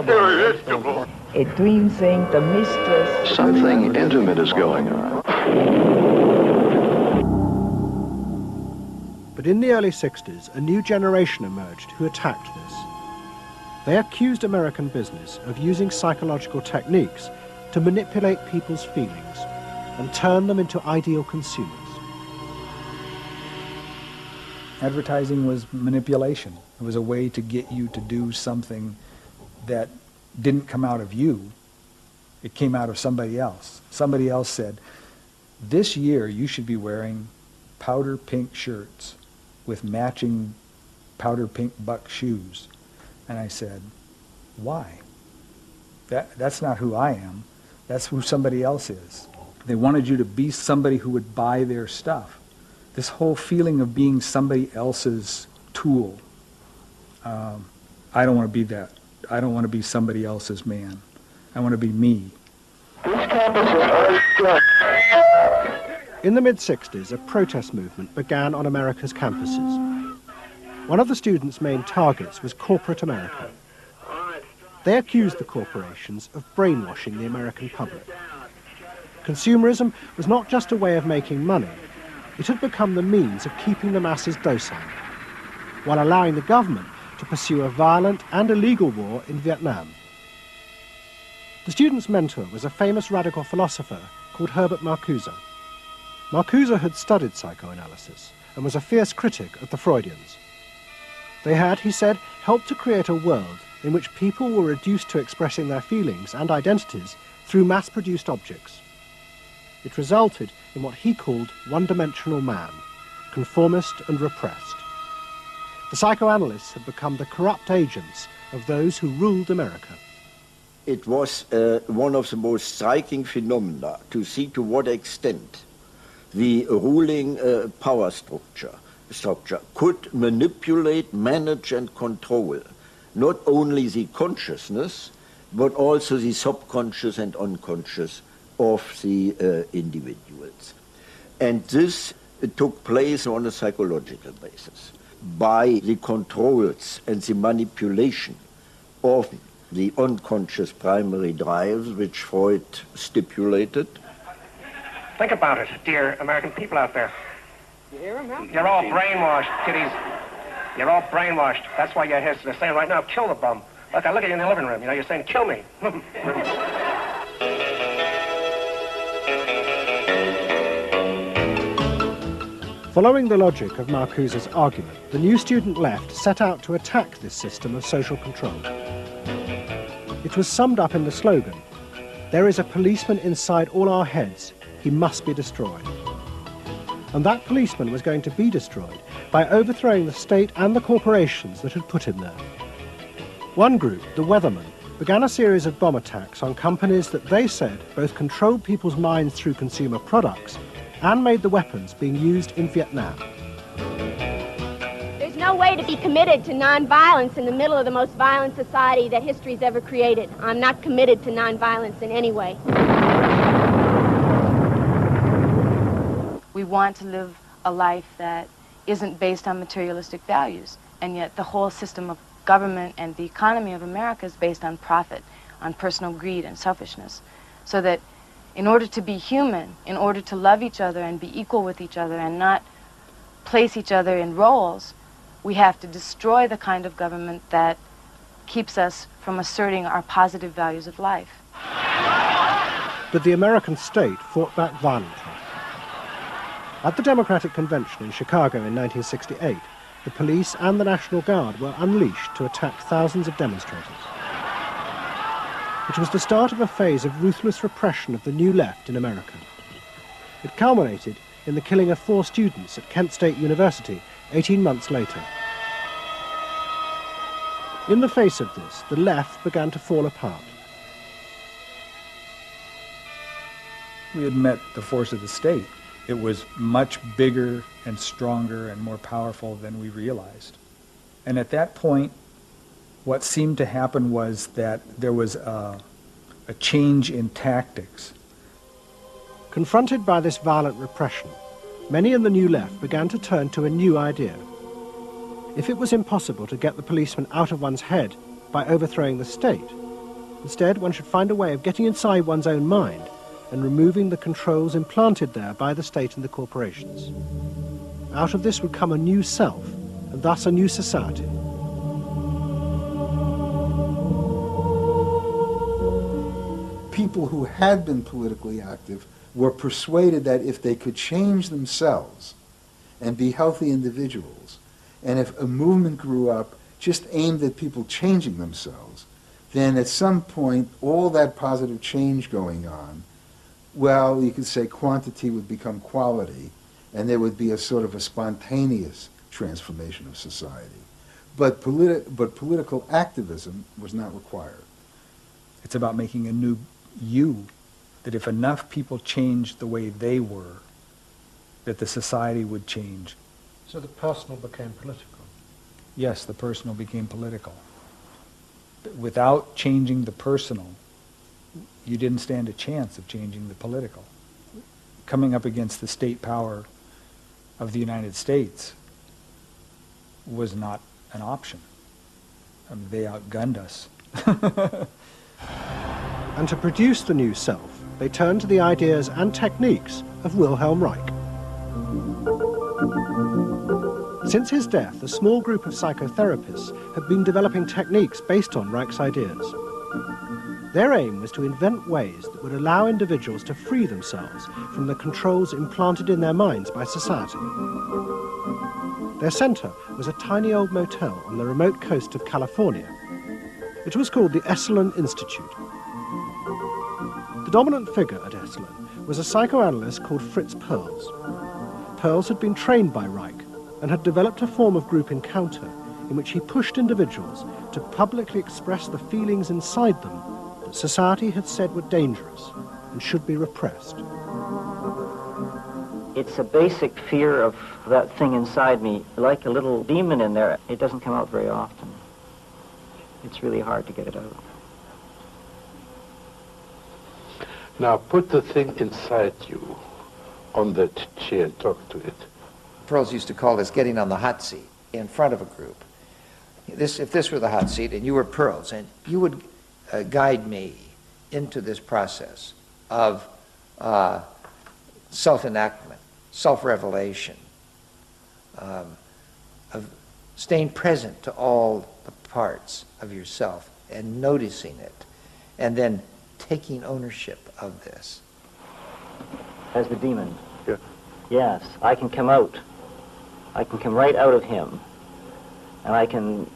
Irresistible. A dream thing, the mistress. Something intimate is going on. But in the early 60s, a new generation emerged who attacked this. They accused American business of using psychological techniques to manipulate people's feelings and turn them into ideal consumers. Advertising was manipulation. It was a way to get you to do something that didn't come out of you. It came out of somebody else. Somebody else said, this year you should be wearing powder pink shirts with matching powder pink buck shoes. And I said, why? That's not who I am. That's who somebody else is. They wanted you to be somebody who would buy their stuff. This whole feeling of being somebody else's tool. I don't want to be that. I don't want to be somebody else's man. I want to be me. In the mid-60s, a protest movement began on America's campuses. One of the students' main targets was corporate America. They accused the corporations of brainwashing the American public. Consumerism was not just a way of making money, it had become the means of keeping the masses docile, while allowing the government to pursue a violent and illegal war in Vietnam. The student's mentor was a famous radical philosopher called Herbert Marcuse. Marcuse had studied psychoanalysis and was a fierce critic of the Freudians. They had, he said, helped to create a world in which people were reduced to expressing their feelings and identities through mass-produced objects. It resulted in what he called one-dimensional man, conformist and repressed. The psychoanalysts had become the corrupt agents of those who ruled America. It was one of the most striking phenomena to see to what extent the ruling power structure could manipulate, manage and control not only the consciousness, but also the subconscious and unconscious of the individuals. And this took place on a psychological basis by the controls and the manipulation of the unconscious primary drives which Freud stipulated. Think about it, dear American people out there. You hear him, huh? You're all brainwashed, kiddies. You're all brainwashed. That's why you're here. They're saying right now, kill the bum. Look, I look at you in the living room. You know, you're saying, kill me. Following the logic of Marcuse's argument, the new student left set out to attack this system of social control. It was summed up in the slogan, "There is a policeman inside all our heads. He must be destroyed." And that policeman was going to be destroyed by overthrowing the state and the corporations that had put him there. One group, the Weathermen, began a series of bomb attacks on companies that they said both controlled people's minds through consumer products and made the weapons being used in Vietnam. There's no way to be committed to nonviolence in the middle of the most violent society that history's ever created. I'm not committed to nonviolence in any way. We want to live a life that isn't based on materialistic values, and yet the whole system of government and the economy of America is based on profit, on personal greed and selfishness. So that in order to be human, in order to love each other and be equal with each other and not place each other in roles, we have to destroy the kind of government that keeps us from asserting our positive values of life. But the American state fought back violently. At the Democratic Convention in Chicago in 1968, the police and the National Guard were unleashed to attack thousands of demonstrators. It was the start of a phase of ruthless repression of the new left in America. It culminated in the killing of 4 students at Kent State University 18 months later. In the face of this, the left began to fall apart. We had met the force of the state. It was much bigger and stronger and more powerful than we realized. And at that point, what seemed to happen was that there was a change in tactics. Confronted by this violent repression, many in the new left began to turn to a new idea. If it was impossible to get the policeman out of one's head by overthrowing the state, instead one should find a way of getting inside one's own mind and removing the controls implanted there by the state and the corporations. Out of this would come a new self, and thus a new society. People who had been politically active were persuaded that if they could change themselves and be healthy individuals, and if a movement grew up just aimed at people changing themselves, then at some point all that positive change going on, well, you could say quantity would become quality, and there would be a sort of a spontaneous transformation of society. But political activism was not required. It's about making a new you, that if enough people changed the way they were, that the society would change. So the personal became political? Yes, the personal became political. Without changing the personal, you didn't stand a chance of changing the political. Coming up against the state power of the United States was not an option. I mean, they outgunned us. And to produce the new self, they turned to the ideas and techniques of Wilhelm Reich. Since his death, a small group of psychotherapists had been developing techniques based on Reich's ideas. Their aim was to invent ways that would allow individuals to free themselves from the controls implanted in their minds by society. Their center was a tiny old motel on the remote coast of California. It was called the Esalen Institute. The dominant figure at Esalen was a psychoanalyst called Fritz Perls. Perls had been trained by Reich and had developed a form of group encounter in which he pushed individuals to publicly express the feelings inside them that society had said were dangerous and should be repressed. It's a basic fear of that thing inside me, like a little demon in there. It doesn't come out very often. It's really hard to get it out. Now put the thing inside you on that chair and talk to it. Perls used to call this getting on the hot seat in front of a group. If this were the hot seat and you were Perls, and you would guide me into this process of self-enactment, self-revelation, of staying present to all the parts of yourself and noticing it, and then taking ownership of this. As the demon? Yeah. Yes, I can come out I can come right out of him, and I can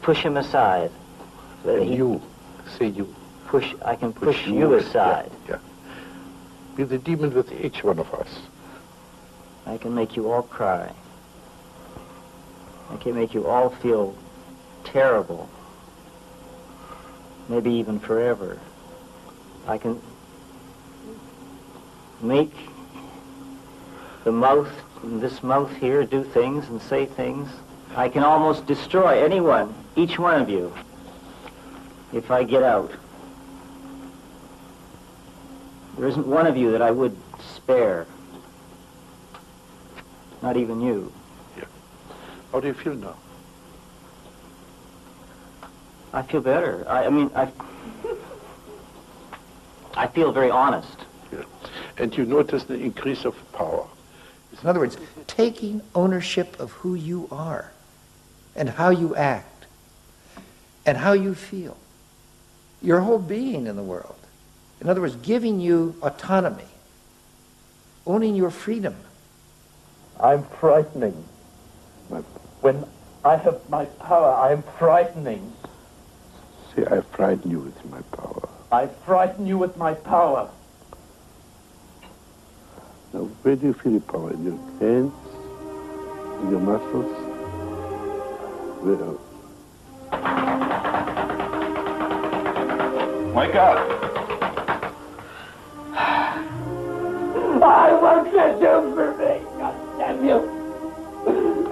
push him aside. So that You, say you. I can push you aside. Yeah. Be the demon with each one of us. I can make you all cry. I can make you all feel terrible. Maybe even forever. I can make this mouth here, do things and say things. I can almost destroy anyone, each one of you, if I get out. There isn't one of you that I would spare. Not even you. Yeah. How do you feel now? I feel better. I feel very honest. Yeah. And you notice the increase of power. In other words, taking ownership of who you are and how you act and how you feel. Your whole being in the world. In other words, giving you autonomy, owning your freedom. I'm frightening. When I have my power, I am frightening. Say, I frighten you with my power. I frighten you with my power. Now, where do you feel the power? In your hands? In your muscles? Where else? Wake up! I want you do for me, God damn you!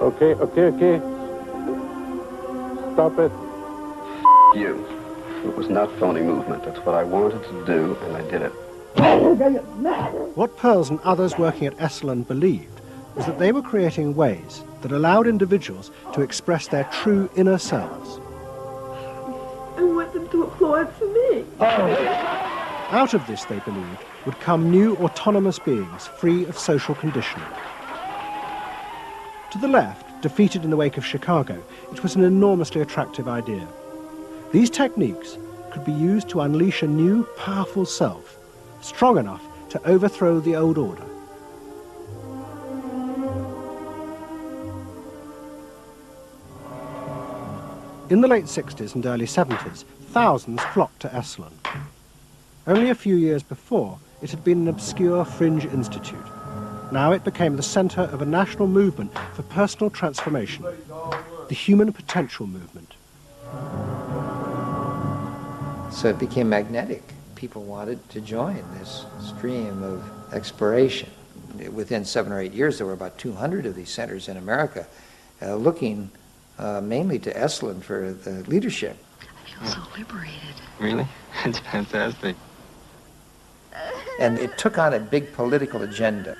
Okay. Stop it. You. It was not phony movement. That's what I wanted to do, and I did it. What Pearls and others working at Esalen believed was that they were creating ways that allowed individuals to express their true inner selves. I want them to applaud for me. Out of this, they believed, would come new autonomous beings free of social conditioning. To the left, defeated in the wake of Chicago, it was an enormously attractive idea. These techniques could be used to unleash a new, powerful self, strong enough to overthrow the old order. In the late 60s and early 70s, thousands flocked to Esalen. Only a few years before, it had been an obscure fringe institute. Now it became the center of a national movement for personal transformation, the human potential movement. So it became magnetic. People wanted to join this stream of exploration. Within 7 or 8 years, there were about 200 of these centers in America, looking mainly to Esalen for the leadership. I feel so liberated. Really? It's fantastic. And it took on a big political agenda.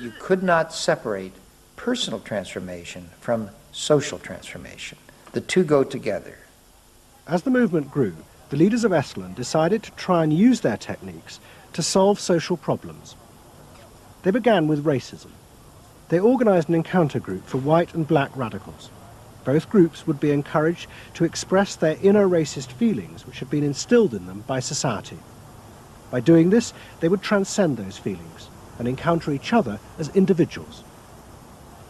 You could not separate personal transformation from social transformation. The two go together. As the movement grew, the leaders of Esalen decided to try and use their techniques to solve social problems. They began with racism. They organized an encounter group for white and black radicals. Both groups would be encouraged to express their inner racist feelings which had been instilled in them by society. By doing this, they would transcend those feelings and encounter each other as individuals.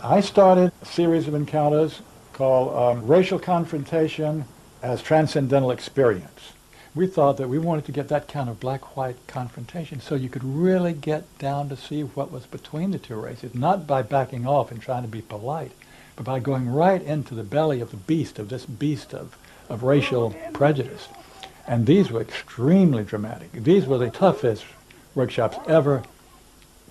I started a series of encounters called Racial Confrontation as Transcendental Experience. We thought that we wanted to get that kind of black-white confrontation so you could really get down to see what was between the two races, not by backing off and trying to be polite, but by going right into the belly of the beast, of this beast of racial prejudice. And these were extremely dramatic. These were the toughest workshops ever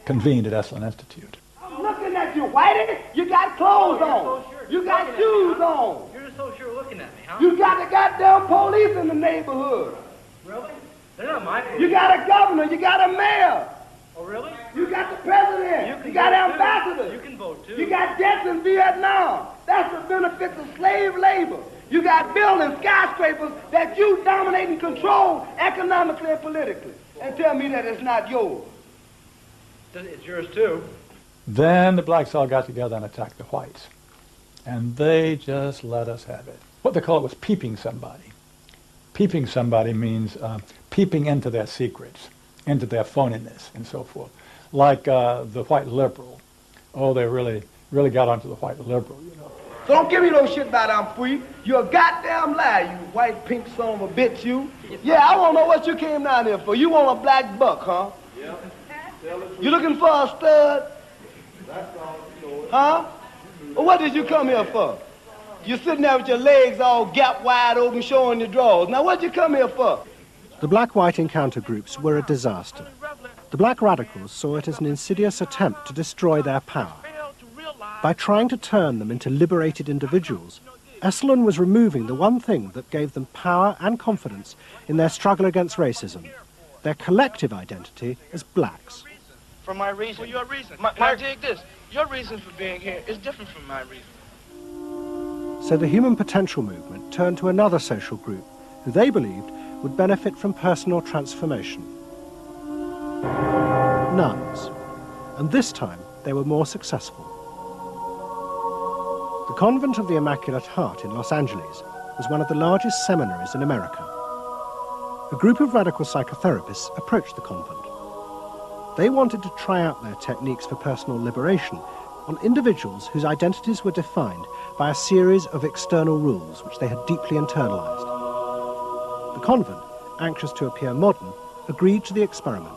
convened at Esalen Institute. I'm looking at you, Whitey. You got clothes on. You got shoes on. You're so sure looking at me, huh? You got the goddamn police in the neighborhood. Really? They're not my police. You got a governor. You got a mayor. Oh, really? You got the president. You got ambassadors. You can vote, too. You got debts in Vietnam. That's the benefits of slave labor. You got buildings, skyscrapers that you dominate and control economically and politically. And tell me that it's not yours. It's yours, too. Then the blacks all got together and attacked the whites. And they just let us have it. What they call it was peeping somebody. Peeping somebody means peeping into their secrets, into their phoniness, and so forth. Like the white liberal. Oh, they really really got onto the white liberal, you know. So don't give me no shit about I'm free. You're a goddamn liar, you white pink son of a bitch, you. Yeah, I want to know what you came down here for. You want a black buck, huh? Yeah. You looking for a stud? Huh? Well, what did you come here for? You're sitting there with your legs all gap wide open, showing your drawers. Now, what did you come here for? The black-white encounter groups were a disaster. The black radicals saw it as an insidious attempt to destroy their power. By trying to turn them into liberated individuals, Esalen was removing the one thing that gave them power and confidence in their struggle against racism, their collective identity as blacks. For my reason. For your reason. Now dig this. Your reason for being here is different from my reason. So the human potential movement turned to another social group who they believed would benefit from personal transformation. Nuns. And this time they were more successful. The Convent of the Immaculate Heart in Los Angeles was one of the largest seminaries in America. A group of radical psychotherapists approached the convent. They wanted to try out their techniques for personal liberation on individuals whose identities were defined by a series of external rules which they had deeply internalized. The convent, anxious to appear modern, agreed to the experiment.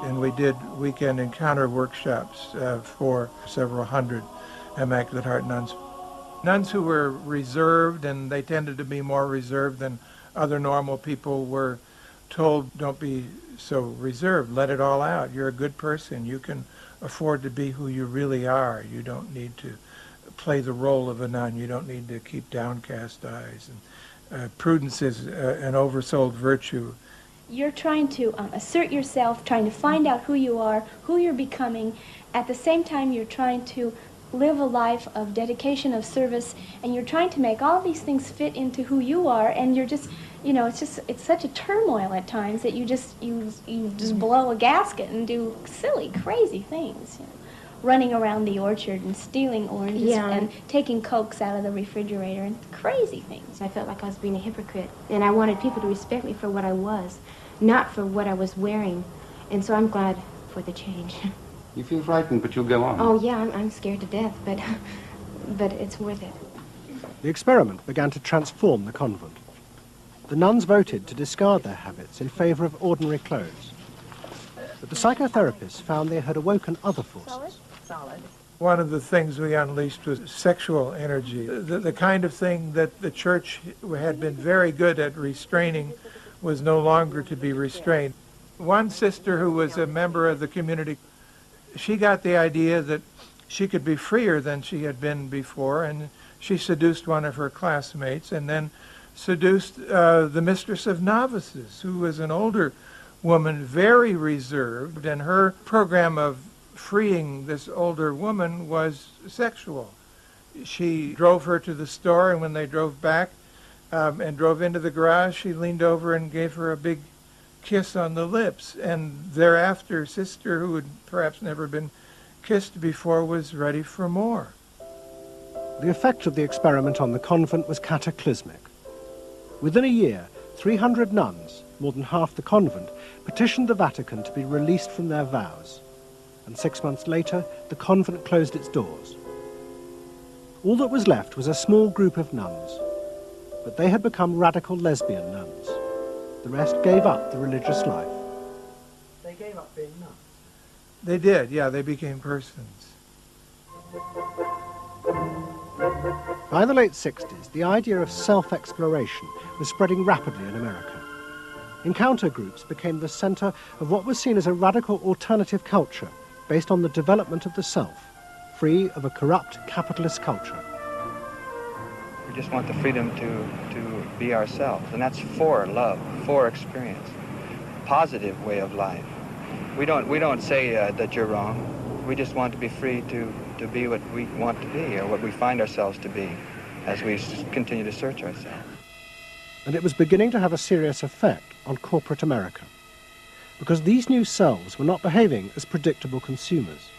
And we did weekend encounter workshops for several hundred Immaculate Heart nuns. Nuns who were reserved, and they tended to be more reserved than other normal people, were told, don't be so reserved, let it all out. You're a good person. You can afford to be who you really are. You don't need to play the role of a nun. You don't need to keep downcast eyes. And prudence is an oversold virtue. You're trying to assert yourself, trying to find out who you are, who you're becoming. At the same time, you're trying to live a life of dedication, of service, and you're trying to make all these things fit into who you are, and you're just, you know, it's such a turmoil at times that you just blow a gasket and do silly, crazy things, you know. Running around the orchard and stealing oranges and taking Cokes out of the refrigerator and crazy things. I felt like I was being a hypocrite, and I wanted people to respect me for what I was, not for what I was wearing. And so I'm glad for the change. You feel frightened, but you'll go on. Oh, yeah, I'm scared to death, but it's worth it. The experiment began to transform the convent. The nuns voted to discard their habits in favor of ordinary clothes. But the psychotherapists found they had awoken other forces. Solid. One of the things we unleashed was sexual energy. The kind of thing that the church had been very good at restraining was no longer to be restrained. One sister who was a member of the community, she got the idea that she could be freer than she had been before, and she seduced one of her classmates and then seduced the mistress of novices, who was an older woman, very reserved, and her program of freeing this older woman was sexual. She drove her to the store, and when they drove back and drove into the garage, she leaned over and gave her a big kiss on the lips. And thereafter, sister, who had perhaps never been kissed before, was ready for more. The effect of the experiment on the convent was cataclysmic. Within a year, 300 nuns, more than half the convent, petitioned the Vatican to be released from their vows. And 6 months later, the convent closed its doors. All that was left was a small group of nuns, but they had become radical lesbian nuns. The rest gave up the religious life. They gave up being nuns. They did, yeah, they became persons. By the late 60s, the idea of self-exploration was spreading rapidly in America. Encounter groups became the center of what was seen as a radical alternative culture based on the development of the self, free of a corrupt capitalist culture. We just want the freedom to be ourselves, and that's for love, for experience, positive way of life. We don't say that you're wrong. We just want to be free to be what we want to be, or what we find ourselves to be, as we continue to search ourselves. And it was beginning to have a serious effect on corporate America, because these new selves were not behaving as predictable consumers.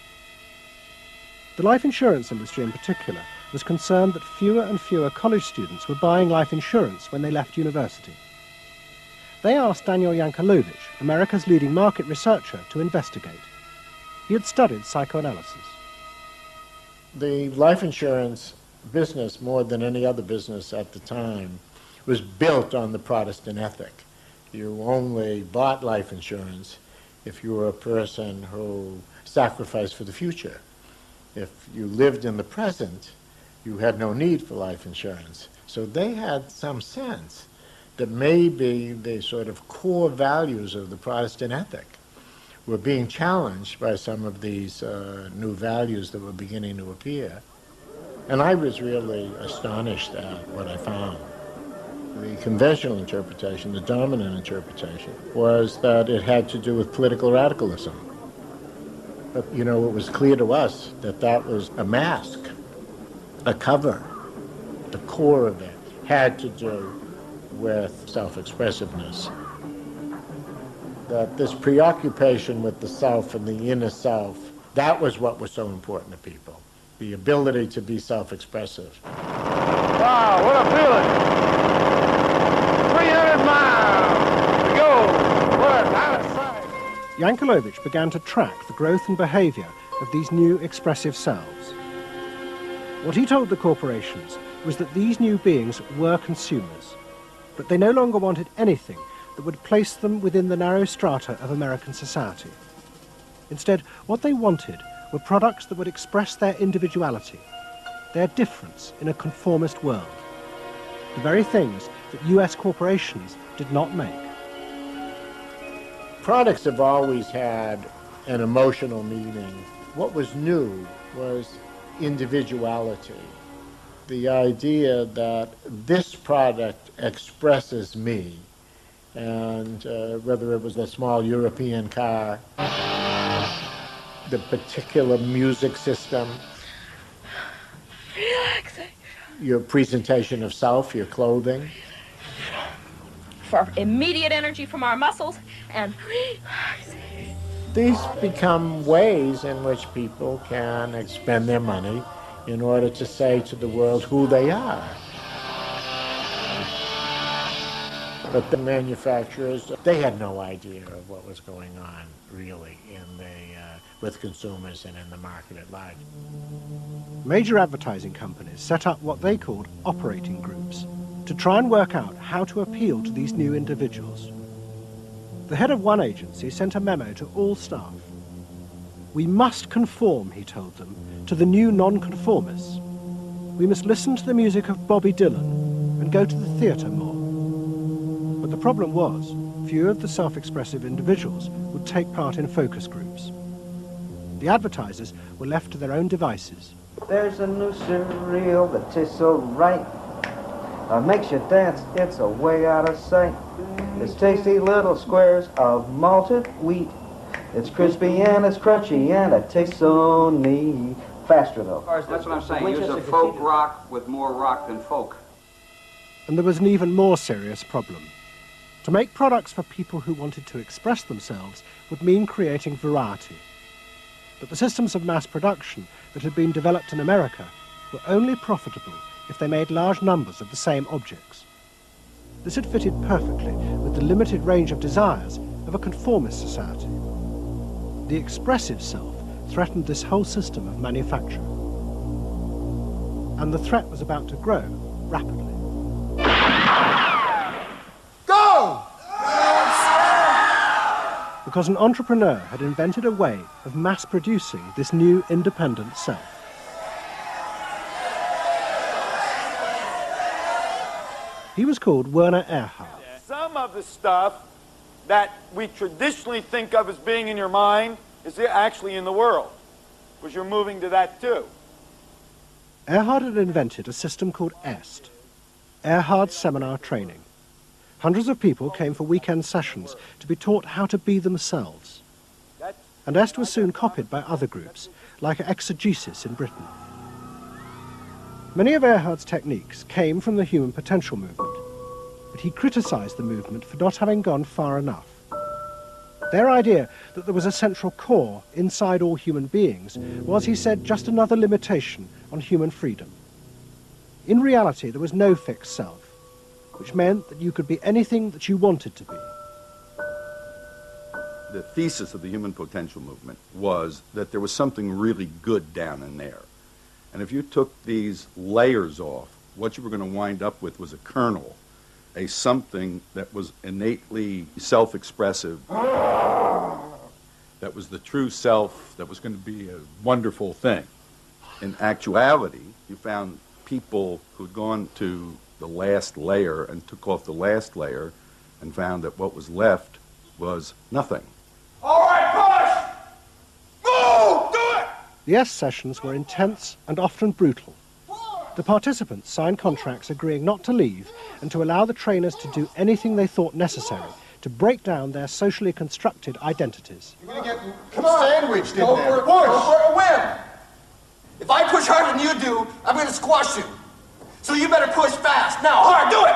The life insurance industry in particular was concerned that fewer and fewer college students were buying life insurance when they left university. They asked Daniel Yankelovich, America's leading market researcher, to investigate. He had studied psychoanalysis. The life insurance business, more than any other business at the time, was built on the Protestant ethic. You only bought life insurance if you were a person who sacrificed for the future. If you lived in the present, you had no need for life insurance. So they had some sense that maybe the sort of core values of the Protestant ethic were being challenged by some of these new values that were beginning to appear. And I was really astonished at what I found. The conventional interpretation, the dominant interpretation, was that it had to do with political radicalism. But, you know, it was clear to us that that was a mask, a cover. The core of it had to do with self-expressiveness. That this preoccupation with the self and the inner self, that was what was so important to people. The ability to be self-expressive. Wow, what a feeling! 300 miles to go. We're out of sight. Yankelovich began to track the growth and behavior of these new expressive selves. What he told the corporations was that these new beings were consumers, but they no longer wanted anything that would place them within the narrow strata of American society. Instead, what they wanted were products that would express their individuality, their difference in a conformist world, the very things that US corporations did not make. Products have always had an emotional meaning. What was new was individuality. The idea that this product expresses me, and whether it was a small European car, the particular music system, Relaxing. your presentation of self, your clothing. For immediate energy from our muscles and relaxing. These become ways in which people can spend their money in order to say to the world who they are. But the manufacturers, they had no idea of what was going on, really, with consumers and in the market at large. Major advertising companies set up what they called operating groups to try and work out how to appeal to these new individuals. The head of one agency sent a memo to all staff. We must conform, he told them, to the new nonconformists. We must listen to the music of Bobby Dylan and go to the theatre more. But the problem was, few of the self-expressive individuals would take part in focus groups. The advertisers were left to their own devices. There's a new cereal that tastes so right. Makes you dance, it's a way out of sight. It's tasty little squares of malted wheat. It's crispy and it's crunchy and it tastes so neat. Faster though. That's what I'm saying. Use a folk rock with more rock than folk. And there was an even more serious problem. To make products for people who wanted to express themselves would mean creating variety. But the systems of mass production that had been developed in America were only profitable if they made large numbers of the same objects. This had fitted perfectly with the limited range of desires of a conformist society. The expressive self threatened this whole system of manufacture. And the threat was about to grow rapidly. Go! Because an entrepreneur had invented a way of mass-producing this new independent self. He was called Werner Erhard. Some of the stuff that we traditionally think of as being in your mind is actually in the world, because you're moving to that too. Erhard had invented a system called EST, Erhard Seminar Training. Hundreds of people came for weekend sessions to be taught how to be themselves. And EST was soon copied by other groups, like Exegesis in Britain. Many of Erhard's techniques came from the human potential movement, but he criticized the movement for not having gone far enough. Their idea that there was a central core inside all human beings was, he said, just another limitation on human freedom. In reality, there was no fixed self, which meant that you could be anything that you wanted to be. the thesis of the human potential movement was that there was something really good down in there. And if you took these layers off, what you were going to wind up with was a kernel, a something that was innately self-expressive, that was the true self, that was going to be a wonderful thing. In actuality, you found people who'd gone to the last layer and took off the last layer and found that what was left was nothing. All right, push! Move! Do it! The S sessions were intense and often brutal. The participants signed contracts agreeing not to leave and to allow the trainers to do anything they thought necessary to break down their socially constructed identities. You're gonna get sandwiched in there. Push! Go for a win! If I push harder than you do, I'm gonna squash you. So you better push fast. Now, hard, do it!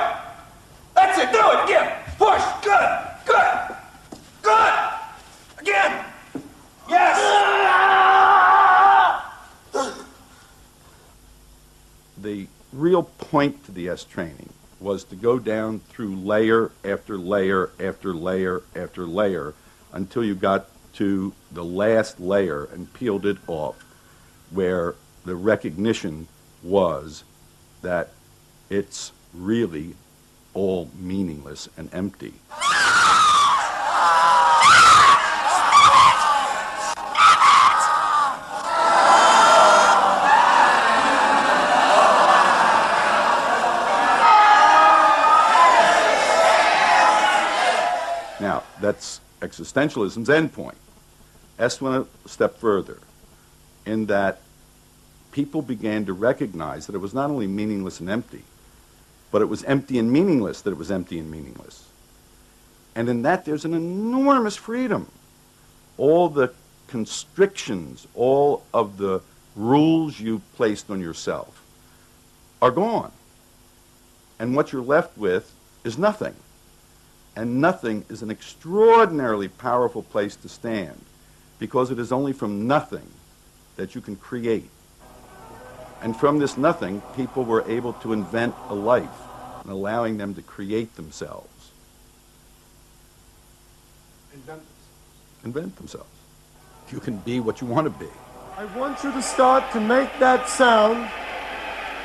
That's it, do it, again! Push, good, good, good! Again! Yes! The real point to the S training was to go down through layer after layer after layer after layer until you got to the last layer and peeled it off, where the recognition was that it's really all meaningless and empty. Now, that's existentialism's endpoint. S went a step further in that people began to recognize that it was not only meaningless and empty, but it was empty and meaningless that it was empty and meaningless. And in that, there's an enormous freedom. All the constrictions, all of the rules you placed on yourself are gone. And what you're left with is nothing. And nothing is an extraordinarily powerful place to stand, because it is only from nothing that you can create. And from this nothing, people were able to invent a life, and allowing them to create themselves. Invent themselves. You can be what you want to be. I want you to start to make that sound,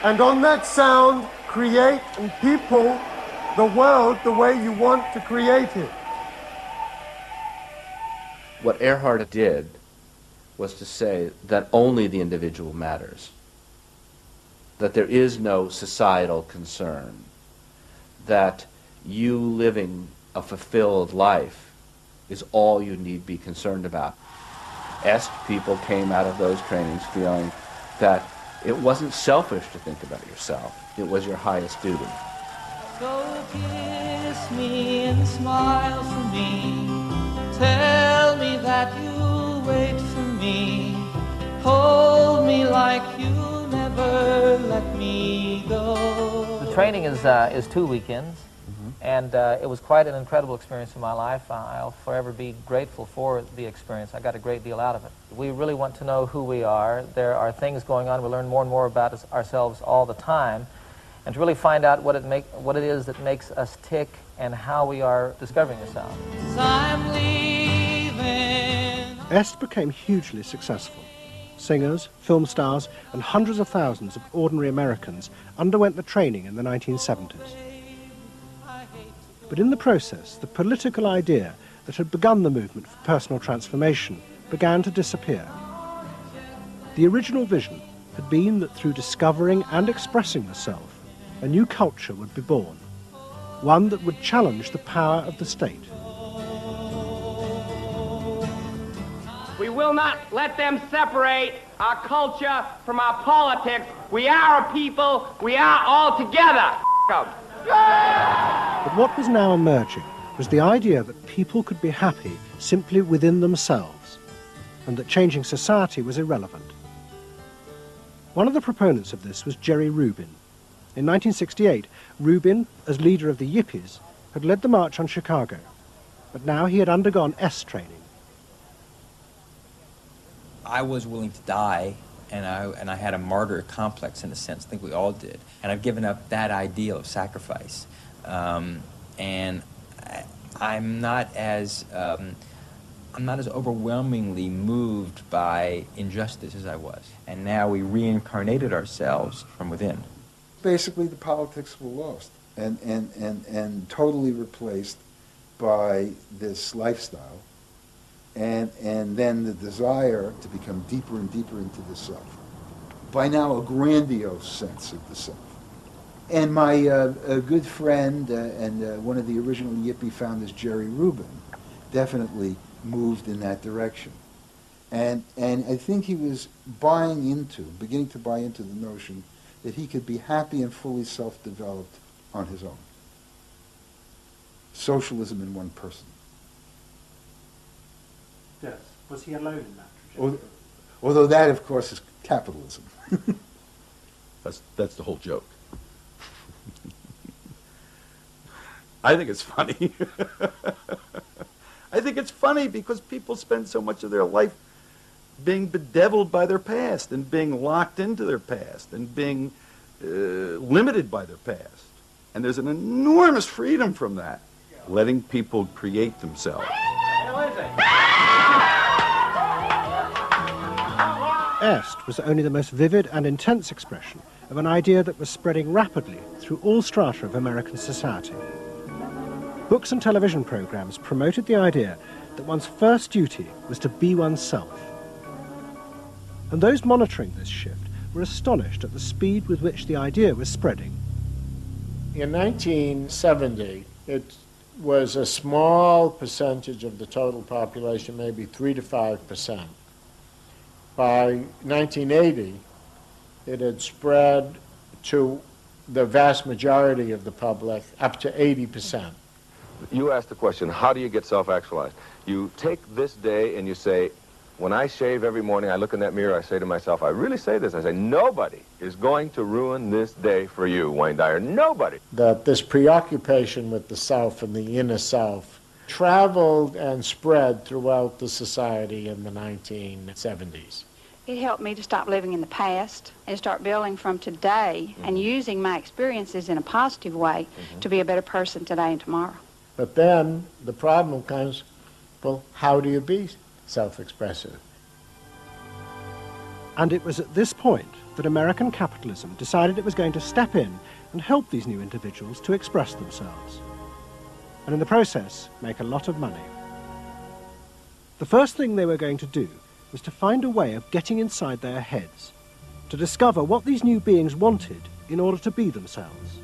and on that sound, create and people the world the way you want to create it. What Earhart did was to say that only the individual matters, that there is no societal concern, that you living a fulfilled life is all you need be concerned about. Est people came out of those trainings feeling that it wasn't selfish to think about yourself, it was your highest duty. So kiss me and smile for me, tell me that you'll wait for me, hold me like you'll never let me go. The training is 2 weekends, and it was quite an incredible experience in my life. I'll forever be grateful for the experience. I got a great deal out of it. We really want to know who we are. There are things going on. We learn more and more about ourselves all the time, and to really find out what it is that makes us tick and how we are discovering ourselves. I'm leaving. Est became hugely successful. Singers, film stars, and hundreds of thousands of ordinary Americans underwent the training in the 1970s. But in the process, the political idea that had begun the movement for personal transformation began to disappear. The original vision had been that through discovering and expressing the self, a new culture would be born, one that would challenge the power of the state. We will not let them separate our culture from our politics. We are a people. We are all together. But what was now emerging was the idea that people could be happy simply within themselves, and that changing society was irrelevant. One of the proponents of this was Jerry Rubin. In 1968, Rubin, as leader of the Yippies, had led the march on Chicago, but now he had undergone S training. I was willing to die, and I had a martyr complex in a sense. I think we all did. And I've given up that ideal of sacrifice. And I'm not as I'm not as overwhelmingly moved by injustice as I was. And now we reincarnated ourselves from within. Basically, the politics were lost and totally replaced by this lifestyle, and then the desire to become deeper and deeper into the self. By now, a grandiose sense of the self. And my a good friend and one of the original Yippie founders, Jerry Rubin, definitely moved in that direction. And I think he was beginning to buy into the notion that he could be happy and fully self-developed on his own. Socialism in one person. Yes. Was he alone in that trajectory? Although that, of course, is capitalism. That's the whole joke. I think it's funny. I think it's funny because people spend so much of their life being bedeviled by their past and being locked into their past and being limited by their past. And there's an enormous freedom from that, letting people create themselves. Est was only the most vivid and intense expression of an idea that was spreading rapidly through all strata of American society. Books and television programs promoted the idea that one's first duty was to be oneself. And those monitoring this shift were astonished at the speed with which the idea was spreading. In 1970, it was a small percentage of the total population, maybe 3 to 5%. By 1980, it had spread to the vast majority of the public, up to 80%. You asked the question, how do you get self-actualized? You take this day and you say, when I shave every morning, I look in that mirror, I say to myself, I really say this, I say, nobody is going to ruin this day for you, Wayne Dyer, nobody. That this preoccupation with the self and the inner self traveled and spread throughout the society in the 1970s. It helped me to stop living in the past and start building from today and using my experiences in a positive way to be a better person today and tomorrow. But then the problem comes, well, how do you be self-expressive? And it was at this point that American capitalism decided it was going to step in and help these new individuals to express themselves, and in the process make a lot of money. The first thing they were going to do was to find a way of getting inside their heads, to discover what these new beings wanted in order to be themselves.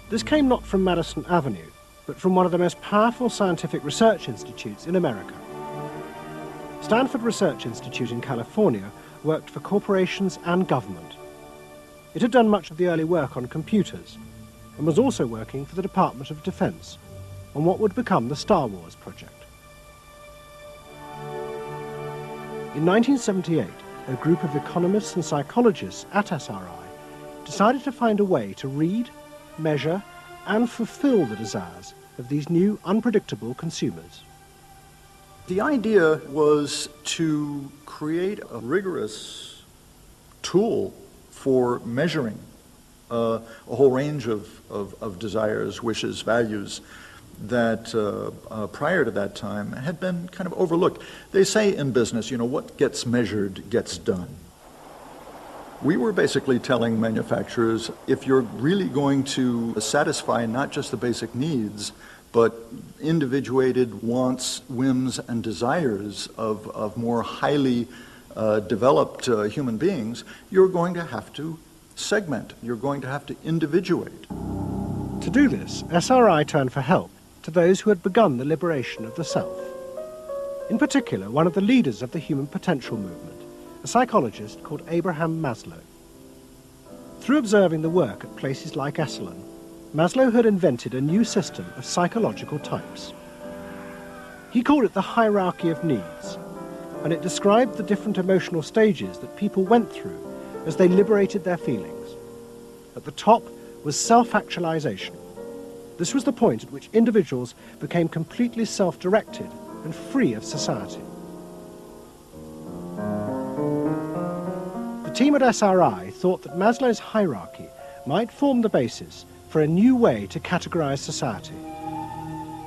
This came not from Madison Avenue, but from one of the most powerful scientific research institutes in America. Stanford Research Institute in California worked for corporations and government. It had done much of the early work on computers and was also working for the Department of Defense on what would become the Star Wars project. In 1978, a group of economists and psychologists at SRI decided to find a way to read, measure, and fulfill the desires of these new, unpredictable consumers. The idea was to create a rigorous tool for measuring a whole range of desires, wishes, values that prior to that time had been kind of overlooked. They say in business, you know, what gets measured gets done. We were basically telling manufacturers, if you're really going to satisfy not just the basic needs, but individuated wants, whims, and desires of more highly developed human beings, you're going to have to segment. You're going to have to individuate. To do this, SRI turned for help to those who had begun the liberation of the self. In particular, one of the leaders of the human potential movement, a psychologist called Abraham Maslow. Through observing the work at places like Esalen, Maslow had invented a new system of psychological types. He called it the hierarchy of needs, and it described the different emotional stages that people went through as they liberated their feelings. At the top was self-actualization. This was the point at which individuals became completely self-directed and free of society. The team at SRI thought that Maslow's hierarchy might form the basis for a new way to categorize society,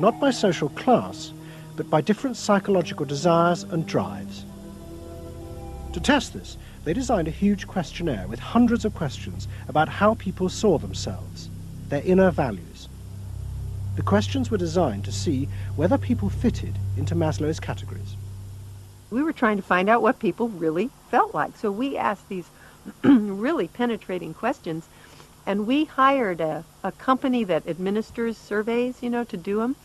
not by social class, but by different psychological desires and drives. To test this, they designed a huge questionnaire with hundreds of questions about how people saw themselves, their inner values. The questions were designed to see whether people fitted into Maslow's categories. We were trying to find out what people really felt like. So we asked these really penetrating questions, and we hired a company that administers surveys, to do them.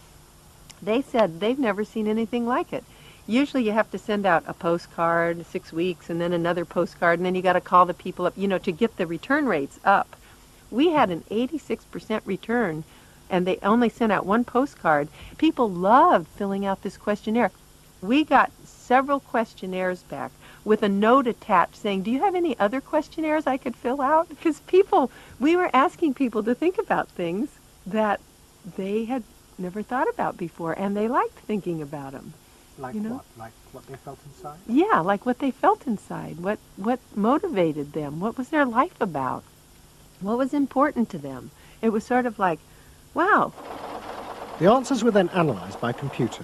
They said they've never seen anything like it. Usually you have to send out a postcard 6 weeks and then another postcard, and then you got to call the people up, to get the return rates up. We had an 86% return, and they only sent out one postcard. People loved filling out this questionnaire. We got several questionnaires back with a note attached saying, do you have any other questionnaires I could fill out? Because we were asking people to think about things that they had never thought about before, and they liked thinking about them. Like what? Like what they felt inside? Yeah, like what they felt inside. What motivated them? What was their life about? What was important to them? It was sort of like, wow. The answers were then analysed by computer.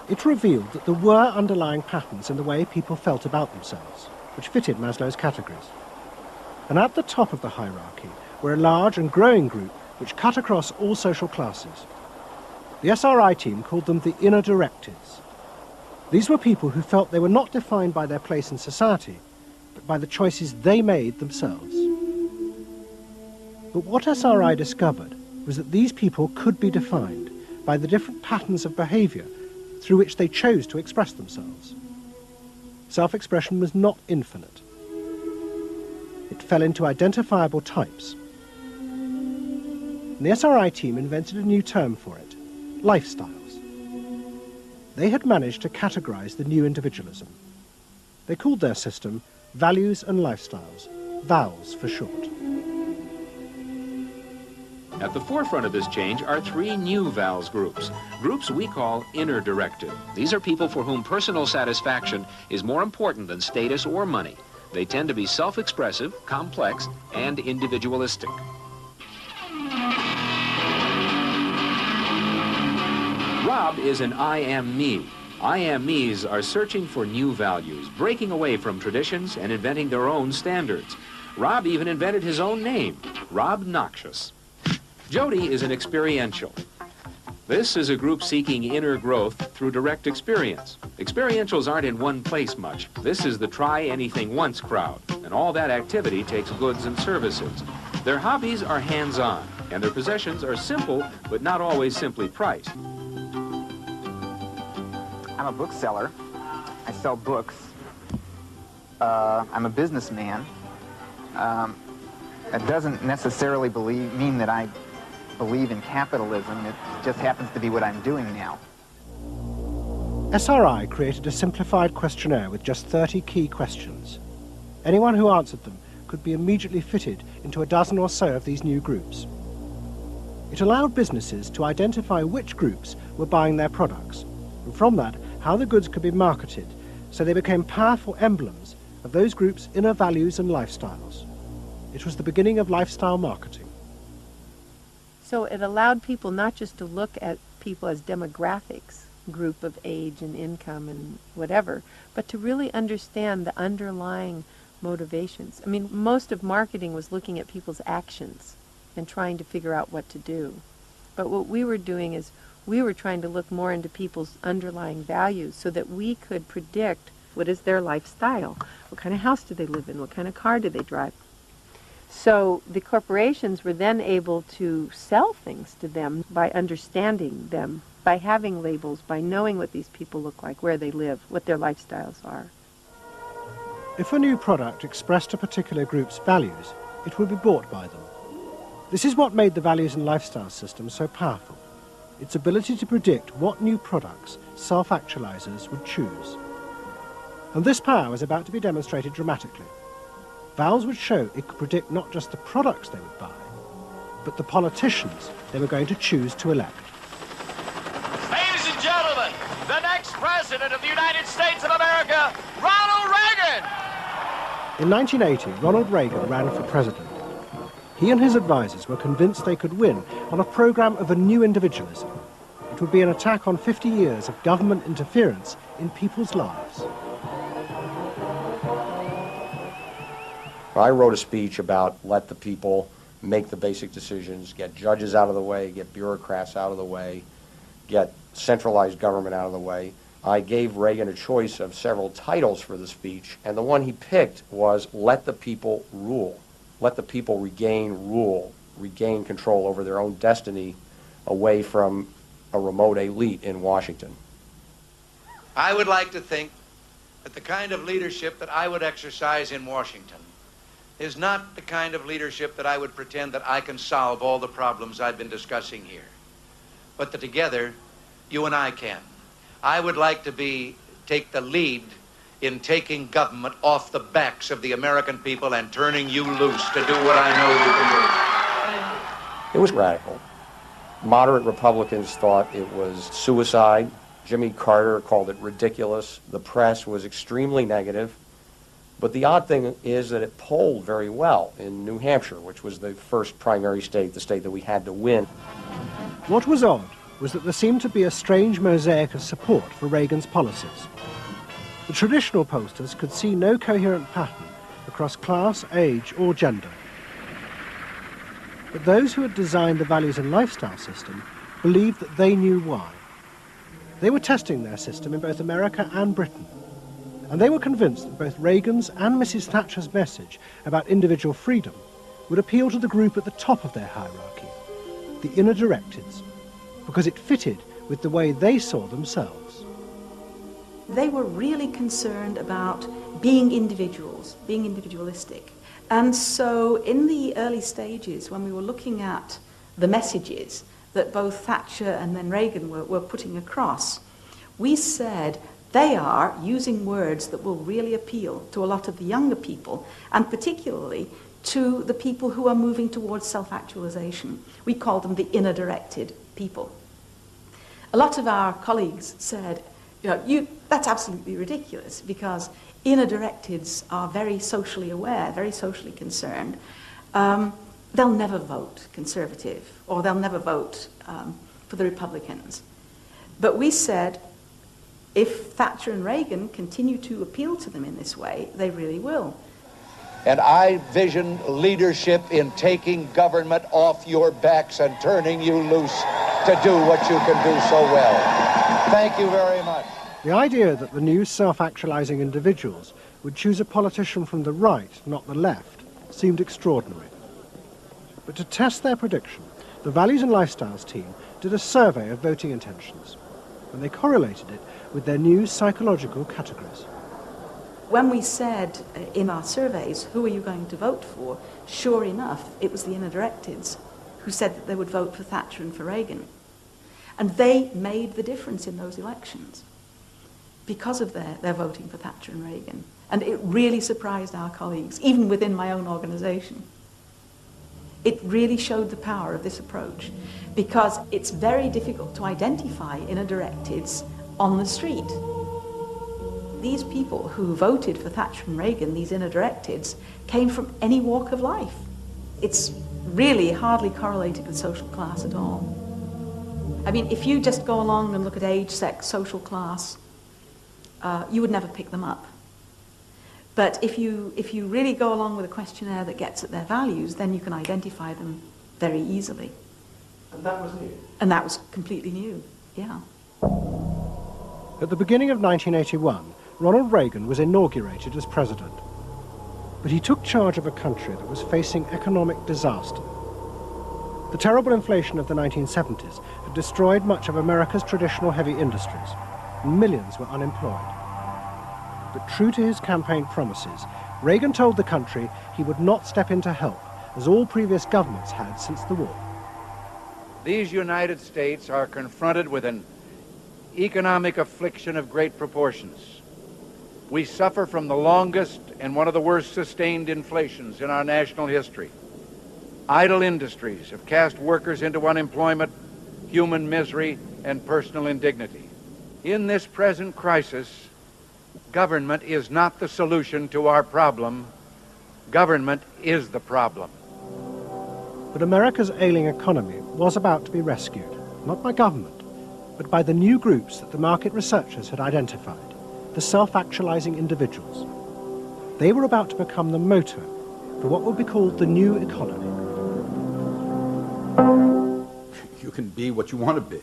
It revealed that there were underlying patterns in the way people felt about themselves, which fitted Maslow's categories. And at the top of the hierarchy were a large and growing group which cut across all social classes. The SRI team called them the inner directives. These were people who felt they were not defined by their place in society, but by the choices they made themselves. But what SRI discovered was that these people could be defined by the different patterns of behaviour through which they chose to express themselves. Self-expression was not infinite. It fell into identifiable types. And the SRI team invented a new term for it, lifestyles. They had managed to categorize the new individualism. They called their system Values and Lifestyles, VALS for short. At the forefront of this change are three new VALS groups we call inner directed. These are people for whom personal satisfaction is more important than status or money. They tend to be self-expressive, complex, and individualistic. Rob is an I am me. I am me's are searching for new values, breaking away from traditions and inventing their own standards. Rob even invented his own name, Rob Noxious. Jody is an experiential. This is a group seeking inner growth through direct experience. Experientials aren't in one place much. This is the try-anything-once crowd, and all that activity takes goods and services. Their hobbies are hands-on, and their possessions are simple, but not always simply priced. I'm a bookseller. I sell books. I'm a businessman. That doesn't necessarily mean that I believe in capitalism. It just happens to be what I'm doing now. SRI created a simplified questionnaire with just 30 key questions. Anyone who answered them could be immediately fitted into a dozen or so of these new groups. It allowed businesses to identify which groups were buying their products, and from that, how the goods could be marketed, so they became powerful emblems of those groups' inner values and lifestyles. It was the beginning of lifestyle marketing. So it allowed people not just to look at people as demographics, group of age and income and whatever, but to really understand the underlying motivations. I mean, most of marketing was looking at people's actions and trying to figure out what to do. But what we were doing is we were trying to look more into people's underlying values so that we could predict what is their lifestyle, what kind of house do they live in, what kind of car do they drive. So the corporations were then able to sell things to them by understanding them, by having labels, by knowing what these people look like, where they live, what their lifestyles are. If a new product expressed a particular group's values, it would be bought by them. This is what made the values and lifestyle system so powerful, its ability to predict what new products self-actualizers would choose. And this power was about to be demonstrated dramatically. VALS would show it could predict not just the products they would buy, but the politicians they were going to choose to elect. Ladies and gentlemen, the next president of the United States of America, Ronald Reagan! In 1980, Ronald Reagan ran for president. He and his advisors were convinced they could win on a program of a new individualism. it would be an attack on 50 years of government interference in people's lives. I wrote a speech about let the people make the basic decisions, get judges out of the way, get bureaucrats out of the way, get centralized government out of the way. I gave Reagan a choice of several titles for the speech, and the one he picked was let the people rule. Let the people regain rule, regain control over their own destiny away from a remote elite in Washington. I would like to think that the kind of leadership that I would exercise in Washington is not the kind of leadership that I would pretend that I can solve all the problems I've been discussing here, but that together, you and I can. I would like to take the lead in taking government off the backs of the American people and turning you loose to do what I know you can do. It was radical. Moderate Republicans thought it was suicide. Jimmy Carter called it ridiculous. The press was extremely negative. But the odd thing is that it polled very well in New Hampshire, which was the first primary state, the state that we had to win. What was odd was that there seemed to be a strange mosaic of support for Reagan's policies. The traditional pollsters could see no coherent pattern across class, age, or gender. But those who had designed the values and lifestyle system believed that they knew why. They were testing their system in both America and Britain. And they were convinced that both Reagan's and Mrs. Thatcher's message about individual freedom would appeal to the group at the top of their hierarchy, the inner directeds, because it fitted with the way they saw themselves. They were really concerned about being individuals, being individualistic. And so in the early stages, when we were looking at the messages that both Thatcher and then Reagan were putting across, we said, they are using words that will really appeal to a lot of the younger people, and particularly to the people who are moving towards self-actualization. We call them the inner-directed people. A lot of our colleagues said, that's absolutely ridiculous, because inner-directeds are very socially aware, very socially concerned. They'll never vote Conservative, or they'll never vote for the Republicans. But we said, if Thatcher and Reagan continue to appeal to them in this way, they really will. And I vision leadership in taking government off your backs and turning you loose to do what you can do so well. Thank you very much. The idea that the new self-actualizing individuals would choose a politician from the right, not the left, seemed extraordinary. But to test their prediction, the Values and Lifestyles team did a survey of voting intentions, and they correlated it with their new psychological categories. When we said in our surveys, who are you going to vote for, sure enough, it was the inner-directeds who said that they would vote for Thatcher and for Reagan. And they made the difference in those elections because of their voting for Thatcher and Reagan. And it really surprised our colleagues, even within my own organization. It really showed the power of this approach, because it's very difficult to identify inner-directeds on the street. These people who voted for Thatcher and Reagan, these inner-directeds, came from any walk of life. It's really hardly correlated with social class at all. I mean, if you just go along and look at age, sex, social class, you would never pick them up. But if you really go along with a questionnaire that gets at their values, then you can identify them very easily. And that was new? And that was completely new, yeah. At the beginning of 1981, Ronald Reagan was inaugurated as president. But he took charge of a country that was facing economic disaster. The terrible inflation of the 1970s had destroyed much of America's traditional heavy industries, and millions were unemployed. But true to his campaign promises, Reagan told the country he would not step in to help, as all previous governments had since the war. These United States are confronted with an economic affliction of great proportions. We suffer from the longest and one of the worst sustained inflations in our national history. Idle industries have cast workers into unemployment, human misery, and personal indignity. In this present crisis, government is not the solution to our problem. Government is the problem. But America's ailing economy was about to be rescued, not by government, but by the new groups that the market researchers had identified, the self-actualizing individuals. They were about to become the motor for what would be called the new economy. You can be what you want to be.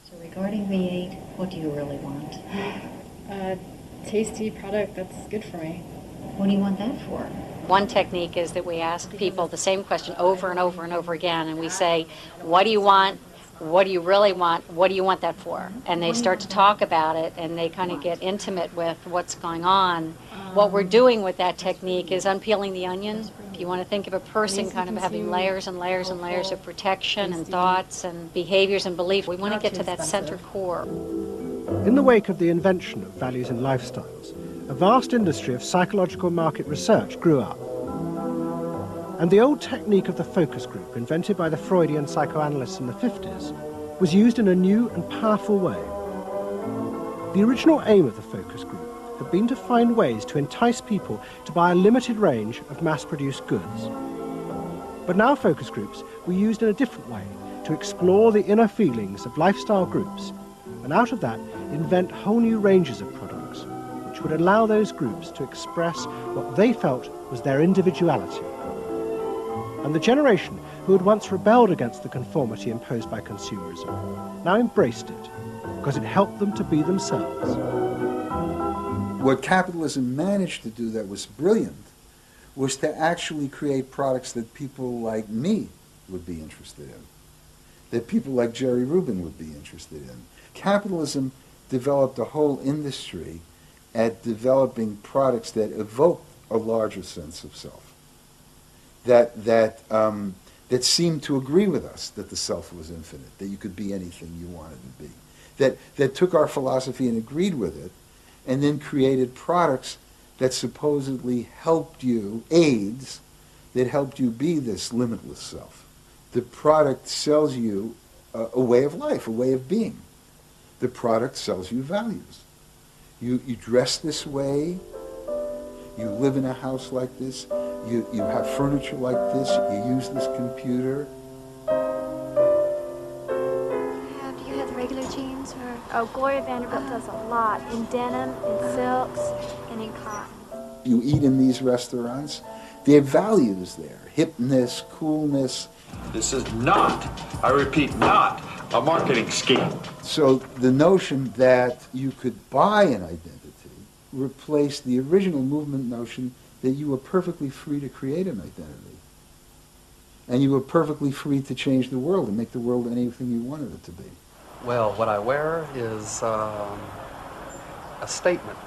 So regarding V8, what do you really want? A tasty product that's good for me. What do you want that for? One technique is that we ask people the same question over and over and over again, and we say, what do you want? What do you really want? What do you want that for? And they start to talk about it, and they kind of get intimate with what's going on. What we're doing with that technique is unpeeling the onion. If you want to think of a person kind of having layers and layers and layers of protection and thoughts and behaviors and beliefs, we want to get to that center core. In the wake of the invention of values and lifestyles, a vast industry of psychological market research grew up. And the old technique of the focus group, invented by the Freudian psychoanalysts in the 50s, was used in a new and powerful way. The original aim of the focus group had been to find ways to entice people to buy a limited range of mass-produced goods. But now focus groups were used in a different way to explore the inner feelings of lifestyle groups, and out of that invent whole new ranges of products, which would allow those groups to express what they felt was their individuality. And the generation who had once rebelled against the conformity imposed by consumerism now embraced it, because it helped them to be themselves. What capitalism managed to do that was brilliant was to actually create products that people like me would be interested in, that people like Jerry Rubin would be interested in. Capitalism developed a whole industry at developing products that evoked a larger sense of self, that seemed to agree with us that the self was infinite, that you could be anything you wanted to be, that took our philosophy and agreed with it, and then created products that supposedly helped you, aids, that helped you be this limitless self. The product sells you a way of life, a way of being. The product sells you values. You dress this way, you live in a house like this, you have furniture like this, you use this computer. Do you have the regular jeans? Or? Oh, Gloria Vanderbilt does a lot, in denim, in silks, and in cotton. You eat in these restaurants, there are values there, hipness, coolness. This is not, I repeat, not a marketing scheme. So the notion that you could buy an identity replaced the original movement notion that you were perfectly free to create an identity. And you were perfectly free to change the world and make the world anything you wanted it to be. Well, what I wear is a statement.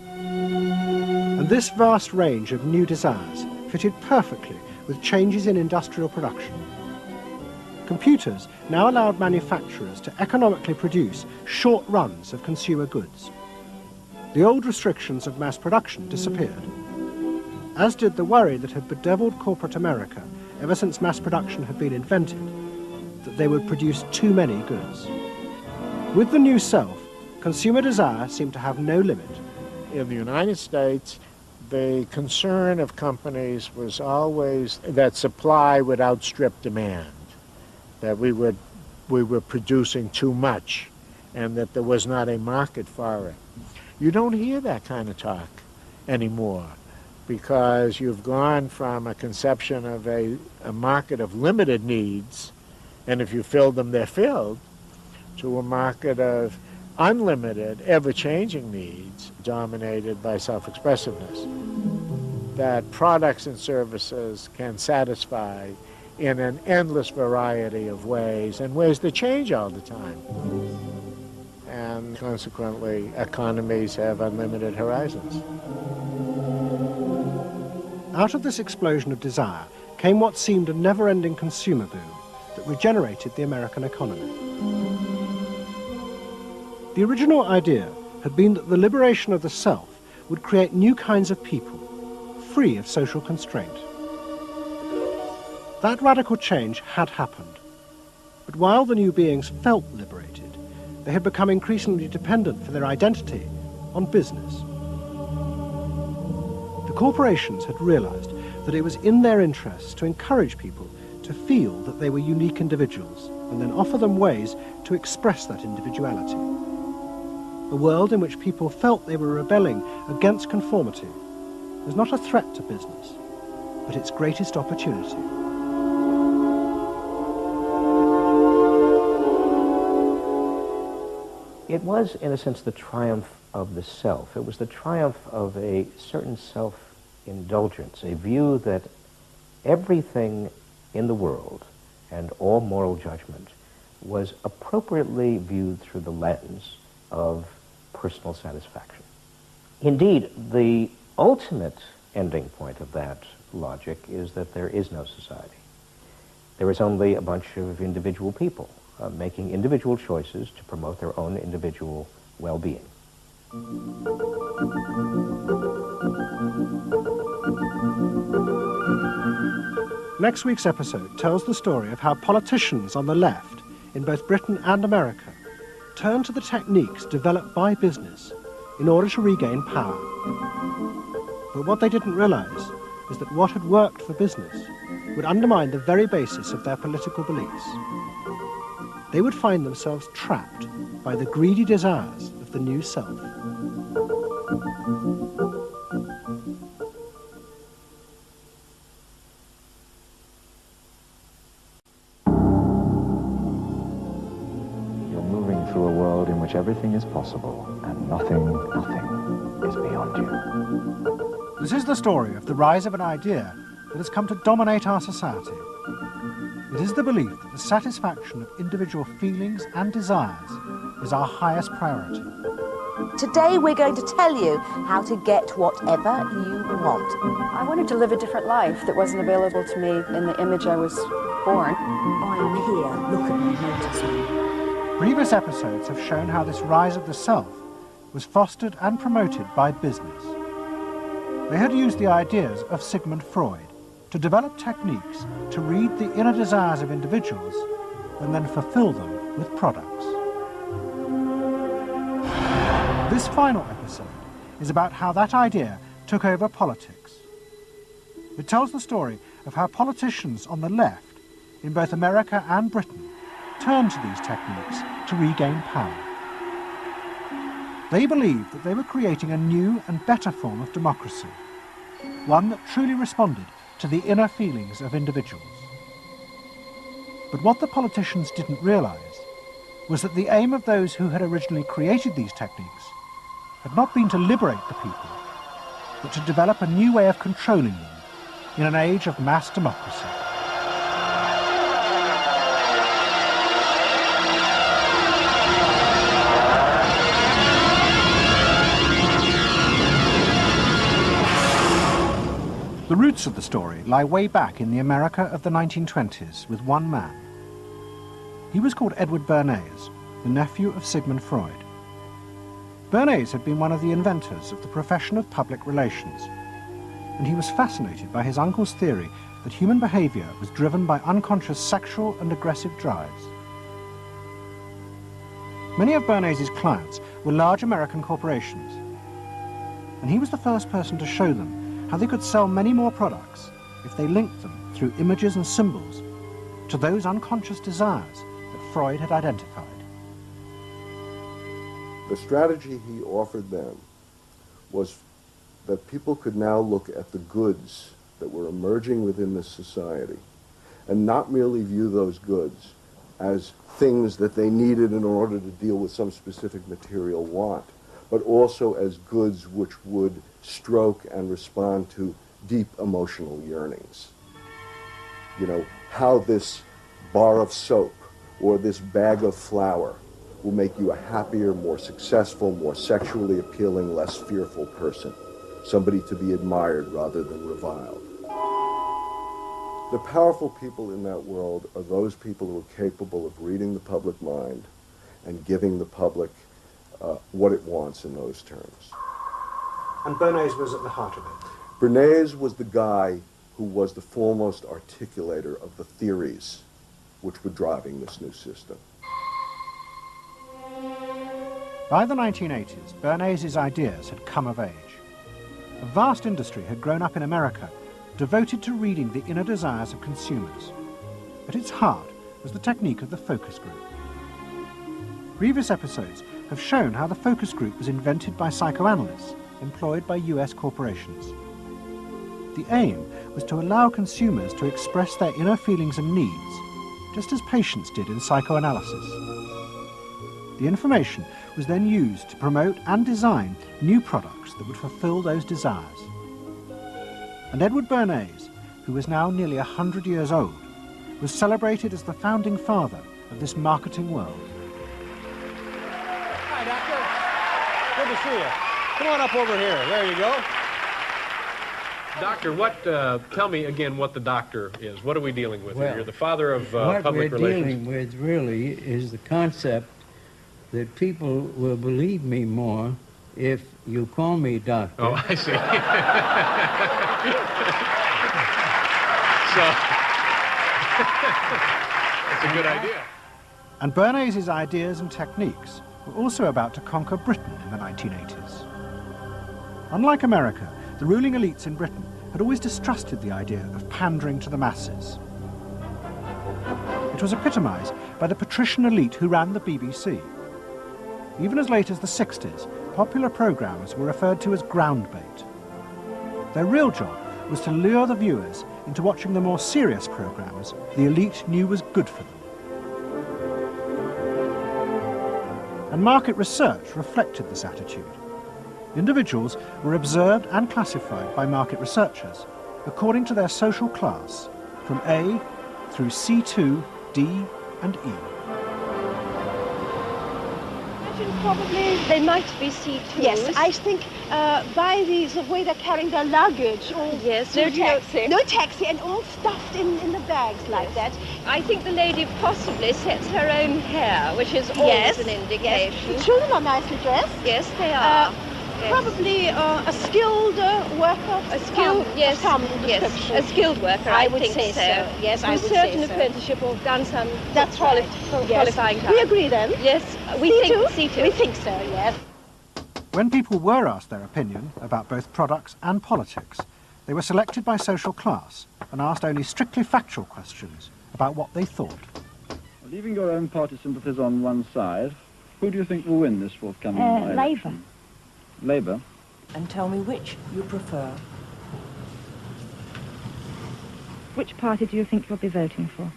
And this vast range of new desires fitted perfectly with changes in industrial production. Computers now allowed manufacturers to economically produce short runs of consumer goods. The old restrictions of mass production disappeared, as did the worry that had bedeviled corporate America ever since mass production had been invented, that they would produce too many goods. With the new self, consumer desire seemed to have no limit. In the United States, the concern of companies was always that supply would outstrip demand, that we were producing too much, and that there was not a market for it. You don't hear that kind of talk anymore, because you've gone from a conception of a market of limited needs, and if you fill them, they're filled, to a market of unlimited, ever-changing needs dominated by self-expressiveness, that products and services can satisfy in an endless variety of ways, and ways that change all the time. And consequently, economies have unlimited horizons. Out of this explosion of desire came what seemed a never-ending consumer boom that regenerated the American economy. The original idea had been that the liberation of the self would create new kinds of people, free of social constraint. That radical change had happened, but while the new beings felt liberated, they had become increasingly dependent for their identity on business. The corporations had realized that it was in their interests to encourage people to feel that they were unique individuals and then offer them ways to express that individuality. A world in which people felt they were rebelling against conformity was not a threat to business, but its greatest opportunity. It was, in a sense, the triumph of the self. It was the triumph of a certain self-indulgence, a view that everything in the world and all moral judgment was appropriately viewed through the lens of personal satisfaction. Indeed, the ultimate ending point of that logic is that there is no society. There is only a bunch of individual people making individual choices to promote their own individual well-being. Next week's episode tells the story of how politicians on the left, in both Britain and America, turned to the techniques developed by business in order to regain power. But what they didn't realize is that what had worked for business would undermine the very basis of their political beliefs. They would find themselves trapped by the greedy desires of the new self. You're moving through a world in which everything is possible and nothing is beyond you. This is the story of the rise of an idea that has come to dominate our society. It is the belief that the satisfaction of individual feelings and desires is our highest priority. Today we're going to tell you how to get whatever you want. I wanted to live a different life that wasn't available to me in the image I was born. I am here, look at me, notice me. Previous episodes have shown how this rise of the self was fostered and promoted by business. They had used the ideas of Sigmund Freud to develop techniques to read the inner desires of individuals and then fulfill them with products. This final episode is about how that idea took over politics. It tells the story of how politicians on the left, in both America and Britain, turned to these techniques to regain power. They believed that they were creating a new and better form of democracy, one that truly responded to the inner feelings of individuals. But what the politicians didn't realize was that the aim of those who had originally created these techniques had not been to liberate the people, but to develop a new way of controlling them in an age of mass democracy. The roots of the story lie way back in the America of the 1920s with one man. He was called Edward Bernays, the nephew of Sigmund Freud. Bernays had been one of the inventors of the profession of public relations, and he was fascinated by his uncle's theory that human behavior was driven by unconscious sexual and aggressive drives. Many of Bernays' clients were large American corporations, and he was the first person to show them how they could sell many more products if they linked them through images and symbols to those unconscious desires that Freud had identified. The strategy he offered them was that people could now look at the goods that were emerging within this society and not merely view those goods as things that they needed in order to deal with some specific material want, but also as goods which would stroke and respond to deep emotional yearnings. You know, how this bar of soap or this bag of flour will make you a happier, more successful, more sexually appealing, less fearful person. Somebody to be admired rather than reviled. The powerful people in that world are those people who are capable of reading the public mind and giving the public what it wants in those terms. And Bernays was at the heart of it. Bernays was the guy who was the foremost articulator of the theories which were driving this new system. By the 1980s, Bernays' ideas had come of age. A vast industry had grown up in America devoted to reading the inner desires of consumers. At its heart was the technique of the focus group. Previous episodes have shown how the focus group was invented by psychoanalysts employed by US corporations. The aim was to allow consumers to express their inner feelings and needs, just as patients did in psychoanalysis. The information was then used to promote and design new products that would fulfill those desires. And Edward Bernays, who was now nearly 100 years old, was celebrated as the founding father of this marketing world. Hi, Doctor. Good to see you. Come on up over here. There you go. Doctor, tell me again what the doctor is. What are we dealing with here? You're the father of public relations. What we're dealing with really is the concept that people will believe me more if you call me doctor. Oh, I see. That's a good idea. And Bernays' ideas and techniques were also about to conquer Britain in the 1980s. Unlike America, the ruling elites in Britain had always distrusted the idea of pandering to the masses. It was epitomised by the patrician elite who ran the BBC. Even as late as the 60s, popular programmes were referred to as ground bait. Their real job was to lure the viewers into watching the more serious programmes the elite knew was good for them. And market research reflected this attitude. Individuals were observed and classified by market researchers according to their social class, from A through C2, D and E. Probably they might be C2s. Yes, I think by the way they're carrying their luggage, all yes, no taxi. No taxi, and all stuffed in the bags like that. I think the lady possibly sets her own hair, which is always an indication. Yes. The children are nicely dressed. Yes, they are. Yes. Probably a skilled worker. A skilled, yes, a skilled worker. I would say so. Yes, I would say so. With certain apprenticeship or done some qualifying time. We agree then. Yes, we think C2. We think so. Yes. When people were asked their opinion about both products and politics, they were selected by social class and asked only strictly factual questions about what they thought. Leaving your own party sympathies on one side, who do you think will win this forthcoming election? Labour. Labour? And tell me which you prefer. Which party do you think you'll be voting for?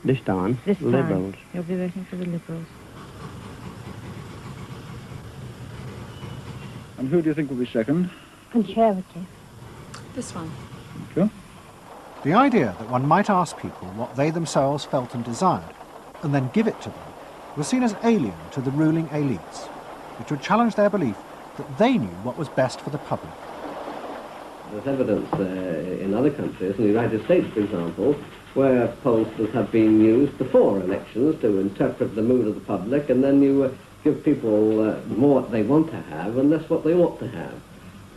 This time, Liberals. You'll be voting for the Liberals. And who do you think will be second? Conservative. This one. Thank you. The idea that one might ask people what they themselves felt and desired, and then give it to them, was seen as alien to the ruling elites, which would challenge their belief that they knew what was best for the public. There's evidence in other countries, in the United States, for example, where pollsters have been used before elections to interpret the mood of the public, and then you give people more what they want to have and less what they ought to have.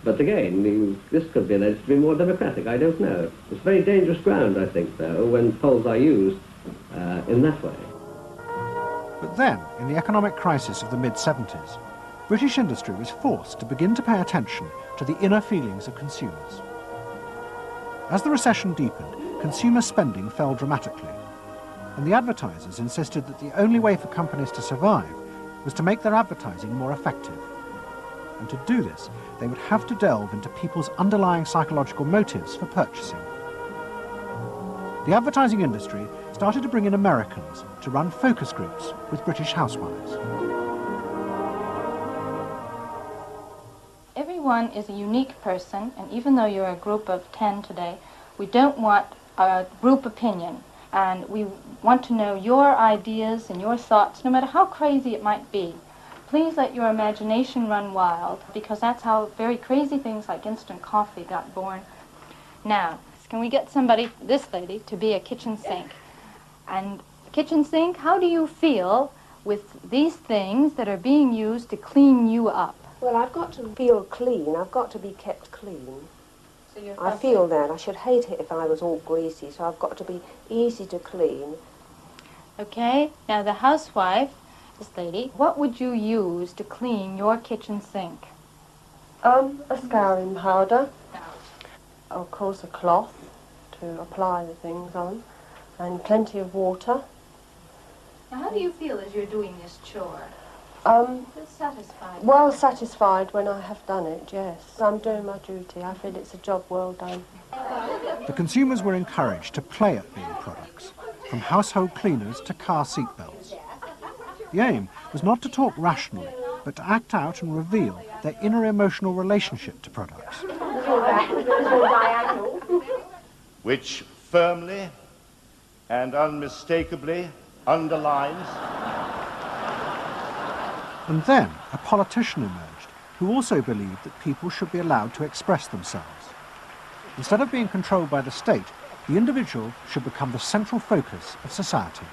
But again, this could be alleged to be more democratic, I don't know. It's very dangerous ground, I think, though, when polls are used in that way. But then, in the economic crisis of the mid-70s, British industry was forced to begin to pay attention to the inner feelings of consumers. As the recession deepened, consumer spending fell dramatically, and the advertisers insisted that the only way for companies to survive was to make their advertising more effective. And to do this, they would have to delve into people's underlying psychological motives for purchasing. The advertising industry started to bring in Americans to run focus groups with British housewives. Everyone is a unique person, and even though you're a group of 10 today, we don't want a group opinion, and we want to know your ideas and your thoughts, no matter how crazy it might be. Please let your imagination run wild, because that's how very crazy things like instant coffee got born. Now, can we get somebody, this lady, to be a kitchen sink? And kitchen sink, how do you feel with these things that are being used to clean you up? Well, I've got to feel clean. I've got to be kept clean. So I feel that. I should hate it if I was all greasy, so I've got to be easy to clean. Okay, now the housewife, this lady, what would you use to clean your kitchen sink? A scouring powder. Of course, a cloth to apply the things on. and plenty of water. Now, how do you feel as you're doing this chore? Feel satisfied? Well satisfied when I have done it, yes. I'm doing my duty. I feel it's a job well done. The consumers were encouraged to play at being products, from household cleaners to car seat belts. The aim was not to talk rationally, but to act out and reveal their inner emotional relationship to products. Which firmly and unmistakably underlines. And then a politician emerged who also believed that people should be allowed to express themselves. Instead of being controlled by the state, the individual should become the central focus of society.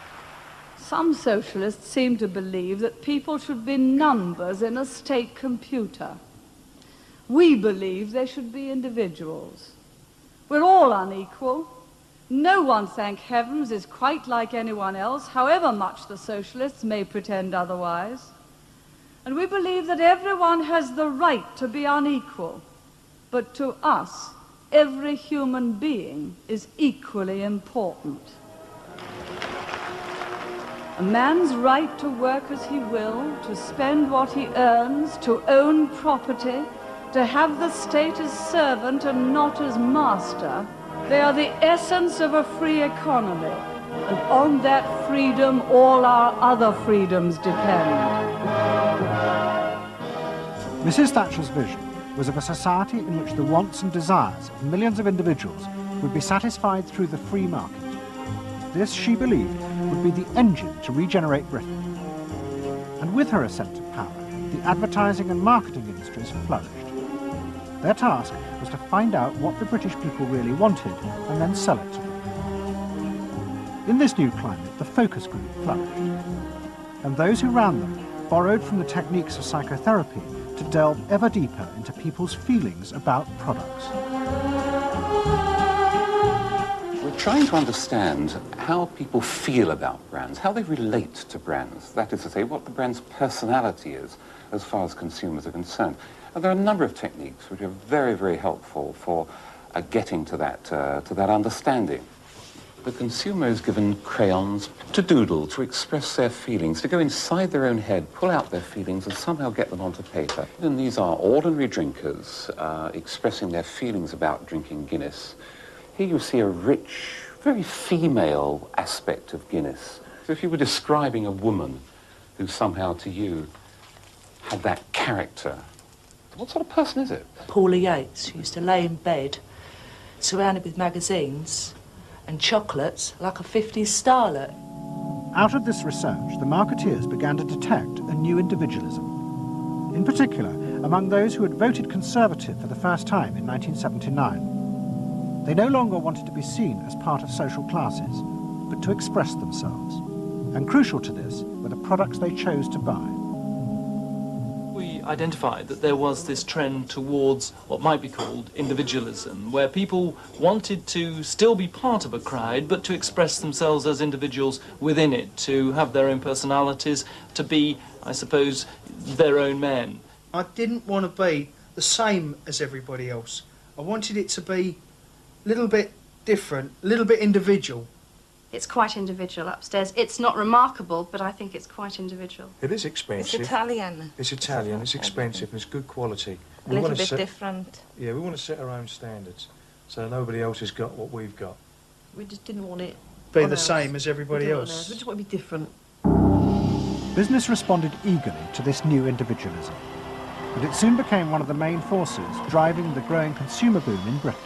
Some socialists seem to believe that people should be numbers in a state computer. We believe they should be individuals. We're all unequal. No one, thank heavens, is quite like anyone else, however much the socialists may pretend otherwise. And we believe that everyone has the right to be unequal, but to us, every human being is equally important. A man's right to work as he will, to spend what he earns, to own property, to have the state as servant and not as master, they are the essence of a free economy. And on that freedom, all our other freedoms depend. Mrs. Thatcher's vision was of a society in which the wants and desires of millions of individuals would be satisfied through the free market. This, she believed, would be the engine to regenerate Britain. And with her ascent to power, the advertising and marketing industries flourished. Their task was to find out what the British people really wanted and then sell it to them. In this new climate, the focus group flourished. And those who ran them borrowed from the techniques of psychotherapy to delve ever deeper into people's feelings about products. We're trying to understand how people feel about brands, how they relate to brands. That is to say, what the brand's personality is as far as consumers are concerned. And there are a number of techniques which are very, very helpful for getting to that understanding. The consumer is given crayons to doodle, to express their feelings, to go inside their own head, pull out their feelings and somehow get them onto paper. And these are ordinary drinkers expressing their feelings about drinking Guinness. Here you see a rich, very female aspect of Guinness. So if you were describing a woman who somehow to you had that character, what sort of person is it? Paula Yates, who used to lay in bed, surrounded with magazines and chocolates like a 50s starlet. Out of this research, the marketeers began to detect a new individualism. In particular, among those who had voted Conservative for the first time in 1979. They no longer wanted to be seen as part of social classes, but to express themselves. And crucial to this were the products they chose to buy. We identified that there was this trend towards what might be called individualism, where people wanted to still be part of a crowd, but to express themselves as individuals within it, to have their own personalities, to be, I suppose, their own men. I didn't want to be the same as everybody else. I wanted it to be a little bit different, a little bit individual. It's quite individual upstairs. It's not remarkable, but I think it's quite individual. It is expensive. It's Italian. It's Italian, it's expensive, it's good quality. A little bit different. Yeah, we want to set our own standards, so nobody else has got what we've got. We just didn't want it be the same as everybody else. We just want to be different. Business responded eagerly to this new individualism, and it soon became one of the main forces driving the growing consumer boom in Britain.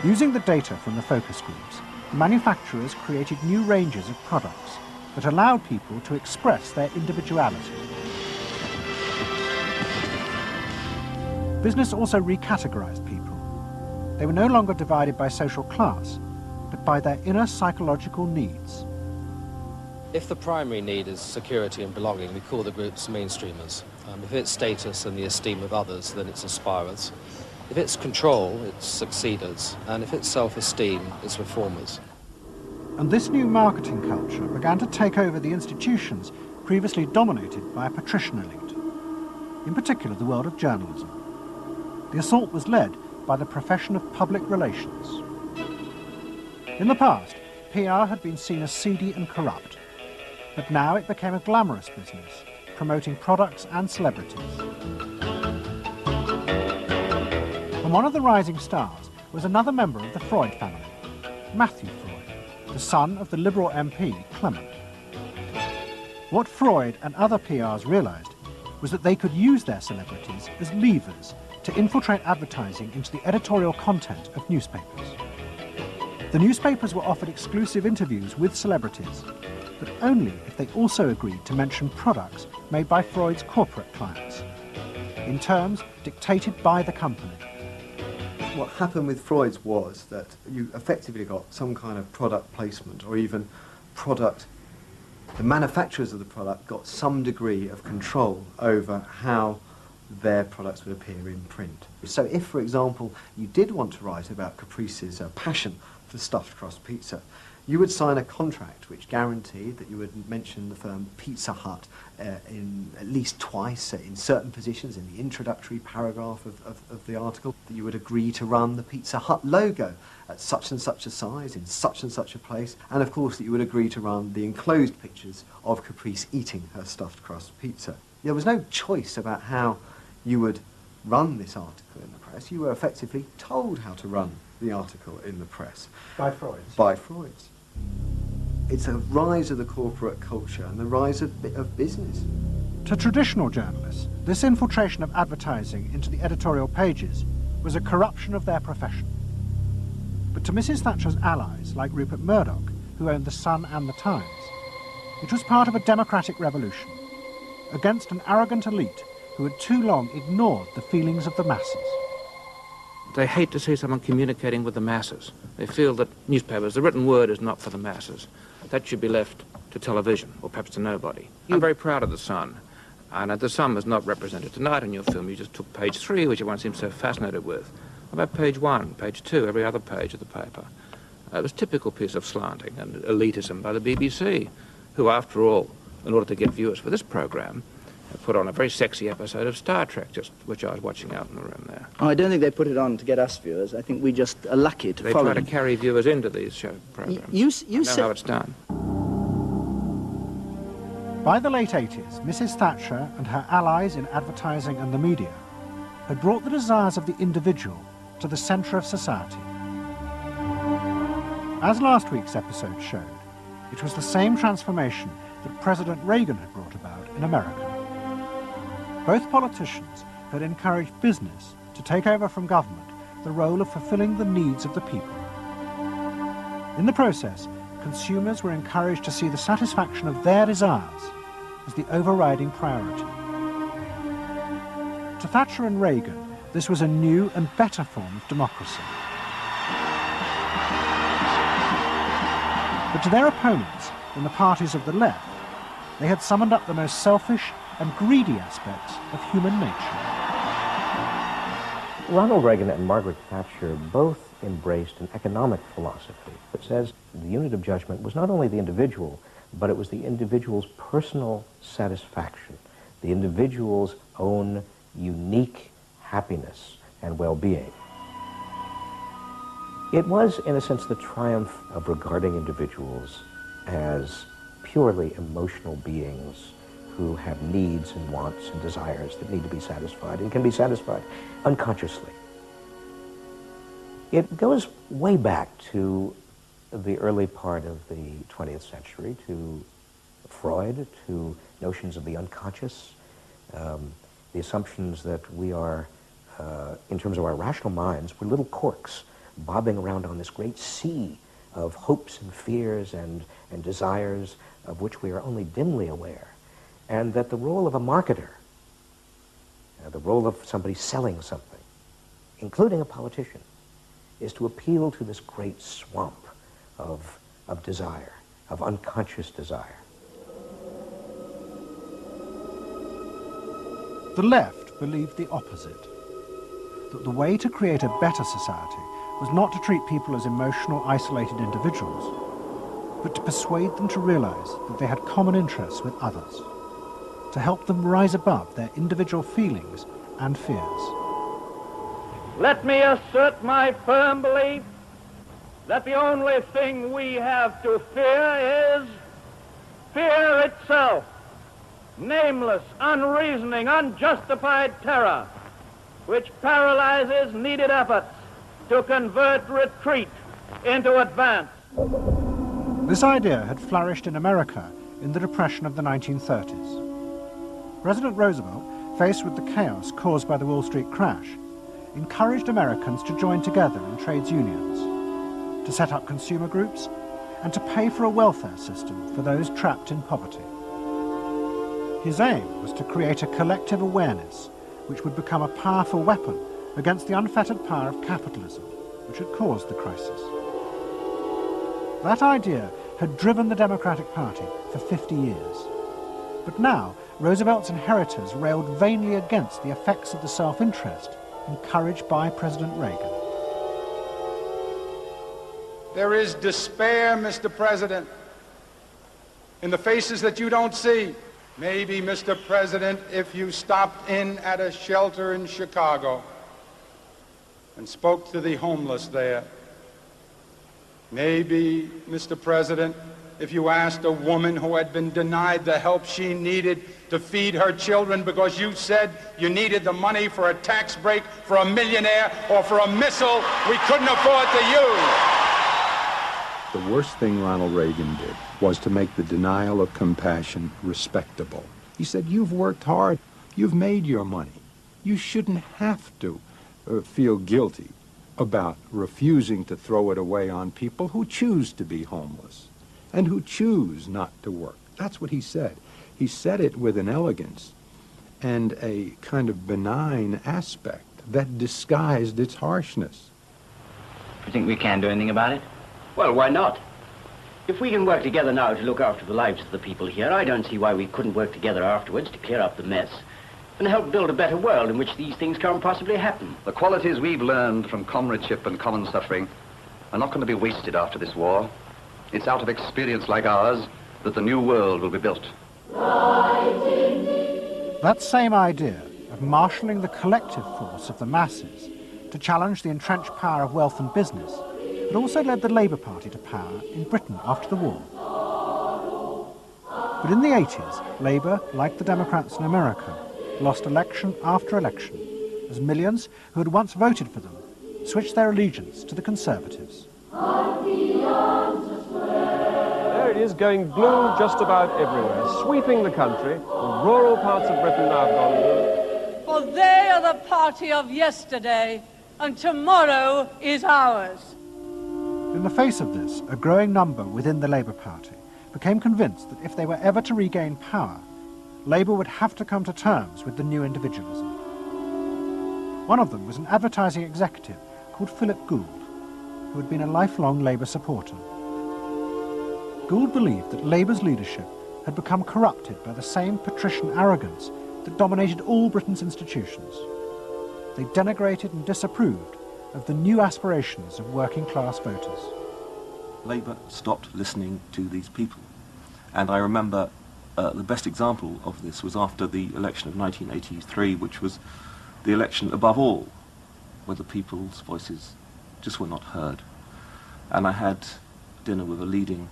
Using the data from the focus groups, manufacturers created new ranges of products that allowed people to express their individuality. Business also recategorized people. They were no longer divided by social class, but by their inner psychological needs. If the primary need is security and belonging, we call the groups mainstreamers. If it's status and the esteem of others, then it's aspirers. If it's control, it's succeeders. And if it's self-esteem, it's reformers. And this new marketing culture began to take over the institutions previously dominated by a patrician elite, in particular the world of journalism. The assault was led by the profession of public relations. In the past, PR had been seen as seedy and corrupt, but now it became a glamorous business, promoting products and celebrities. And one of the rising stars was another member of the Freud family, Matthew Freud, the son of the Liberal MP Clement. What Freud and other PRs realised was that they could use their celebrities as levers to infiltrate advertising into the editorial content of newspapers. The newspapers were offered exclusive interviews with celebrities, but only if they also agreed to mention products made by Freud's corporate clients, in terms dictated by the company. What happened with Freud's was that you effectively got some kind of product placement, or even product, the manufacturers of the product got some degree of control over how their products would appear in print. So if, for example, you did want to write about Caprice's passion for stuffed crust pizza, you would sign a contract which guaranteed that you would mention the firm Pizza Hut in at least twice in certain positions in the introductory paragraph of the article, that you would agree to run the Pizza Hut logo at such and such a size in such and such a place, and of course that you would agree to run the enclosed pictures of Caprice eating her stuffed crust pizza. There was no choice about how you would run this article in the press. You were effectively told how to run the article in the press. By Freud's? By Freud's. It's a rise of the corporate culture and the rise of business. To traditional journalists, this infiltration of advertising into the editorial pages was a corruption of their profession. But to Mrs. Thatcher's allies, like Rupert Murdoch, who owned The Sun and The Times, it was part of a democratic revolution against an arrogant elite who had too long ignored the feelings of the masses. They hate to see someone communicating with the masses. They feel that newspapers, the written word, is not for the masses. That should be left to television, or perhaps to nobody. I'm very proud of The Sun, and The Sun was not represented tonight in your film. You just took page 3, which everyone seems so fascinated with. What about page 1, page 2, every other page of the paper? It was a typical piece of slanting and elitism by the BBC, who, after all, in order to get viewers for this programme, put on a very sexy episode of Star Trek, which I was watching out in the room there. Oh, I don't think they put it on to get us viewers. I think we just are lucky to follow They try them. to carry viewers into these show programmes. You know how it's done. By the late 80s, Mrs. Thatcher and her allies in advertising and the media had brought the desires of the individual to the centre of society. As last week's episode showed, it was the same transformation that President Reagan had brought about in America. Both politicians had encouraged business to take over from government the role of fulfilling the needs of the people. In the process, consumers were encouraged to see the satisfaction of their desires as the overriding priority. To Thatcher and Reagan, this was a new and better form of democracy. But to their opponents in the parties of the left, they had summoned up the most selfish and greedy aspects of human nature. Ronald Reagan and Margaret Thatcher both embraced an economic philosophy that says the unit of judgment was not only the individual, but it was the individual's personal satisfaction, the individual's own unique happiness and well-being. It was, in a sense, the triumph of regarding individuals as purely emotional beings who have needs and wants and desires that need to be satisfied and can be satisfied unconsciously. It goes way back to the early part of the 20th century, to Freud, to notions of the unconscious, the assumptions that we are, in terms of our rational minds, we're little corks bobbing around on this great sea of hopes and fears and desires of which we are only dimly aware, and that the role of a marketer, the role of somebody selling something, including a politician, is to appeal to this great swamp of desire, of unconscious desire. The left believed the opposite, that the way to create a better society was not to treat people as emotional, isolated individuals, but to persuade them to realize that they had common interests with others, to help them rise above their individual feelings and fears. Let me assert my firm belief that the only thing we have to fear is fear itself. Nameless, unreasoning, unjustified terror, which paralyzes needed efforts to convert retreat into advance. This idea had flourished in America in the Depression of the 1930s. President Roosevelt, faced with the chaos caused by the Wall Street crash, encouraged Americans to join together in trades unions, to set up consumer groups, and to pay for a welfare system for those trapped in poverty. His aim was to create a collective awareness which would become a powerful weapon against the unfettered power of capitalism, which had caused the crisis. That idea had driven the Democratic Party for 50 years. But now, Roosevelt's inheritors railed vainly against the effects of the self-interest encouraged by President Reagan. There is despair, Mr. President, in the faces that you don't see. Maybe, Mr. President, if you stopped in at a shelter in Chicago and spoke to the homeless there. Maybe, Mr. President, if you asked a woman who had been denied the help she needed to feed her children because you said you needed the money for a tax break for a millionaire or for a missile we couldn't afford to use. The worst thing Ronald Reagan did was to make the denial of compassion respectable. He said, you've worked hard, you've made your money. You shouldn't have to feel guilty about refusing to throw it away on people who choose to be homeless and who choose not to work. That's what he said. He said it with an elegance and a kind of benign aspect that disguised its harshness. You think we can do anything about it? Well, why not? If we can work together now to look after the lives of the people here, I don't see why we couldn't work together afterwards to clear up the mess and help build a better world in which these things can't possibly happen. The qualities we've learned from comradeship and common suffering are not going to be wasted after this war. It's out of experience like ours that the new world will be built. That same idea of marshalling the collective force of the masses to challenge the entrenched power of wealth and business had also led the Labour Party to power in Britain after the war. But in the 80s, Labour, like the Democrats in America, lost election after election as millions who had once voted for them switched their allegiance to the Conservatives. There it is, going blue just about everywhere, sweeping the country. The rural parts of Britain now have gone blue. For they are the party of yesterday, and tomorrow is ours. In the face of this, a growing number within the Labour Party became convinced that if they were ever to regain power, Labour would have to come to terms with the new individualism. One of them was an advertising executive called Philip Gould, who had been a lifelong Labour supporter. Gould believed that Labour's leadership had become corrupted by the same patrician arrogance that dominated all Britain's institutions. They denigrated and disapproved of the new aspirations of working-class voters. Labour stopped listening to these people. And I remember the best example of this was after the election of 1983, which was the election above all, where the people's voices just were not heard. And I had dinner with a leading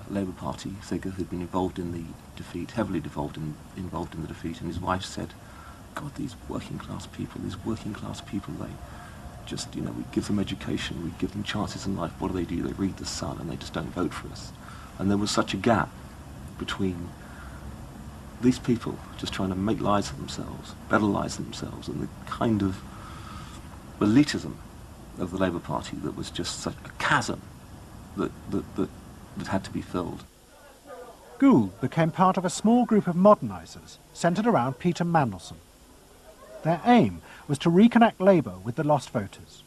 Labour Party figure who'd been involved in the defeat, heavily involved in the defeat, and his wife said, God, these working class people, they just, we give them education, we give them chances in life. What do? They read the Sun and they just don't vote for us. And there was such a gap between these people just trying to make lives for themselves, better lives for themselves, and the kind of elitism of the Labour Party that was just such a chasm that had to be filled. Gould became part of a small group of modernisers centred around Peter Mandelson. Their aim was to reconnect Labour with the lost voters.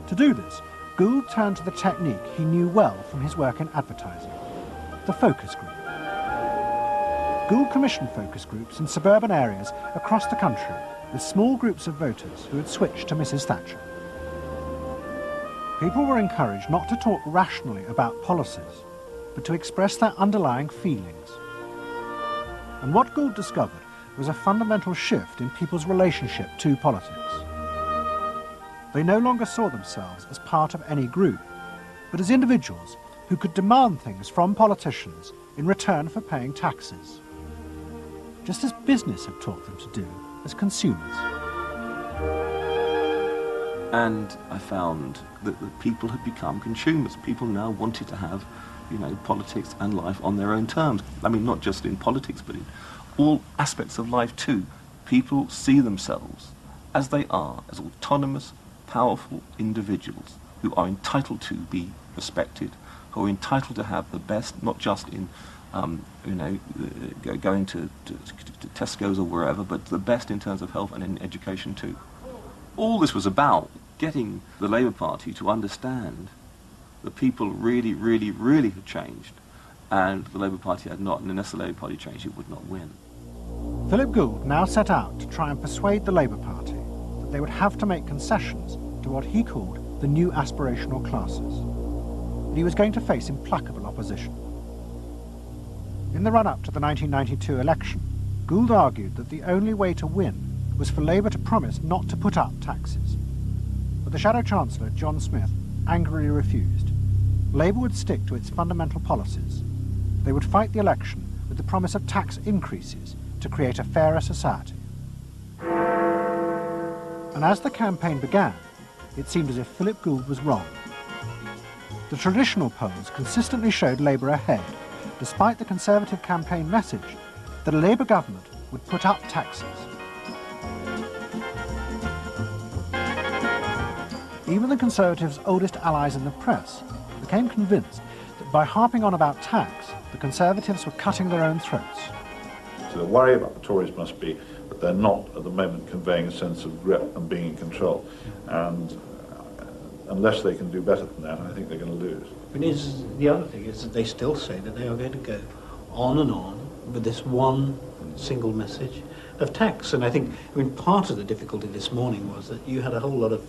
To do this, Gould turned to the technique he knew well from his work in advertising, the focus group. Gould commissioned focus groups in suburban areas across the country with small groups of voters who had switched to Mrs. Thatcher. People were encouraged not to talk rationally about policies, but to express their underlying feelings. And what Gould discovered was a fundamental shift in people's relationship to politics. They no longer saw themselves as part of any group, but as individuals who could demand things from politicians in return for paying taxes, just as business had taught them to do as consumers. And I found that the people had become consumers. People now wanted to have, you know, politics and life on their own terms. I mean, not just in politics, but in all aspects of life too. People see themselves as they are, as autonomous, powerful individuals who are entitled to be respected, who are entitled to have the best, not just in, going to Tesco's or wherever, but the best in terms of health and in education too. All this was about getting the Labour Party to understand that people really, really, really had changed, and the Labour Party had not, and unless the Labour Party changed, it would not win. Philip Gould now set out to try and persuade the Labour Party that they would have to make concessions to what he called the new aspirational classes, and he was going to face implacable opposition. In the run-up to the 1992 election, Gould argued that the only way to win was for Labour to promise not to put up taxes. But the Shadow Chancellor, John Smith, angrily refused. Labour would stick to its fundamental policies. They would fight the election with the promise of tax increases to create a fairer society. And as the campaign began, it seemed as if Philip Gould was wrong. The traditional polls consistently showed Labour ahead, despite the Conservative campaign message that a Labour government would put up taxes. Even the Conservatives' oldest allies in the press became convinced that by harping on about tax, the Conservatives were cutting their own throats. So the worry about the Tories must be that they're not, at the moment, conveying a sense of grip and being in control. And unless they can do better than that, I think they're going to lose. But the other thing is that they still say that they are going to go on and on with this one single message of tax. And I think, part of the difficulty this morning was that you had a whole lot of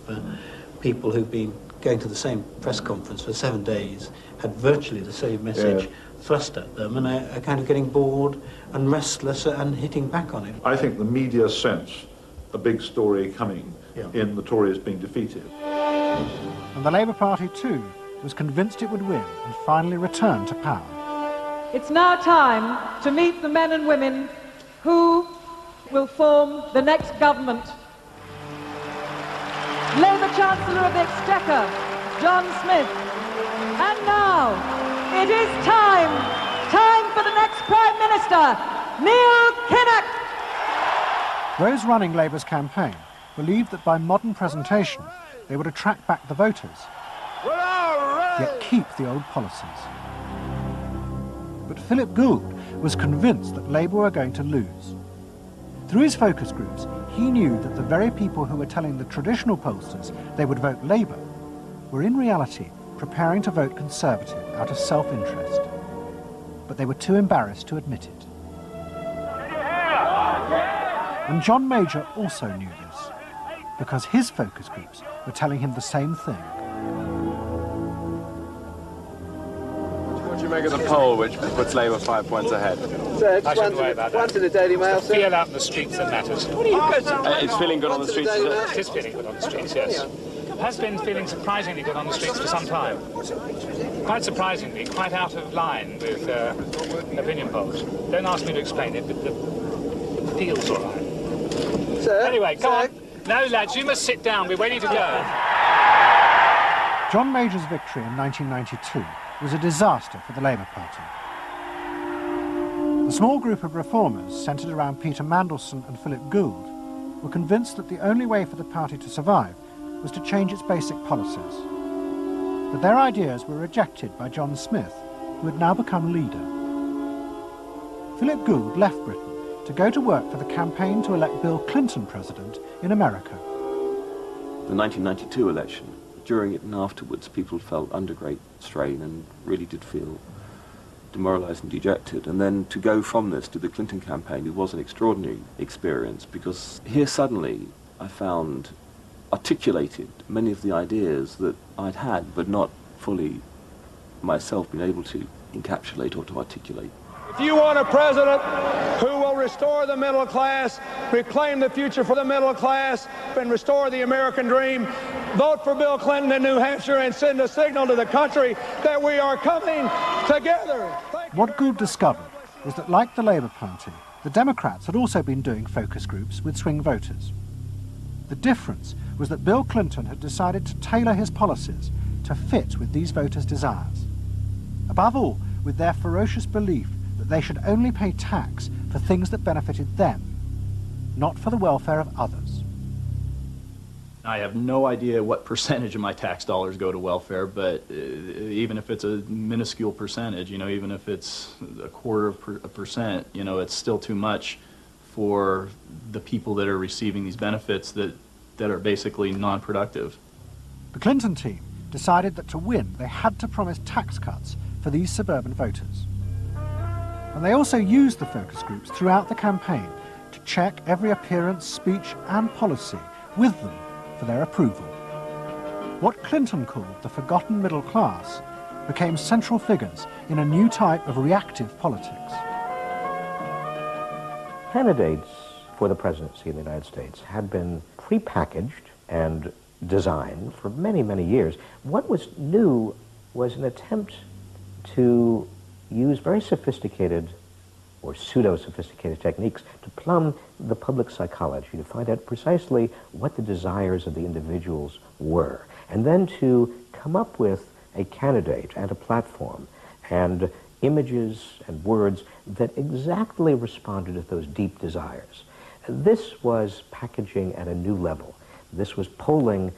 people who've been going to the same press conference for 7 days, had virtually the same message thrust at them, and are kind of getting bored and restless and hitting back on it. I think the media sense a big story coming in the Tories being defeated. And the Labour Party, too, was convinced it would win and finally return to power. It's now time to meet the men and women who will form the next government. Labour Chancellor of the Exchequer, John Smith. And now, it is time for the next Prime Minister, Neil Kinnock. Those running Labour's campaign believed that by modern presentation, they would attract back the voters, yet keep the old policies. But Philip Gould was convinced that Labour were going to lose. Through his focus groups, he knew that the very people who were telling the traditional pollsters they would vote Labour were in reality preparing to vote Conservative out of self-interest. But they were too embarrassed to admit it. And John Major also knew this, because his focus groups were telling him the same thing. What do you make of the poll which puts Labour 5 points ahead? Sir, I shouldn't worry about that. One to the Daily Mail, sir. Feel out in the streets that matters. It's feeling good on the streets, is it? It is feeling good on the streets, yes. It has been feeling surprisingly good on the streets for some time. Quite surprisingly, quite out of line with opinion polls. Don't ask me to explain it, but the feel's all right. Sir? Anyway, come on. No, lads, you must sit down. We're waiting to go. John Major's victory in 1992 was a disaster for the Labour Party. The small group of reformers centred around Peter Mandelson and Philip Gould were convinced that the only way for the party to survive was to change its basic policies. But their ideas were rejected by John Smith, who had now become leader. Philip Gould left Britain to go to work for the campaign to elect Bill Clinton president in America. The 1992 election, during it and afterwards, people felt under great strain and really did feel demoralised and dejected. And then to go from this to the Clinton campaign, it was an extraordinary experience, because here suddenly I found articulated many of the ideas that I'd had, but not fully myself been able to encapsulate or to articulate. If you want a president who will restore the middle class, reclaim the future for the middle class, and restore the American dream, vote for Bill Clinton in New Hampshire and send a signal to the country that we are coming together. What Gould discovered was that, like the Labour Party, the Democrats had also been doing focus groups with swing voters. The difference was that Bill Clinton had decided to tailor his policies to fit with these voters' desires. Above all, with their ferocious belief that they should only pay tax for things that benefited them, not for the welfare of others. I have no idea what percentage of my tax dollars go to welfare, but even if it's a minuscule percentage, you know, even if it's a quarter of a percent, you know, it's still too much for the people that are receiving these benefits that are basically non-productive. The Clinton team decided that to win, they had to promise tax cuts for these suburban voters. And they also used the focus groups throughout the campaign to check every appearance, speech and policy with them for their approval. What Clinton called the forgotten middle class became central figures in a new type of reactive politics. Candidates for the presidency of the United States had been prepackaged and designed for many, many years. What was new was an attempt to use very sophisticated or pseudo-sophisticated techniques to plumb the public psychology, to find out precisely what the desires of the individuals were, and then to come up with a candidate and a platform and images and words that exactly responded to those deep desires. This was packaging at a new level. This was polling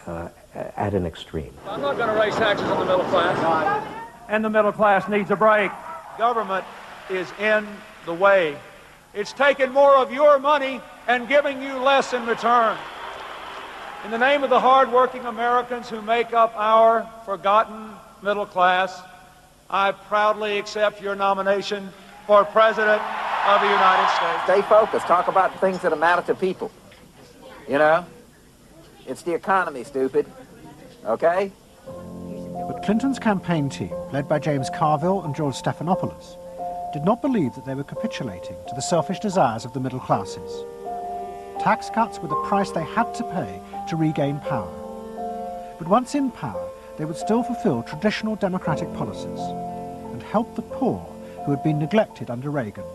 at an extreme. I'm not going to raise taxes on the middle class. And the middle class needs a break. Government is in the way. It's taking more of your money and giving you less in return. In the name of the hard-working Americans who make up our forgotten middle class, I proudly accept your nomination for President of the United States. Stay focused. Talk about things that matter to people. You know? It's the economy, stupid. Okay? But Clinton's campaign team, led by James Carville and George Stephanopoulos, did not believe that they were capitulating to the selfish desires of the middle classes. Tax cuts were the price they had to pay to regain power. But once in power, they would still fulfill traditional democratic policies and help the poor who had been neglected under Reagan,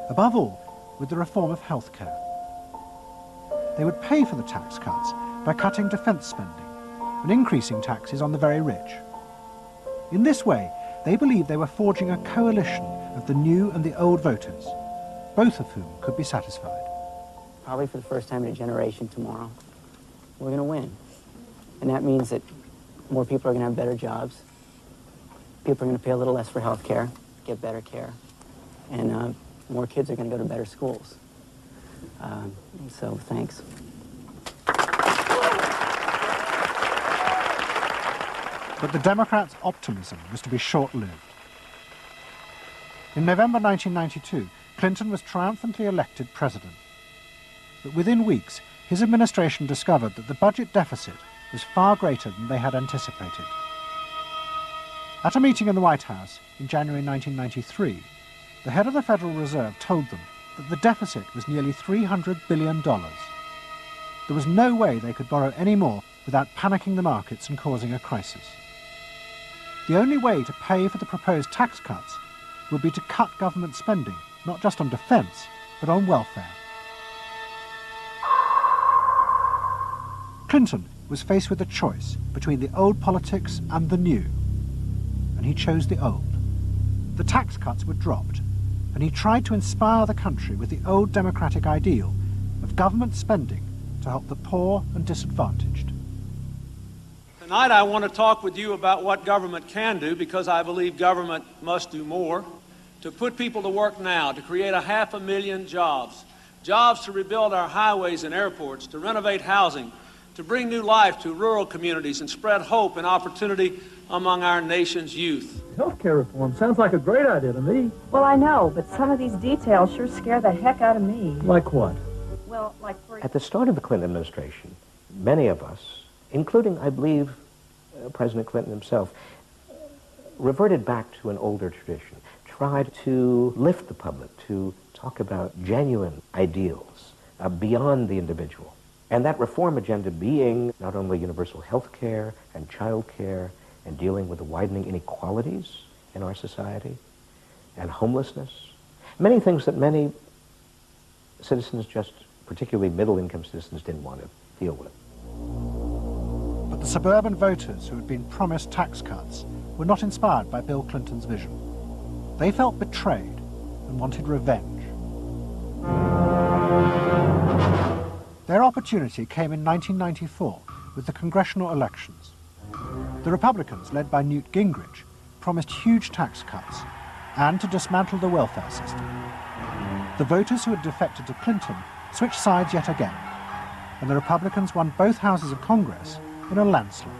above all with the reform of healthcare. They would pay for the tax cuts by cutting defense spending and increasing taxes on the very rich. In this way, they believed they were forging a coalition of the new and the old voters, both of whom could be satisfied. Probably for the first time in a generation tomorrow, we're going to win. And that means that more people are going to have better jobs. People are going to pay a little less for health care, get better care. And more kids are going to go to better schools. So thanks. But the Democrats' optimism was to be short-lived. In November 1992, Clinton was triumphantly elected president. But within weeks, his administration discovered that the budget deficit was far greater than they had anticipated. At a meeting in the White House in January 1993, the head of the Federal Reserve told them that the deficit was nearly $300 billion. There was no way they could borrow any more without panicking the markets and causing a crisis. The only way to pay for the proposed tax cuts would be to cut government spending, not just on defense, but on welfare. Clinton was faced with a choice between the old politics and the new, and he chose the old. The tax cuts were dropped, and he tried to inspire the country with the old democratic ideal of government spending to help the poor and disadvantaged. Tonight I want to talk with you about what government can do, because I believe government must do more. To put people to work now, to create 500,000 jobs. Jobs to rebuild our highways and airports, to renovate housing, to bring new life to rural communities and spread hope and opportunity among our nation's youth. Healthcare reform sounds like a great idea to me. Well, I know, but some of these details sure scare the heck out of me. Like what? Well, like for... At the start of the Clinton administration, many of us, including, I believe, President Clinton himself, reverted back to an older tradition, tried to lift the public, to talk about genuine ideals beyond the individual. And that reform agenda being not only universal health care and child care and dealing with the widening inequalities in our society and homelessness, many things that many citizens, just particularly middle-income citizens, didn't want to deal with. But the suburban voters who had been promised tax cuts were not inspired by Bill Clinton's vision. They felt betrayed and wanted revenge. Their opportunity came in 1994 with the congressional elections. The Republicans, led by Newt Gingrich, promised huge tax cuts and to dismantle the welfare system. The voters who had defected to Clinton switched sides yet again, and the Republicans won both houses of Congress in a landslide.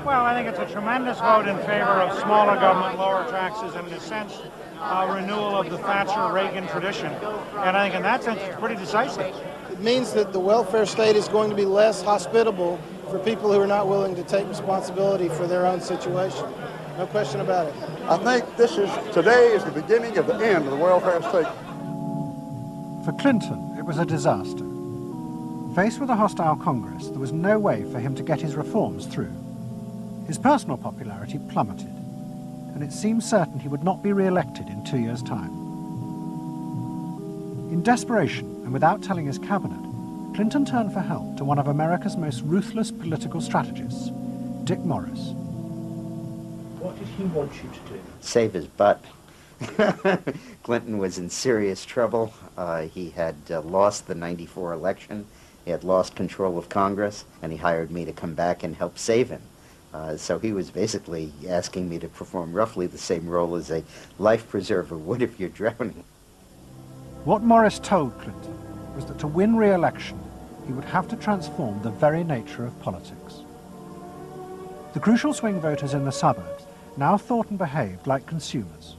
Well, I think it's a tremendous vote in favor of smaller government, lower taxes, and in a sense, a renewal of the Thatcher-Reagan tradition. And I think in that sense, it's pretty decisive. It means that the welfare state is going to be less hospitable for people who are not willing to take responsibility for their own situation. No question about it. I think today is the beginning of the end of the welfare state. For Clinton, it was a disaster. Faced with a hostile Congress, there was no way for him to get his reforms through. His personal popularity plummeted, and it seemed certain he would not be re-elected in 2 years' time. In desperation, and without telling his cabinet, Clinton turned for help to one of America's most ruthless political strategists, Dick Morris. What did he want you to do? Save his butt. Clinton was in serious trouble. He had lost the '94 election. He had lost control of Congress, and he hired me to come back and help save him. So he was basically asking me to perform roughly the same role as a life preserver would if you're drowning. What Morris told Clinton was that to win re-election, he would have to transform the very nature of politics. The crucial swing voters in the suburbs now thought and behaved like consumers.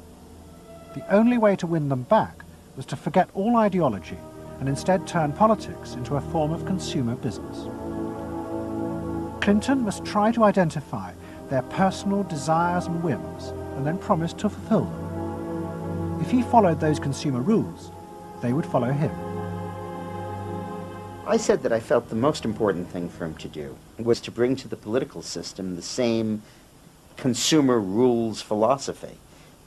The only way to win them back was to forget all ideology and instead turn politics into a form of consumer business. Clinton must try to identify their personal desires and whims and then promise to fulfill them. If he followed those consumer rules, they would follow him. I said that I felt the most important thing for him to do was to bring to the political system the same consumer rules philosophy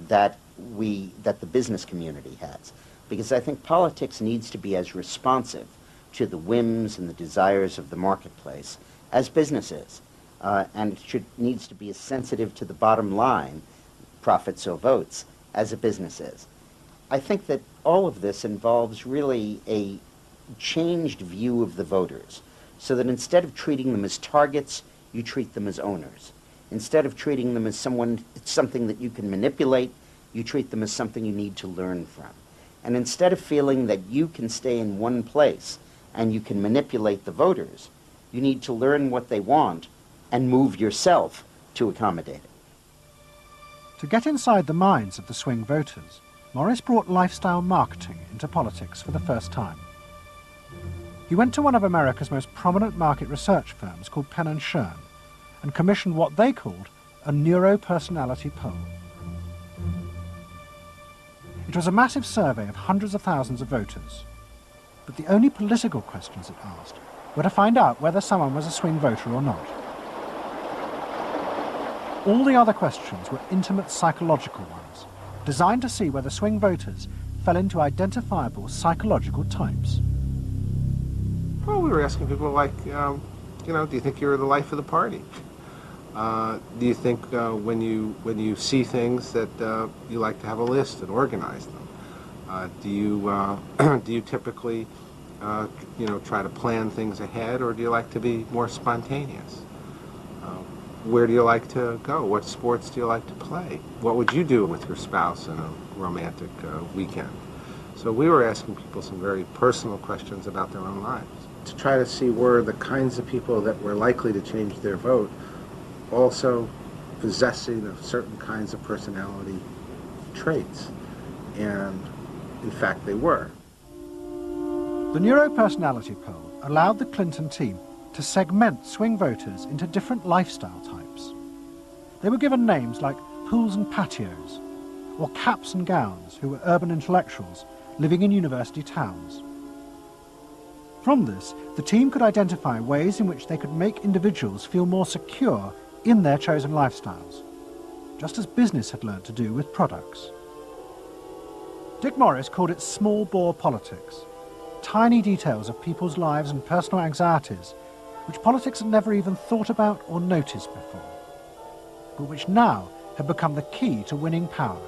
that the business community has. Because I think politics needs to be as responsive to the whims and the desires of the marketplace as business is. And it needs to be as sensitive to the bottom line, profits or votes, as a business is. I think that all of this involves really a changed view of the voters, so that instead of treating them as targets, you treat them as owners. Instead of treating them as something that you can manipulate, you treat them as something you need to learn from. And instead of feeling that you can stay in one place and you can manipulate the voters, you need to learn what they want and move yourself to accommodate it. To get inside the minds of the swing voters, Morris brought lifestyle marketing into politics for the first time. He went to one of America's most prominent market research firms called Penn & Schern and commissioned what they called a neuro-personality poll. It was a massive survey of hundreds of thousands of voters, but the only political questions it asked were to find out whether someone was a swing voter or not. All the other questions were intimate psychological ones, designed to see whether swing voters fell into identifiable psychological types. Well, we were asking people like, do you think you're the life of the party? Do you think when you see things that you like to have a list and organize them? Do you typically try to plan things ahead, or do you like to be more spontaneous? Where do you like to go? What sports do you like to play? What would you do with your spouse in a romantic weekend? So we were asking people some very personal questions about their own lives, to try to see where the kinds of people that were likely to change their vote also possessing of certain kinds of personality traits. And in fact, they were. The neuro-personality poll allowed the Clinton team to segment swing voters into different lifestyle types. They were given names like pools and patios, or caps and gowns who were urban intellectuals living in university towns. From this, the team could identify ways in which they could make individuals feel more secure in their chosen lifestyles, just as business had learned to do with products. Dick Morris called it small-bore politics, tiny details of people's lives and personal anxieties which politics had never even thought about or noticed before, but which now had become the key to winning power.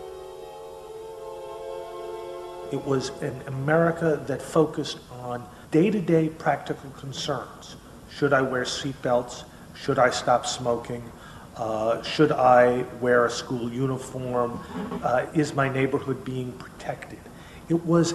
It was an America that focused on day-to-day practical concerns. Should I wear seatbelts? Should I stop smoking? Should I wear a school uniform? Is my neighborhood being protected? It was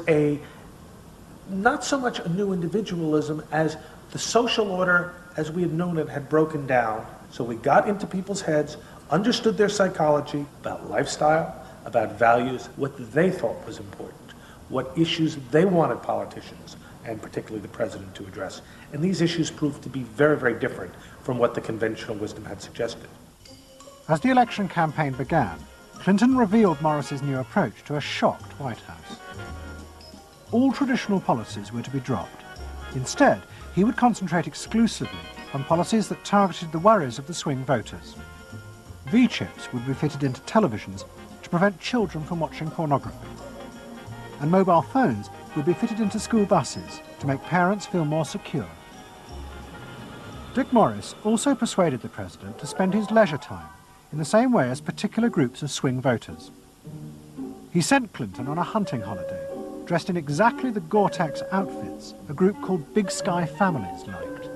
not so much a new individualism as the social order as we had known it had broken down. So we got into people's heads, understood their psychology about lifestyle, about values, what they thought was important, what issues they wanted politicians, and particularly the president, to address. And these issues proved to be very, very different from what the conventional wisdom had suggested. As the election campaign began, Clinton revealed Morris's new approach to a shocked White House. All traditional policies were to be dropped. Instead, he would concentrate exclusively on policies that targeted the worries of the swing voters. V-chips would be fitted into televisions to prevent children from watching pornography. And mobile phones would be fitted into school buses to make parents feel more secure. Dick Morris also persuaded the president to spend his leisure time in the same way as particular groups of swing voters. He sent Clinton on a hunting holiday, dressed in exactly the Gore-Tex outfits a group called Big Sky Families liked.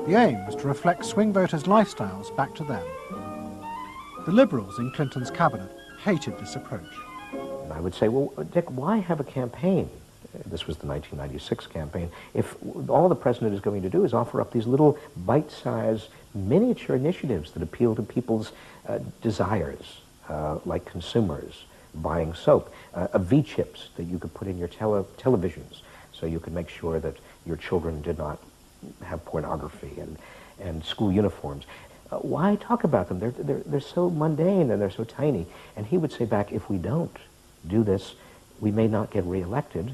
The aim was to reflect swing voters' lifestyles back to them. The Liberals in Clinton's cabinet hated this approach. I would say, well, Dick, why have a campaign? This was the 1996 campaign. If all the president is going to do is offer up these little bite-sized miniature initiatives that appeal to people's desires, like consumers, buying soap, V-chips that you could put in your televisions so you could make sure that your children did not have pornography, and school uniforms. Why talk about them? They're so mundane and they're so tiny. And he would say back, if we don't do this, we may not get reelected.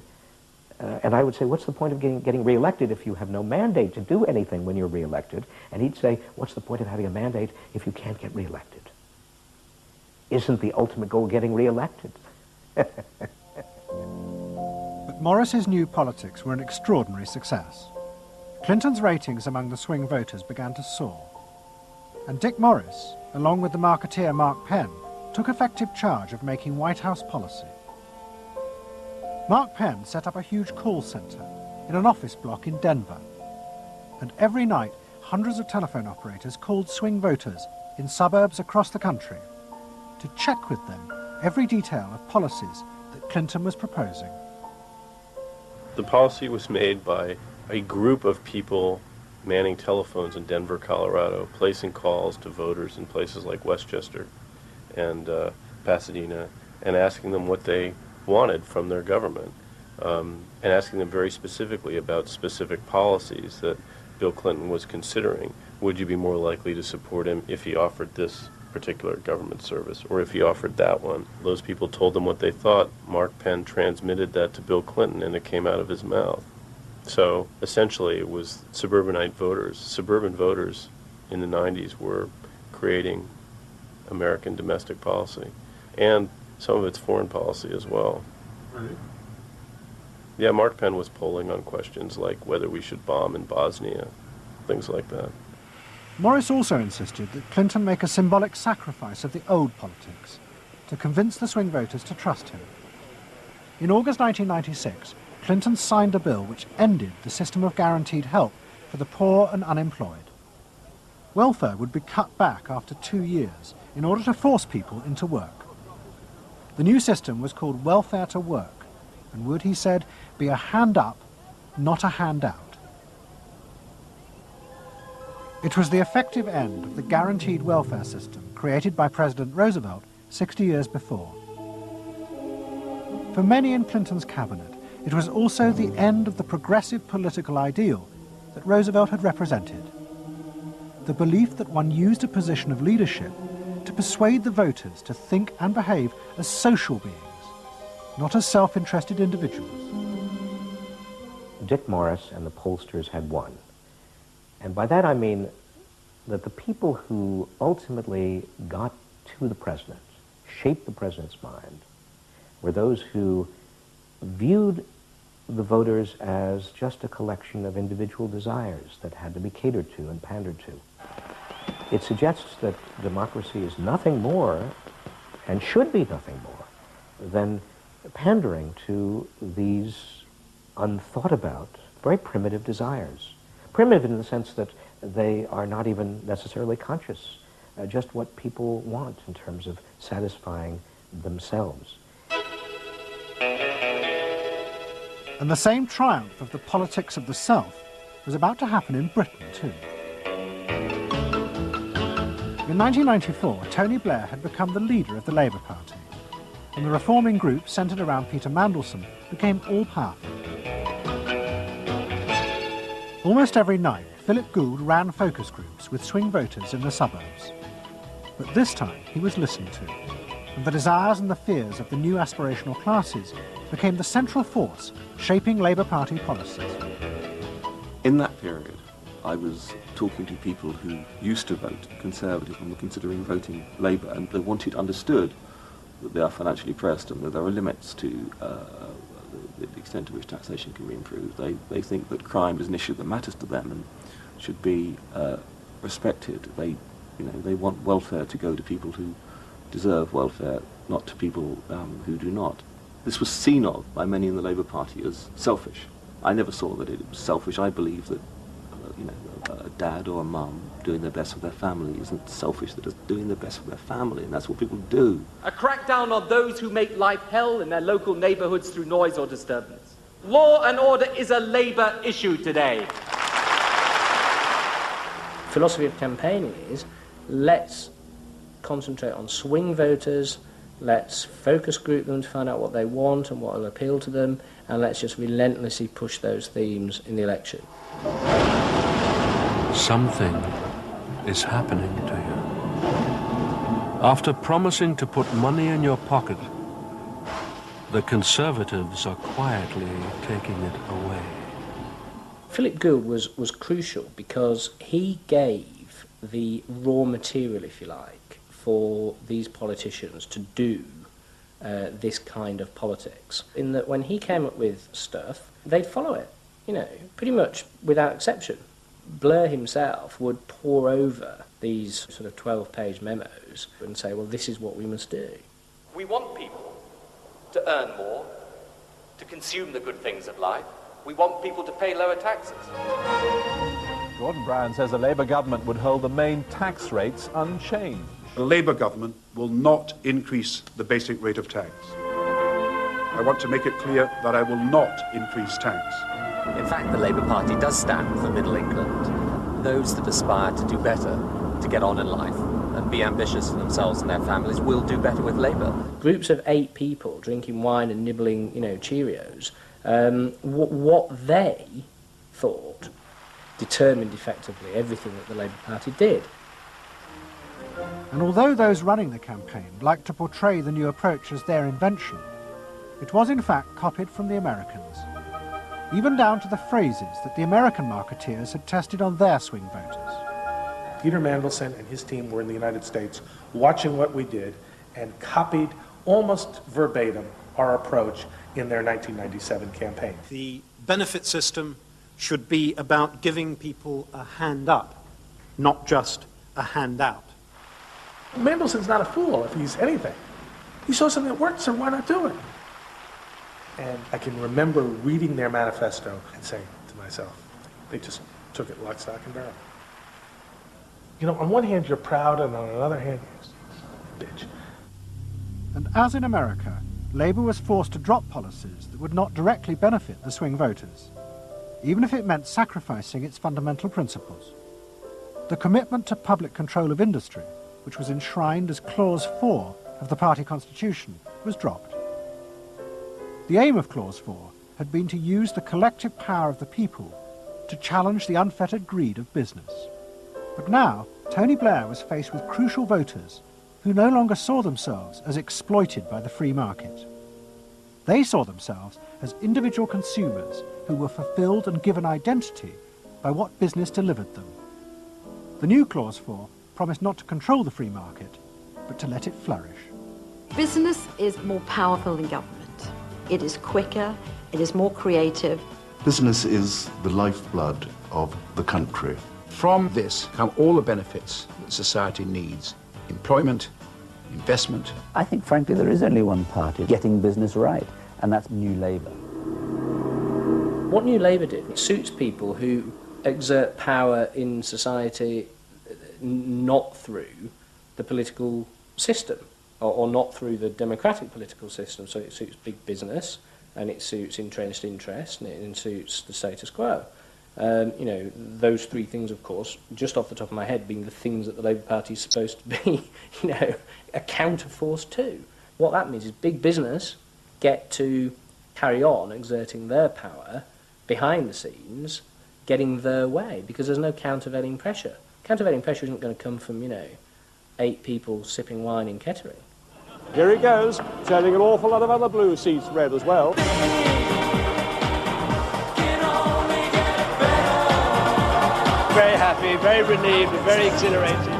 And I would say, what's the point of getting reelected if you have no mandate to do anything when you're reelected? And he'd say, what's the point of having a mandate if you can't get reelected? Isn't the ultimate goal getting reelected? But Morris's new politics were an extraordinary success. Clinton's ratings among the swing voters began to soar. And Dick Morris, along with the marketeer Mark Penn, took effective charge of making White House policy. Mark Penn set up a huge call center in an office block in Denver. And every night, hundreds of telephone operators called swing voters in suburbs across the country to check with them every detail of policies that Clinton was proposing. The policy was made by a group of people manning telephones in Denver, Colorado, placing calls to voters in places like Westchester and Pasadena, and asking them what they wanted from their government, and asking them very specifically about specific policies that Bill Clinton was considering. Would you be more likely to support him if he offered this particular government service, or if he offered that one? Those people told them what they thought. Mark Penn transmitted that to Bill Clinton, and it came out of his mouth. So essentially it was suburbanite voters. Suburban voters in the 90s were creating American domestic policy, and some of its foreign policy as well. Right. Yeah, Mark Penn was polling on questions like whether we should bomb in Bosnia, things like that. Morris also insisted that Clinton make a symbolic sacrifice of the old politics to convince the swing voters to trust him. In August 1996, Clinton signed a bill which ended the system of guaranteed help for the poor and unemployed. Welfare would be cut back after 2 years in order to force people into work. The new system was called welfare to work, and would, he said, be a hand up, not a handout. It was the effective end of the guaranteed welfare system created by President Roosevelt 60 years before. For many in Clinton's cabinet, it was also the end of the progressive political ideal that Roosevelt had represented. The belief that one used a position of leadership to persuade the voters to think and behave as social beings, not as self-interested individuals. Dick Morris and the pollsters had won. And by that I mean that the people who ultimately got to the president, shaped the president's mind, were those who viewed the voters as just a collection of individual desires that had to be catered to and pandered to. It suggests that democracy is nothing more, and should be nothing more, than pandering to these unthought about, very primitive desires. Primitive in the sense that they are not even necessarily conscious, just what people want in terms of satisfying themselves. And the same triumph of the politics of the self was about to happen in Britain too. In 1994, Tony Blair had become the leader of the Labour Party, and the reforming group centred around Peter Mandelson became all-powerful. Almost every night, Philip Gould ran focus groups with swing voters in the suburbs. But this time he was listened to, and the desires and the fears of the new aspirational classes became the central force shaping Labour Party policies. In that period, I was talking to people who used to vote Conservative and were considering voting Labour, and they wanted understood that they are financially pressed and that there are limits to the extent to which taxation can be improved. They think that crime is an issue that matters to them and should be respected. They want welfare to go to people who deserve welfare, not to people who do not. This was seen of by many in the Labour Party as selfish. I never saw that it was selfish. I believe that a dad or a mum doing their best for their family isn't selfish. They're just doing their best for their family, and that's what people do. A crackdown on those who make life hell in their local neighbourhoods through noise or disturbance. Law and order is a Labour issue today. Philosophy of campaigning is, let's concentrate on swing voters, let's focus group them to find out what they want and what will appeal to them, and let's just relentlessly push those themes in the election. Something is happening to you. After promising to put money in your pocket, the Conservatives are quietly taking it away. Philip Gould was crucial because he gave the raw material, if you like, for these politicians to do this kind of politics. In that when he came up with stuff, they'd follow it, pretty much without exception. Blair himself would pore over these sort of 12-page memos and say, well, this is what we must do. We want people to earn more, to consume the good things of life. We want people to pay lower taxes. Gordon Brown says the Labour government would hold the main tax rates unchanged. The Labour government will not increase the basic rate of tax. I want to make it clear that I will not increase tax. In fact, the Labour Party does stand for Middle England. Those that aspire to do better, to get on in life, and be ambitious for themselves and their families will do better with Labour. Groups of 8 people drinking wine and nibbling, Cheerios, what they thought determined effectively everything that the Labour Party did. And although those running the campaign liked to portray the new approach as their invention, it was in fact copied from the Americans, even down to the phrases that the American marketeers had tested on their swing voters. Peter Mandelson and his team were in the United States watching what we did and copied almost verbatim our approach in their 1997 campaign. The benefit system should be about giving people a hand up, not just a handout. Mandelson's not a fool if he's anything. He saw something that worked, so why not do it? And I can remember reading their manifesto and saying to myself, they just took it lock, stock, and barrel. On one hand, you're proud, and on another hand, you're bitch. And as in America, Labour was forced to drop policies that would not directly benefit the swing voters, even if it meant sacrificing its fundamental principles. The commitment to public control of industry, which was enshrined as Clause 4 of the party constitution, was dropped. The aim of Clause 4 had been to use the collective power of the people to challenge the unfettered greed of business. But now, Tony Blair was faced with crucial voters who no longer saw themselves as exploited by the free market. They saw themselves as individual consumers who were fulfilled and given identity by what business delivered them. The new Clause 4 promised not to control the free market, but to let it flourish. Business is more powerful than government. It is quicker, it is more creative. Business is the lifeblood of the country. From this come all the benefits that society needs: employment, investment. I think, frankly, there is only one party getting business right, and that's New Labour. What New Labour did suits people who exert power in society not through the political system, or not through the democratic political system. So it suits big business, and it suits entrenched interest, and it suits the status quo. You know, those three things, of course, just off the top of my head, being the things that the Labour Party is supposed to be, you know, a counterforce to. What that means is big business get to carry on exerting their power behind the scenes, getting their way, because there's no countervailing pressure. Countervailing pressure isn't going to come from, you know, 8 people sipping wine in Kettering. Here he goes, turning an awful lot of other blue seats red as well. Very happy, very relieved, and very exhilarated.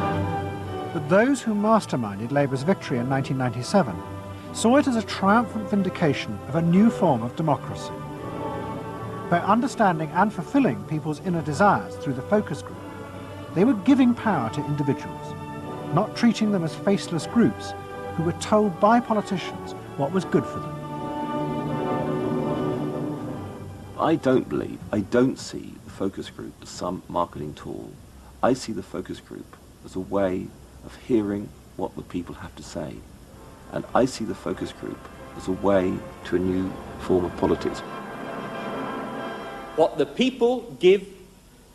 But those who masterminded Labour's victory in 1997 saw it as a triumphant vindication of a new form of democracy. By understanding and fulfilling people's inner desires through the focus group, they were giving power to individuals, not treating them as faceless groups who were told by politicians what was good for them. I don't see the focus group as some marketing tool. I see the focus group as a way of hearing what the people have to say. And I see the focus group as a way to a new form of politics. What the people give,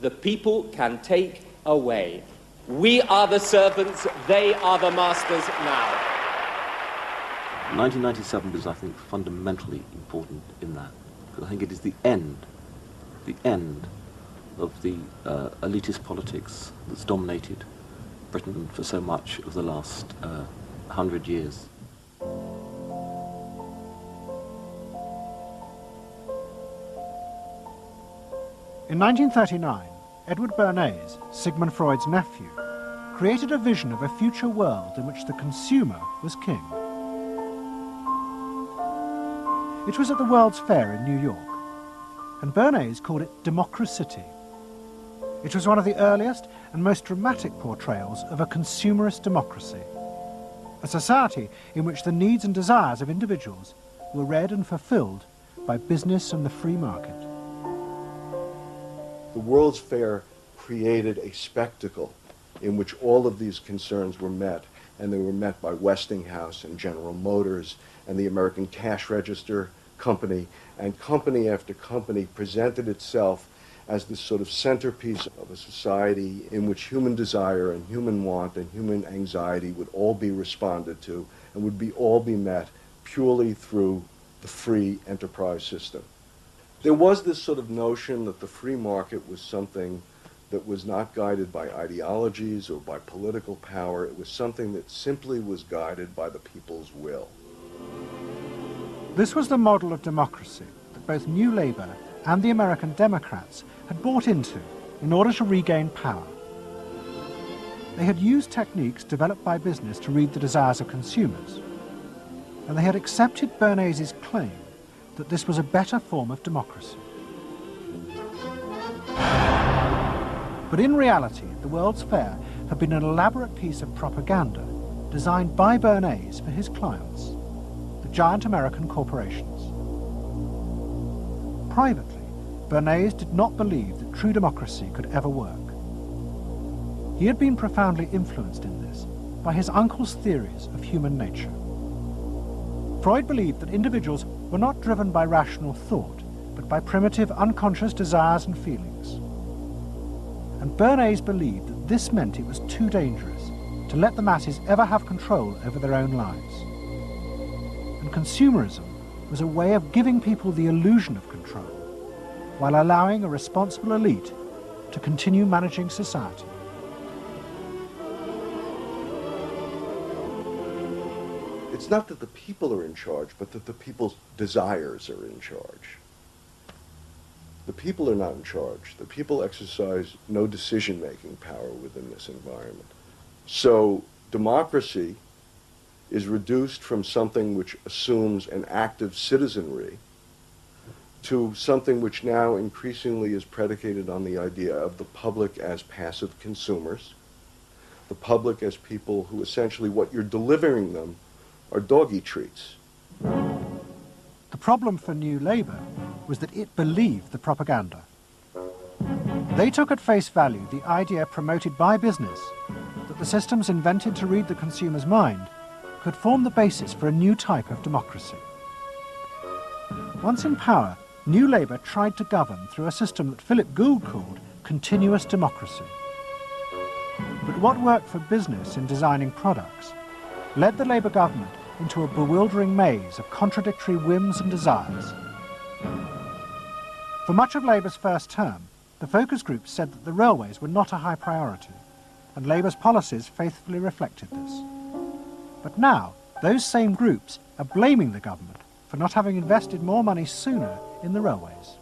the people can take away. We are the servants, they are the masters now. 1997 was, I think, fundamentally important in that, because I think it is the end of the elitist politics that's dominated Britain for so much of the last 100 years. In 1939, Edward Bernays, Sigmund Freud's nephew, created a vision of a future world in which the consumer was king. It was at the World's Fair in New York, and Bernays called it Democracity. It was one of the earliest and most dramatic portrayals of a consumerist democracy, a society in which the needs and desires of individuals were read and fulfilled by business and the free market. The World's Fair created a spectacle in which all of these concerns were met, and they were met by Westinghouse and General Motors and the American Cash Register Company, and company after company presented itself as this sort of centerpiece of a society in which human desire and human want and human anxiety would all be responded to and would all be met purely through the free enterprise system. There was this sort of notion that the free market was something that was not guided by ideologies or by political power. It was something that simply was guided by the people's will. This was the model of democracy that both New Labour and the American Democrats had bought into in order to regain power. They had used techniques developed by business to read the desires of consumers, and they had accepted Bernays' claim that this was a better form of democracy. But in reality, the World's Fair had been an elaborate piece of propaganda designed by Bernays for his clients, the giant American corporations. Privately, Bernays did not believe that true democracy could ever work. He had been profoundly influenced in this by his uncle's theories of human nature. Freud believed that individuals were not driven by rational thought, but by primitive, unconscious desires and feelings. And Bernays believed that this meant it was too dangerous to let the masses ever have control over their own lives. And consumerism was a way of giving people the illusion of control, while allowing a responsible elite to continue managing society. It's not that the people are in charge, but that the people's desires are in charge. The people are not in charge. The people exercise no decision-making power within this environment. So democracy is reduced from something which assumes an active citizenry to something which now increasingly is predicated on the idea of the public as passive consumers, the public as people who essentially what you're delivering them are doggy treats. The problem for New Labour was that it believed the propaganda. They took at face value the idea promoted by business that the systems invented to read the consumer's mind could form the basis for a new type of democracy. Once in power, New Labour tried to govern through a system that Philip Gould called continuous democracy. But what worked for business in designing products led the Labour government into a bewildering maze of contradictory whims and desires. For much of Labour's first term, the focus groups said that the railways were not a high priority, and Labour's policies faithfully reflected this. But now, those same groups are blaming the government for not having invested more money sooner in the railways.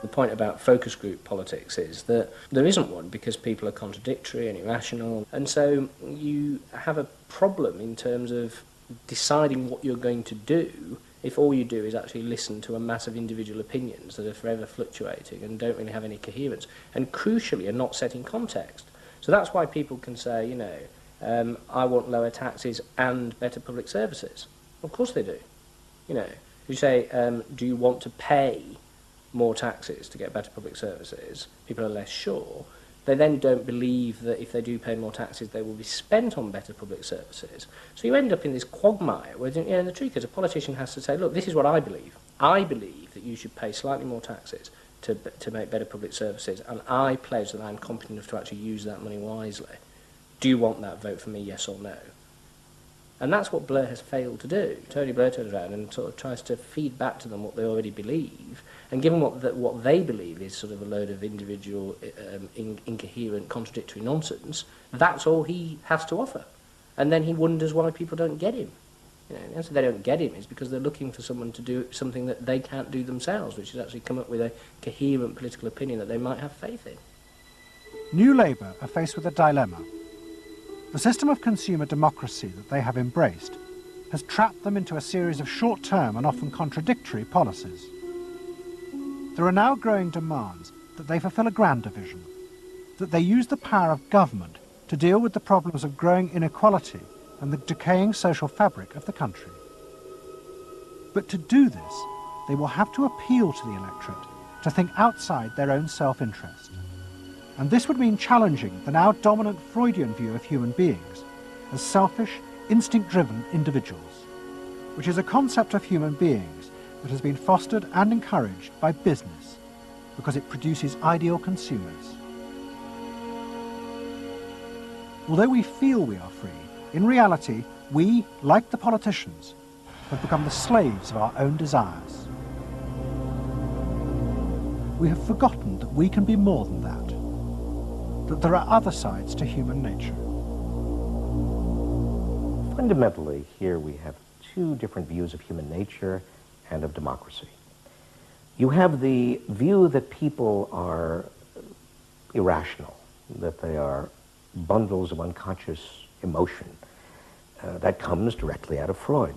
The point about focus group politics is that there isn't one because people are contradictory and irrational, and so you have a problem in terms of deciding what you're going to do if all you do is actually listen to a mass of individual opinions that are forever fluctuating and don't really have any coherence, and crucially are not set in context. So that's why people can say, you know, I want lower taxes and better public services. Of course they do. You know, you say, do you want to pay more taxes to get better public services? People are less sure. They then don't believe that if they do pay more taxes, they will be spent on better public services. So you end up in this quagmire where, you know, the truth is a politician has to say, look, this is what I believe. I believe that you should pay slightly more taxes to make better public services, and I pledge that I'm competent enough to actually use that money wisely. Do you want that? Vote for me, yes or no. And that's what Blair has failed to do. Tony Blair turns around and sort of tries to feed back to them what they already believe, and given what they believe is sort of a load of individual, incoherent, contradictory nonsense, that's all he has to offer. And then he wonders why people don't get him. You know, the answer they don't get him is because they're looking for someone to do something that they can't do themselves, which is actually come up with a coherent political opinion that they might have faith in. New Labour are faced with a dilemma. The system of consumer democracy that they have embraced has trapped them into a series of short-term and often contradictory policies. There are now growing demands that they fulfil a grander vision, that they use the power of government to deal with the problems of growing inequality and the decaying social fabric of the country. But to do this, they will have to appeal to the electorate to think outside their own self-interest. And this would mean challenging the now dominant Freudian view of human beings as selfish, instinct-driven individuals, which is a concept of human beings that has been fostered and encouraged by business because it produces ideal consumers. Although we feel we are free, in reality, we, like the politicians, have become the slaves of our own desires. We have forgotten that we can be more than that, that there are other sides to human nature. Fundamentally, here we have two different views of human nature and of democracy. You have the view that people are irrational, that they are bundles of unconscious emotion. That comes directly out of Freud.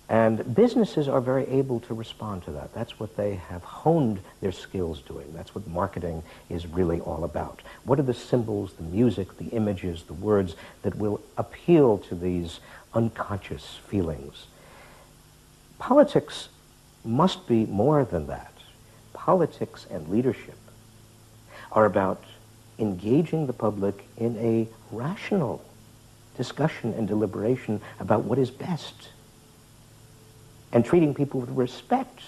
And businesses are very able to respond to that. That's what they have honed their skills doing. That's what marketing is really all about. What are the symbols, the music, the images, the words that will appeal to these unconscious feelings? Politics must be more than that. Politics and leadership are about engaging the public in a rational discussion and deliberation about what is best, and treating people with respect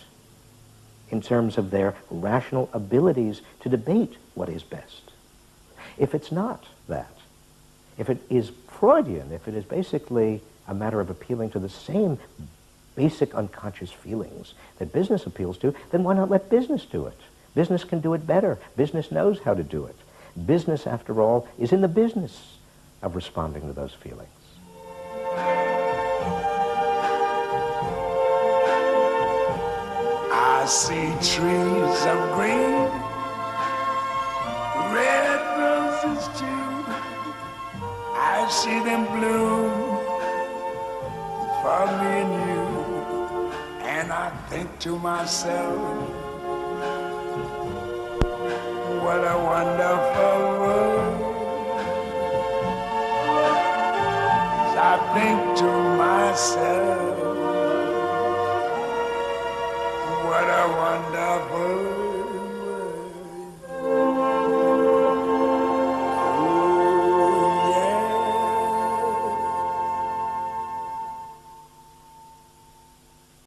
in terms of their rational abilities to debate what is best. If it's not that, if it is Freudian, if it is basically a matter of appealing to the same basic unconscious feelings that business appeals to, then why not let business do it? Business can do it better. Business knows how to do it. Business, after all, is in the business of responding to those feelings. I see trees of green, red roses too. I see them bloom for me and you. And I think to myself, what a wonderful world. I think to myself, what a wonderful